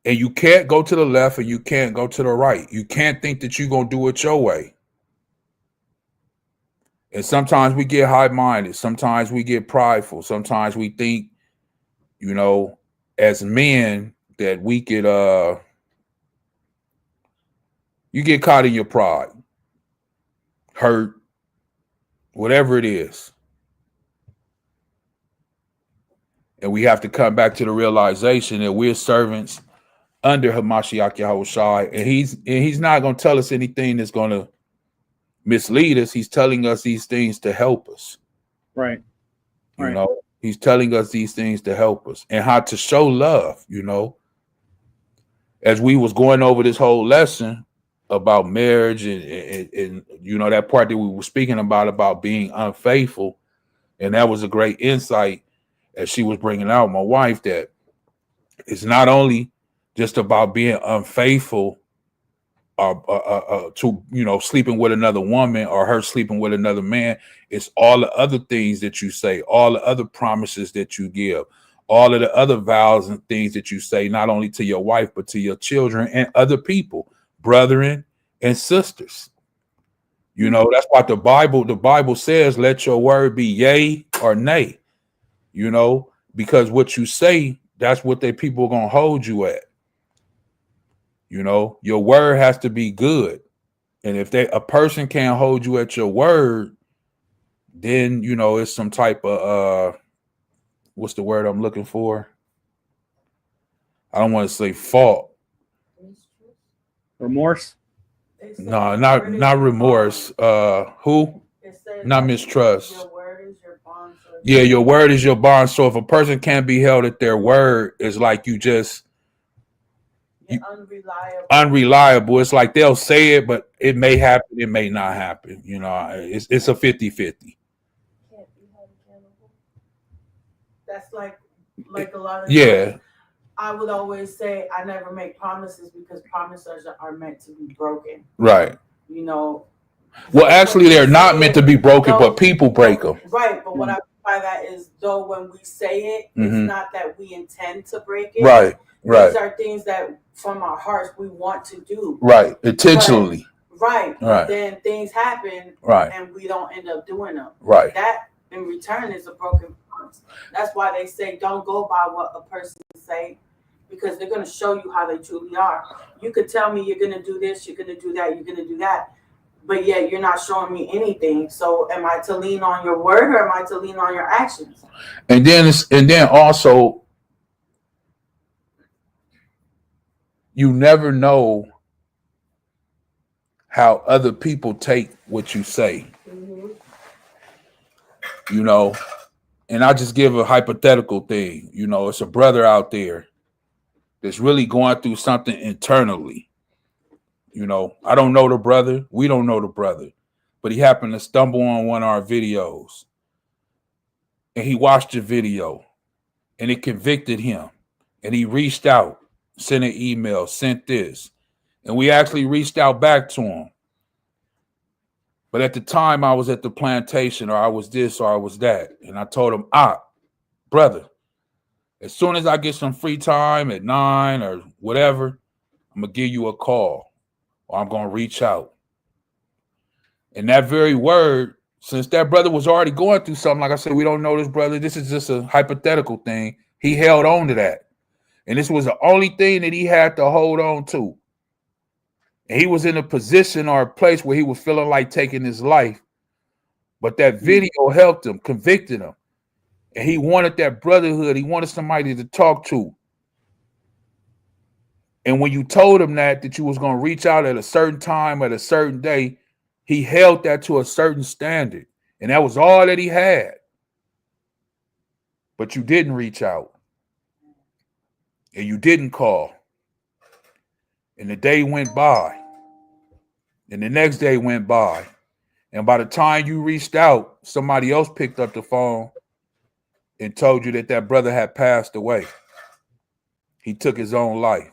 And you can't go to the left and you can't go to the right. You can't think that you're going to do it your way. And sometimes we get high-minded. Sometimes we get prideful. Sometimes we think, you know, as men that we could, you get caught in your pride, hurt, whatever it is. And we have to come back to the realization that we're servants under Hamashiach Yahawashi, and he's not going to tell us anything that's going to mislead us. He's telling us these things to help us. Right. You know, He's telling us these things to help us and how to show love, you know. As we was going over this whole lesson about marriage and you know, that part that we were speaking about being unfaithful, and that was a great insight as she was bringing out, my wife, that it's not only just about being unfaithful or to, you know, sleeping with another woman or her sleeping with another man. It's all the other things that you say, all the other promises that you give, all of the other vows and things that you say, not only to your wife, but to your children and other people, brethren and sisters. You know, that's what the Bible says, let your word be yea or nay, you know, because what you say, that's what they people are going to hold you at. You know, your word has to be good. And if a person can't hold you at your word, then, you know, it's some type of, what's the word I'm looking for? I don't want to say fault. Remorse? No, not remorse. Who? Not mistrust. Your word is your bond. Yeah, your word is your bond. So if a person can't be held at their word, it's like you just unreliable. It's like they'll say it, but it may happen, it may not happen. You know, it's a 50-50. That's like a lot of times, I would always say I never make promises because promises are meant to be broken. Right. You know. Well, actually, they're not meant to be broken, but people break them. Right. But what I mean by that is, though, when we say it, it's not that we intend to break it. Right. Right. These are things that from our hearts we want to do. Right. Intentionally. Right. Right. Then things happen. Right. And we don't end up doing them. Right. That in return is a broken promise. That's why they say don't go by what a person say, because they're going to show you how they truly are. You could tell me you're going to do this, you're going to do that, you're going to do that, but yet you're not showing me anything. So am I to lean on your word or am I to lean on your actions? And then also, you never know how other people take what you say. You know, and I just give a hypothetical thing. You know, it's a brother out there that's really going through something internally. You know, I don't know the brother. We don't know the brother. But he happened to stumble on one of our videos. And he watched the video. And it convicted him. And he reached out, sent an email, sent this. And we actually reached out back to him. But at the time, I was at the plantation, or I was this, or I was that. And I told him, brother, as soon as I get some free time at 9 or whatever, I'm going to give you a call, or I'm going to reach out. And that very word, since that brother was already going through something, like I said, we don't know this brother. This is just a hypothetical thing. He held on to that. And this was the only thing that he had to hold on to. And he was in a position or a place where he was feeling like taking his life. But that video helped him, convicted him. And he wanted that brotherhood. He wanted somebody to talk to. And when you told him that you was going to reach out at a certain time, at a certain day, he held that to a certain standard. And that was all that he had. But you didn't reach out. And you didn't call. And the day went by. And the next day went by. And by the time you reached out, somebody else picked up the phone and told you that that brother had passed away. He took his own life.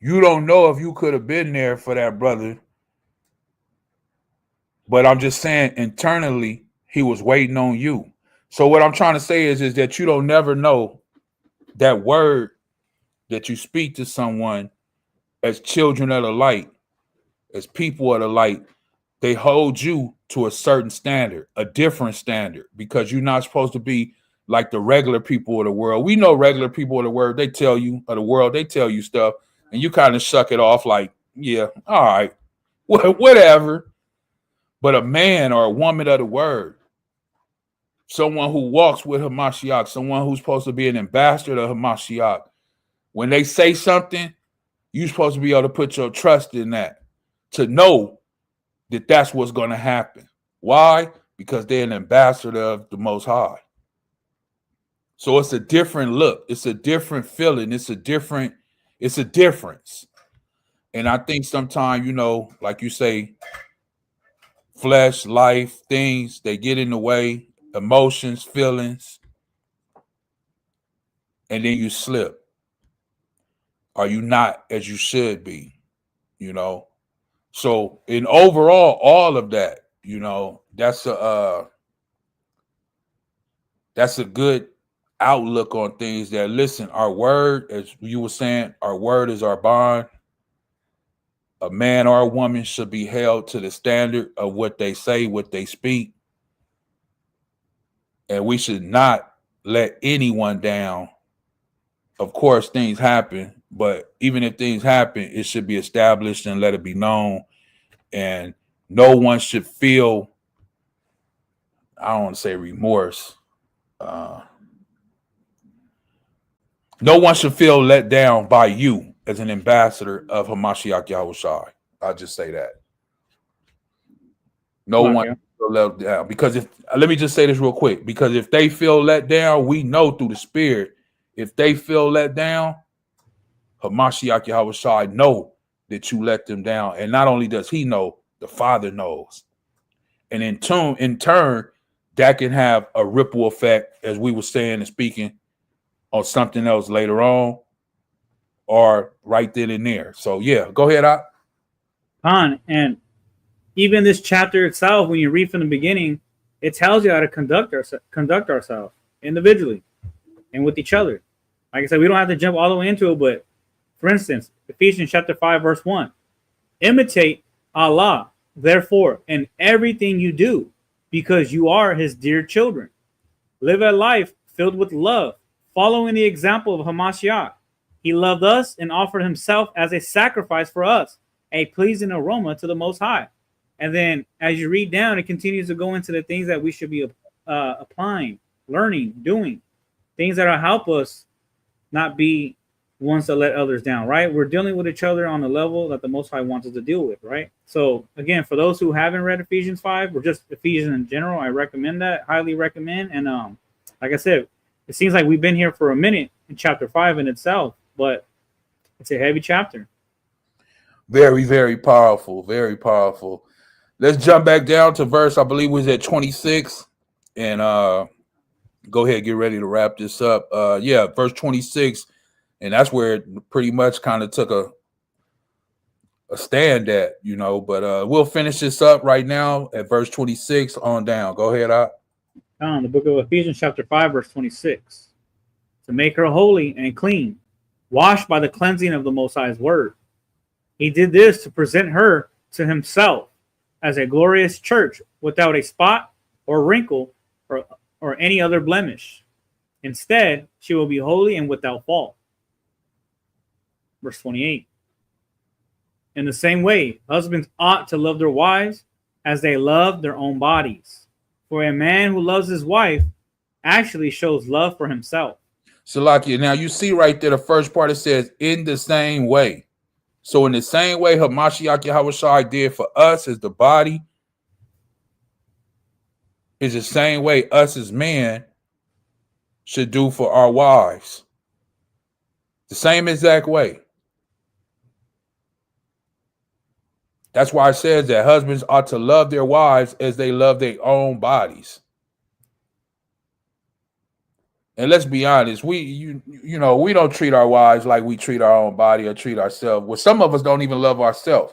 You don't know if you could have been there for that brother. But I'm just saying, internally, he was waiting on you. So what I'm trying to say is that you don't never know that word that you speak to someone as children of the light, as people of the light, they hold you to a certain standard, a different standard, because you're not supposed to be like the regular people of the world. We know regular people of the world, they tell you, of the world, they tell you stuff, and you kind of shuck it off like, yeah, all right, whatever. But a man or a woman of the word, someone who walks with Hamashiach, someone who's supposed to be an ambassador of Hamashiach, when they say something, you're supposed to be able to put your trust in that, to know that that's what's going to happen. Why? Because they're an ambassador of the Most High. So it's a different look. It's a different feeling. It's a difference. And I think sometimes, you know, like you say, flesh, life, things, they get in the way, emotions, feelings, and then you slip. Or you not as you should be, you know. So in overall, all of that, you know, that's a good outlook on things. That, listen, our word, as you were saying, our word is our bond. A man or a woman should be held to the standard of what they say, what they speak. And we should not let anyone down. Of course, things happen. But even if things happen, it should be established and let it be known. And no one should feel, I don't want to say remorse. No one should feel let down by you as an ambassador of Hamashiach Yahushai. I'll just say that. No one should feel let down. Because let me just say this real quick. Because if they feel let down, we know through the spirit, if they feel let down, Hamashiach Yahushai know that you let them down. And not only does he know, the Father knows. And in turn, that can have a ripple effect, as we were saying and speaking, on something else later on or right then and there. So, yeah, go ahead, Ak. And even this chapter itself, when you read from the beginning, it tells you how to conduct ourselves individually and with each other. Like I said, we don't have to jump all the way into it, but For instance, Ephesians chapter 5, verse 1. Imitate Allah, therefore, in everything you do, because you are his dear children. Live a life filled with love, following the example of Hamashiach. He loved us and offered himself as a sacrifice for us, a pleasing aroma to the Most High. And then as you read down, it continues to go into the things that we should be applying, learning, doing, things that will help us not be ones that let others down, right? We're dealing with each other on the level that the Most High wants us to deal with, right? So again, for those who haven't read Ephesians 5 or just Ephesians in general, I recommend that, highly recommend. And like I said, it seems like we've been here for a minute in chapter 5 in itself, but it's a heavy chapter. Very, very powerful, very powerful. Let's jump back down to verse, I believe was at 26, and go ahead, get ready to wrap this up. Yeah, verse 26. And that's where it pretty much kind of took a stand at, you know, but we'll finish this up right now at verse 26 on down. Go ahead, The book of Ephesians chapter 5, verse 26. To make her holy and clean, washed by the cleansing of the Most High's word. He did this to present her to himself as a glorious church without a spot or wrinkle or any other blemish. Instead, she will be holy and without fault. Verse 28. In the same way, husbands ought to love their wives as they love their own bodies. For a man who loves his wife actually shows love for himself. Salakia, now you see right there, the first part, it says, in the same way. So in the same way Hamashiach Yahawashi did for us as the body, is the same way us as men should do for our wives. The same exact way. That's why it says that husbands ought to love their wives as they love their own bodies. And let's be honest, you know, we don't treat our wives like we treat our own body or treat ourselves. Well, some of us don't even love ourselves.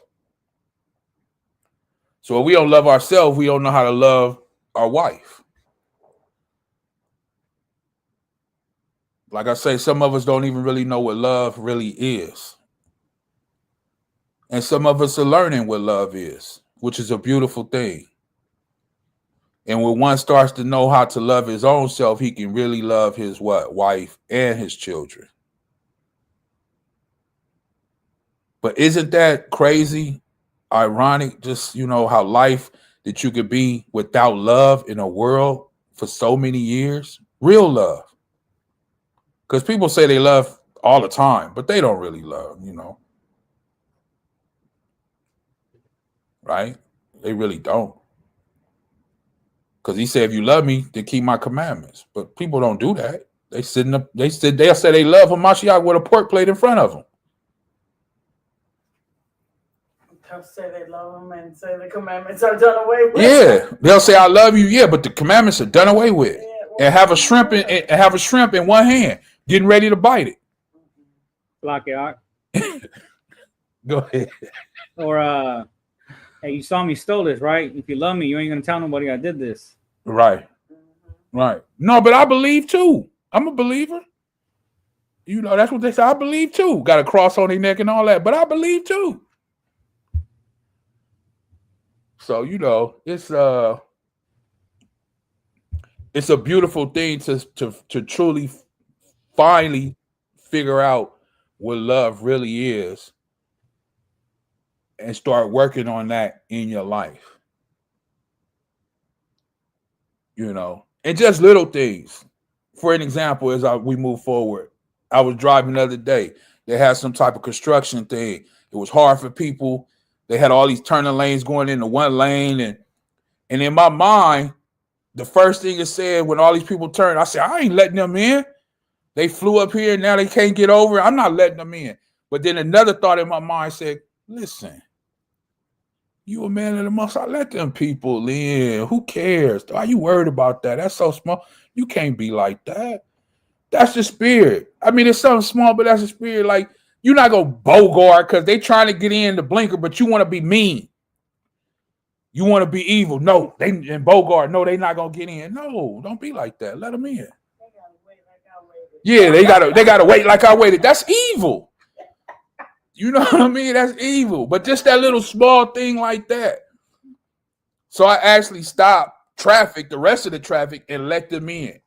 So if we don't love ourselves, we don't know how to love our wife. Like I say, some of us don't even really know what love really is. And some of us are learning what love is, which is a beautiful thing. And when one starts to know how to love his own self, he can really love his wife and his children. But isn't that crazy, ironic, just, you know, how life that you could be without love in a world for so many years? Real love. Because people say they love all the time, but they don't really love, you know. Right? They really don't. Because he said, if you love me, then keep my commandments. But people don't do that. They'll say they love Hamashiach with a pork plate in front of them. They'll say they love him and say the commandments are done away with. Yeah, they'll say I love you, yeah, but the commandments are done away with. Yeah, well, and have a shrimp in one hand, getting ready to bite it. Block it out. Go ahead. Or hey, you saw me stole this, right? If you love me, you ain't gonna tell nobody I did this. Right. Right. No, but I believe too. I'm a believer. You know, that's what they say. I believe too. Got a cross on their neck and all that, but I believe too. So, you know, it's a beautiful thing to truly finally figure out what love really is and start working on that in your life. You know, and just little things. For an example, as we move forward, I was driving the other day. They had some type of construction thing. It was hard for people. They had all these turning lanes going into one lane. And in my mind, the first thing it said when all these people turned, I said, I ain't letting them in. They flew up here and now they can't get over. I'm not letting them in. But then another thought in my mind said, listen, you a man of the Most High, let them people in. Who cares? Are you worried about that? That's so small. You can't be like that. That's the spirit. I mean, it's something small, but that's the spirit. Like, you're not going to bogart because they trying to get in the blinker, but you want to be mean. You want to be evil. No, and bogart. No, they not going to get in. No, don't be like that. Let them in. Yeah, they gotta wait like I waited. That's evil. You know what I mean? That's evil. But just that little small thing like that. So I actually stopped traffic, the rest of the traffic, and let them in.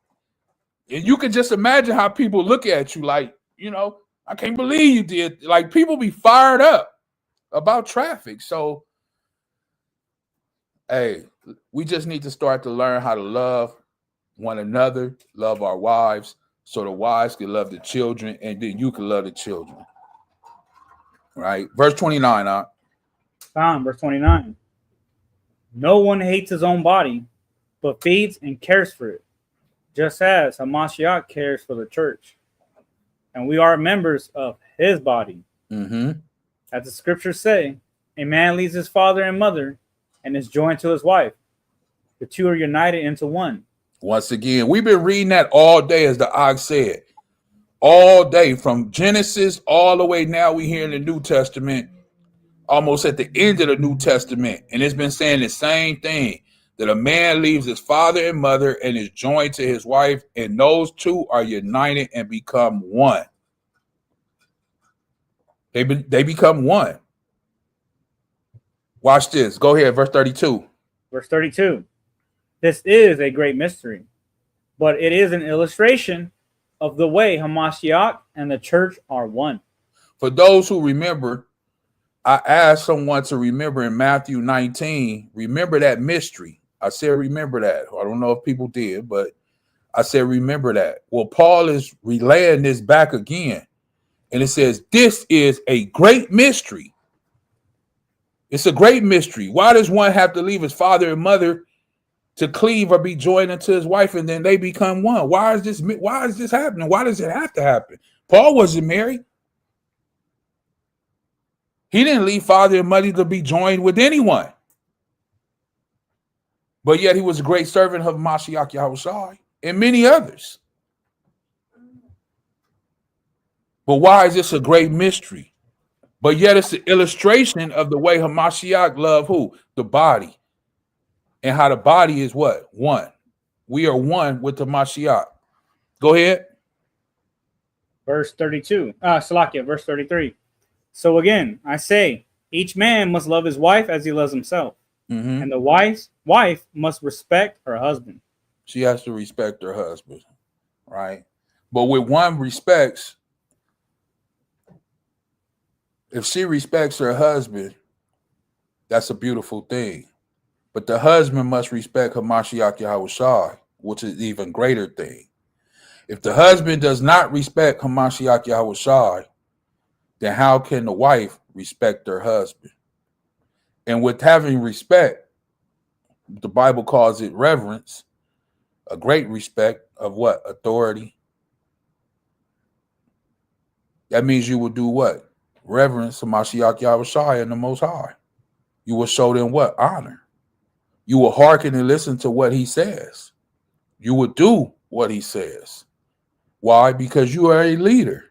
And you can just imagine how people look at you like, you know, I can't believe you did. Like, people be fired up about traffic. So, hey, we just need to start to learn how to love one another, love our wives, so the wives can love the children, and then you can love the children. Right? Verse 29. Verse 29. No one hates his own body, but feeds and cares for it, just as Hamashiach cares for the church. And we are members of his body. Mm-hmm. As the scriptures say, a man leaves his father and mother and is joined to his wife. The two are united into one. Once again, we've been reading that all day, as the Ox said. All day, from Genesis all the way now, we here in the New Testament, almost at the end of the New Testament. And it's been saying the same thing, that a man leaves his father and mother and is joined to his wife, and those two are united and become one. They become one. Watch this. Go ahead, verse 32. Verse 32. This is a great mystery, but it is an illustration of the way Hamashiach and the church are one. For those who remember, I asked someone to remember in Matthew 19, remember that mystery. I said, remember that. I don't know if people did, but I said, remember that. Well, Paul is relaying this back again. And it says, this is a great mystery. It's a great mystery. Why does one have to leave his father and mother to cleave or be joined unto his wife, and then they become one? Why is this happening? Why does it have to happen? Paul wasn't married. He didn't leave father and mother to be joined with anyone. But yet he was a great servant of Mashiach Yahushua and many others. But why is this a great mystery? But yet it's an illustration of the way Hamashiach loved who? The body. And how the body is what? One. We are one with the Mashiach. Go ahead. Verse 32. Salakia, verse 33. So again, I say, each man must love his wife as he loves himself. Mm-hmm. And the wife must respect her husband. She has to respect her husband, right? But with one respects, if she respects her husband, that's a beautiful thing. But the husband must respect Hamashiach Yahushua, which is an even greater thing. If the husband does not respect Hamashiach Yahushua, then how can the wife respect her husband? And with having respect, the Bible calls it reverence, a great respect of what? Authority. That means you will do what? Reverence Hamashiach Yahushua and the Most High. You will show them what? Honor. You will hearken and listen to what he says. You will do what he says. Why? Because you are a leader.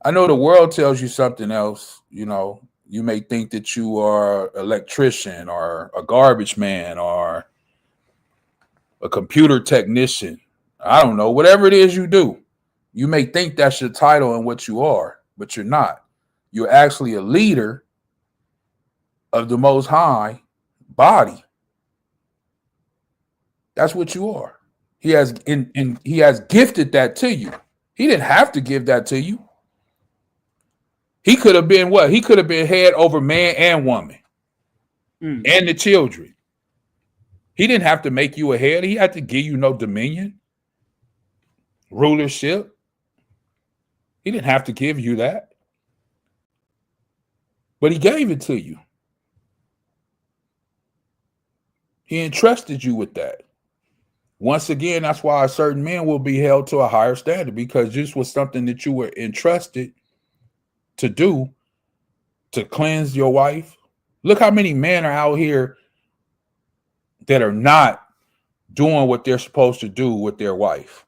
I know the world tells you something else. You know, you may think that you are an electrician or a garbage man or a computer technician. I don't know, whatever it is you do. You may think that's your title and what you are, but you're not. You're actually a leader of the Most High body. That's what you are. He has gifted that to you. He didn't have to give that to you. He could have been what? He could have been head over man and woman and the children. He didn't have to make you a head. He had to give you no dominion, rulership. He didn't have to give you that. But he gave it to you. He entrusted you with that. Once again, that's why certain men will be held to a higher standard, because this was something that you were entrusted to do, to cleanse your wife. Look how many men are out here that are not doing what they're supposed to do with their wife,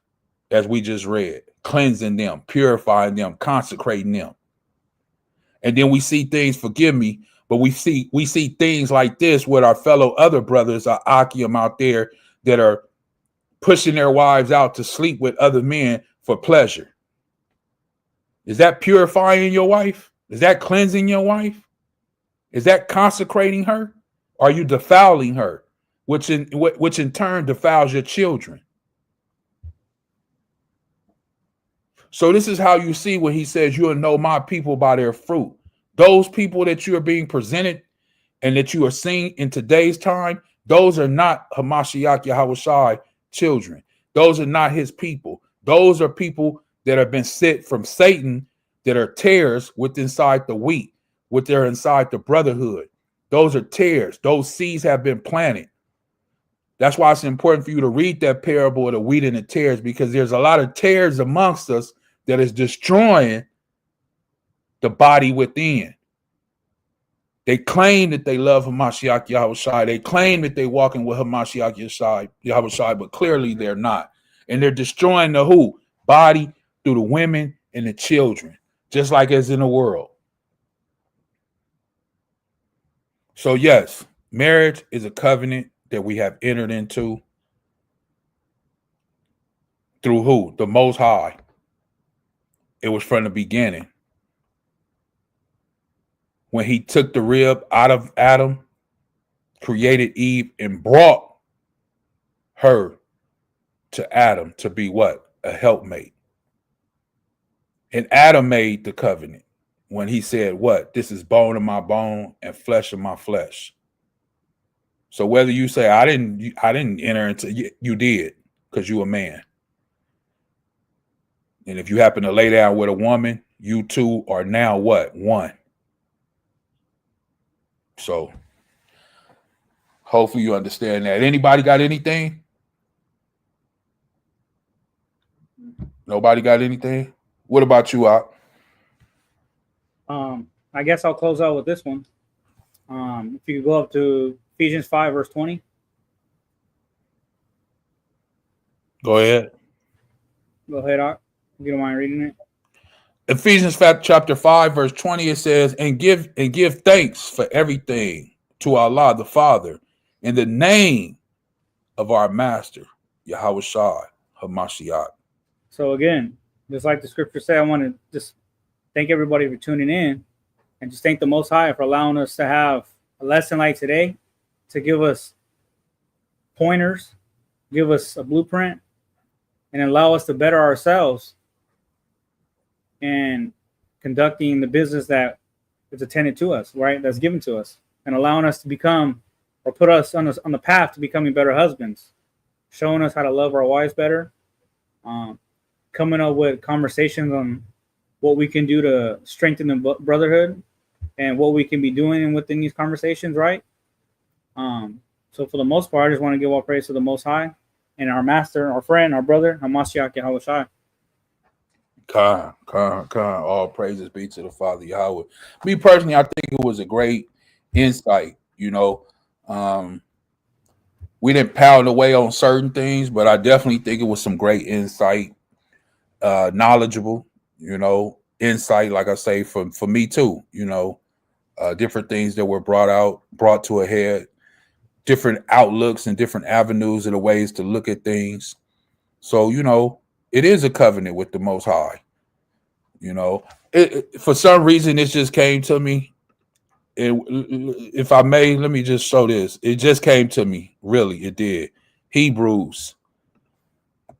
as we just read, cleansing them, purifying them, consecrating them. And then we see things, forgive me, but we see things like this with our fellow other brothers, Ahchyam out there, that are pushing their wives out to sleep with other men for pleasure. Is that purifying your wife? Is that cleansing your wife? Is that consecrating her? Are you defiling her, which in turn defiles your children? So this is how you see when he says you will know my people by their fruit. Those people that you are being presented and that you are seeing in today's time, those are not Hamashiach Yahawashi children. Those are not his people. Those are people that have been sent from Satan, that are tares with inside the wheat, with their inside the brotherhood. Those are tares. Those seeds have been planted. That's why it's important for you to read that parable of the wheat and the tares, because there's a lot of tares amongst us that is destroying the body within. They claim that they love Hamashiach Yahawashi. They claim that they're walking with Hamashiach Yahawashi, but clearly they're not. And they're destroying the who? Body through the women and the children, just like as in the world. So yes, marriage is a covenant that we have entered into through who? The Most High. It was from the beginning. When he took the rib out of Adam, created Eve, and brought her to Adam to be what? A helpmate. And Adam made the covenant when he said, what? This is bone of my bone and flesh of my flesh. So whether you say, I didn't enter into, you did, because you a man. And if you happen to lay down with a woman, you two are now what? One. So hopefully you understand that. Anybody got anything? Nobody got anything? What about you, Op? I guess I'll close out with this one. If you could go up to Ephesians 5, verse 20. Go ahead. Go ahead, Ak, if you don't mind reading it. Ephesians chapter 5, verse 20, it says, and give thanks for everything to Allah the Father in the name of our Master, Yahawashi Hamashiach. So again, just like the scripture said, I want to just thank everybody for tuning in and just thank the Most High for allowing us to have a lesson like today, to give us pointers, give us a blueprint, and allow us to better ourselves and conducting the business that is attended to us, right? That's given to us, and allowing us to become, or put us on the path to becoming better husbands, showing us how to love our wives better, coming up with conversations on what we can do to strengthen the brotherhood and what we can be doing within these conversations, right? So for the most part, I just want to give all praise to the Most High and our master, our friend, our brother, Hamashiach Yahawashi. Khan. All praises be to the Father Yahweh. Me personally, I think it was a great insight. You know, we didn't pound away on certain things, but I definitely think it was some great insight, knowledgeable. You know, insight, like I say, for me too. You know, different things that were brought to a head, different outlooks and different avenues and the ways to look at things. So, you know, it is a covenant with the Most High. You know, for some reason, it just came to me. If I may, let me just show this. It just came to me. Really, it did. Hebrews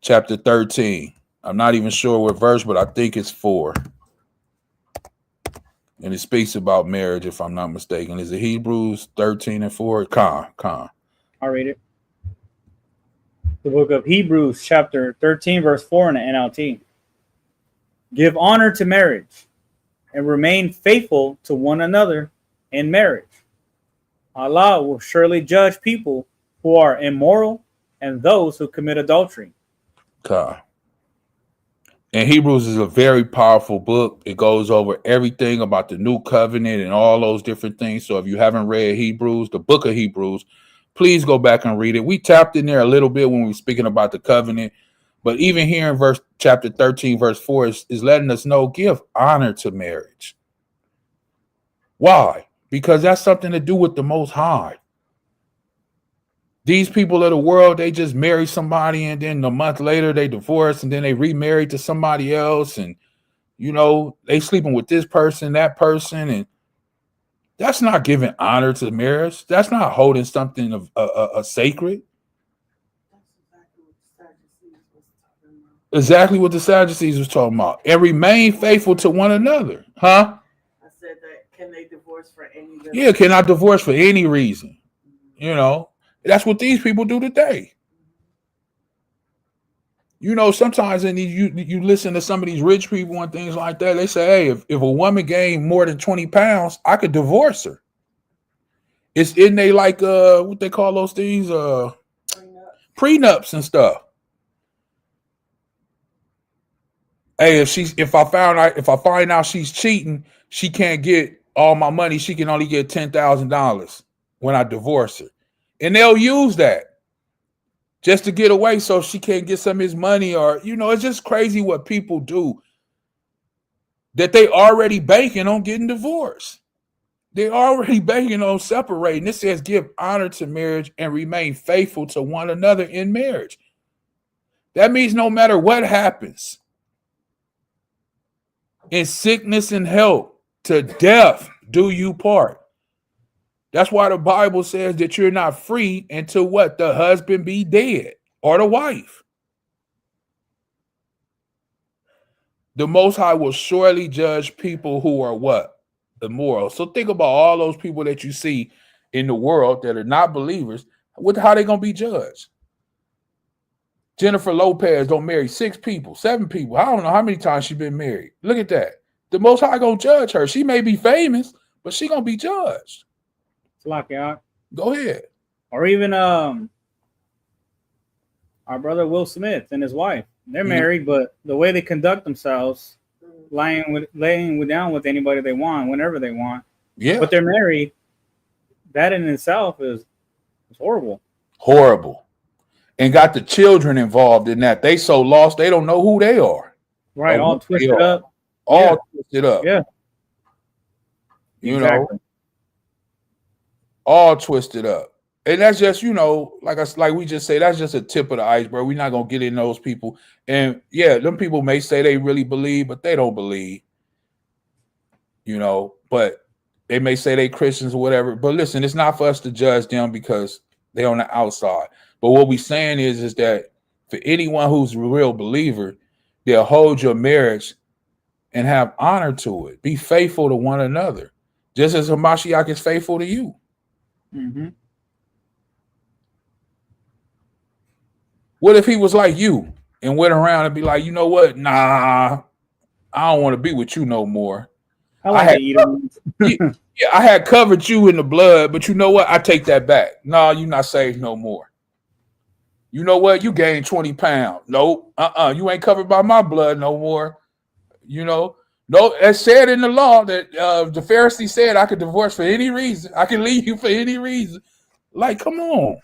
chapter 13. I'm not even sure what verse, but I think it's 4. And it speaks about marriage, if I'm not mistaken. Is it Hebrews 13 and 4? Khan. I'll read it. The book of Hebrews, chapter 13, verse 4 in the NLT. Give honor to marriage and remain faithful to one another in marriage. Allah will surely judge people who are immoral and those who commit adultery. Khan. And Hebrews is a very powerful book. It goes over everything about the new covenant and all those different things. So if you haven't read Hebrews, the book of Hebrews, please go back and read it. We tapped in there a little bit when we were speaking about the covenant. But even here in chapter 13, verse 4 is letting us know, give honor to marriage. Why? Because that's something to do with the Most High. These people of the world, they just marry somebody and then a month later they divorce and then they remarry to somebody else. And You know, they sleeping with this person, that person, and that's not giving honor to marriage. That's not holding something of a sacred. Exactly what the Sadducees was talking about. And remain faithful to one another. Huh? I said that. Can they divorce for any reason? Yeah, cannot divorce for any reason. You know, that's what these people do today. You know, sometimes in these, you listen to some of these rich people and things like that. They say, hey, if a woman gained more than 20 pounds, I could divorce her. It's in they like what they call those things, prenups and stuff. Hey, if I find out she's cheating, she can't get all my money. She can only get $10,000 when I divorce her, and they'll use that just to get away, so she can't get some of his money. Or it's just crazy what people do. That they already banking on getting divorced. They're already banking on separating. It says give honor to marriage and remain faithful to one another in marriage. That means no matter what happens, in sickness and health, to death do you part. That's why the Bible says that you're not free until what? The husband be dead, or the wife. The Most High will surely judge people who are what? Immoral. So think about all those people that you see in the world that are not believers. How they going to be judged? Jennifer Lopez don't marry 6 people, 7 people. I don't know how many times she's been married. Look at that. The Most High going to judge her. She may be famous, but she going to be judged. Go ahead. Or even our brother Will Smith and his wife. They're married, but the way they conduct themselves, laying down with anybody they want, whenever they want. Yeah. But they're married. That in itself is horrible. Horrible. And got the children involved in that. They so lost, they don't know who they are. Right. All twisted up. All twisted up. Yeah. You know, all twisted up. And that's just, like we just say, that's just a tip of the iceberg. We're not going to get in those people. And yeah, them people may say they really believe, but they don't believe, but they may say they Christians or whatever. But listen, it's not for us to judge them because they're on the outside. But what we're saying is that for anyone who's a real believer, they'll hold your marriage and have honor to it. Be faithful to one another, just as Hamashiach is faithful to you. Mm-hmm. What if he was like you and went around and be like, you know what? Nah, I don't want to be with you no more. I had covered you in the blood, but you know what? I take that back. No, you're not saved no more. You know what? You gained 20 pounds. Nope. You ain't covered by my blood no more. No, it's said in the law that the Pharisee said I could divorce for any reason. I can leave you for any reason. Like, come on.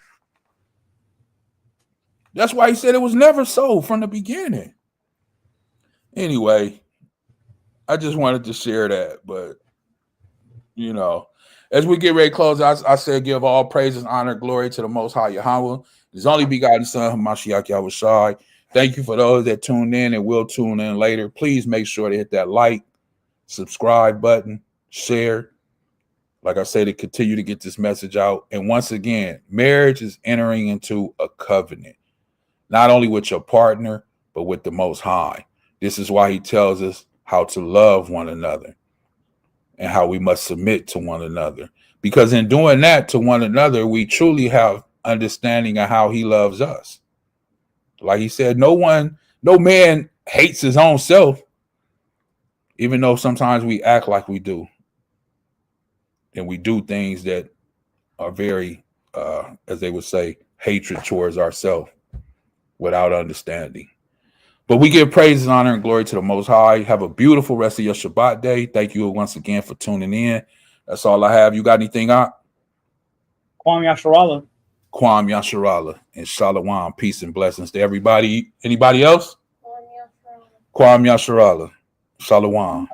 That's why he said it was never so from the beginning. Anyway, I just wanted to share that. But, as we get ready to close, I said give all praises, honor, glory to the Most High Yahawah, his only begotten Son, Hamashiach Yahushai. Thank you for those that tuned in and will tune in later. Please make sure to hit that like, subscribe button, share. Like I said, to continue to get this message out. And once again, marriage is entering into a covenant, not only with your partner, but with the Most High. This is why he tells us how to love one another and how we must submit to one another. Because in doing that to one another, we truly have understanding of how he loves us. Like he said, no man hates his own self, even though sometimes we act like we do. And we do things that are very, as they would say, hatred towards ourselves without understanding. But we give praise and honor and glory to the Most High. Have a beautiful rest of your Shabbat day. Thank you once again for tuning in. That's all I have. You got anything out? Kwam Yasharallah. Kwam Yasharallah and Shalawam. Peace and blessings to everybody. Anybody else? Kwam Yasharallah. Shalawam.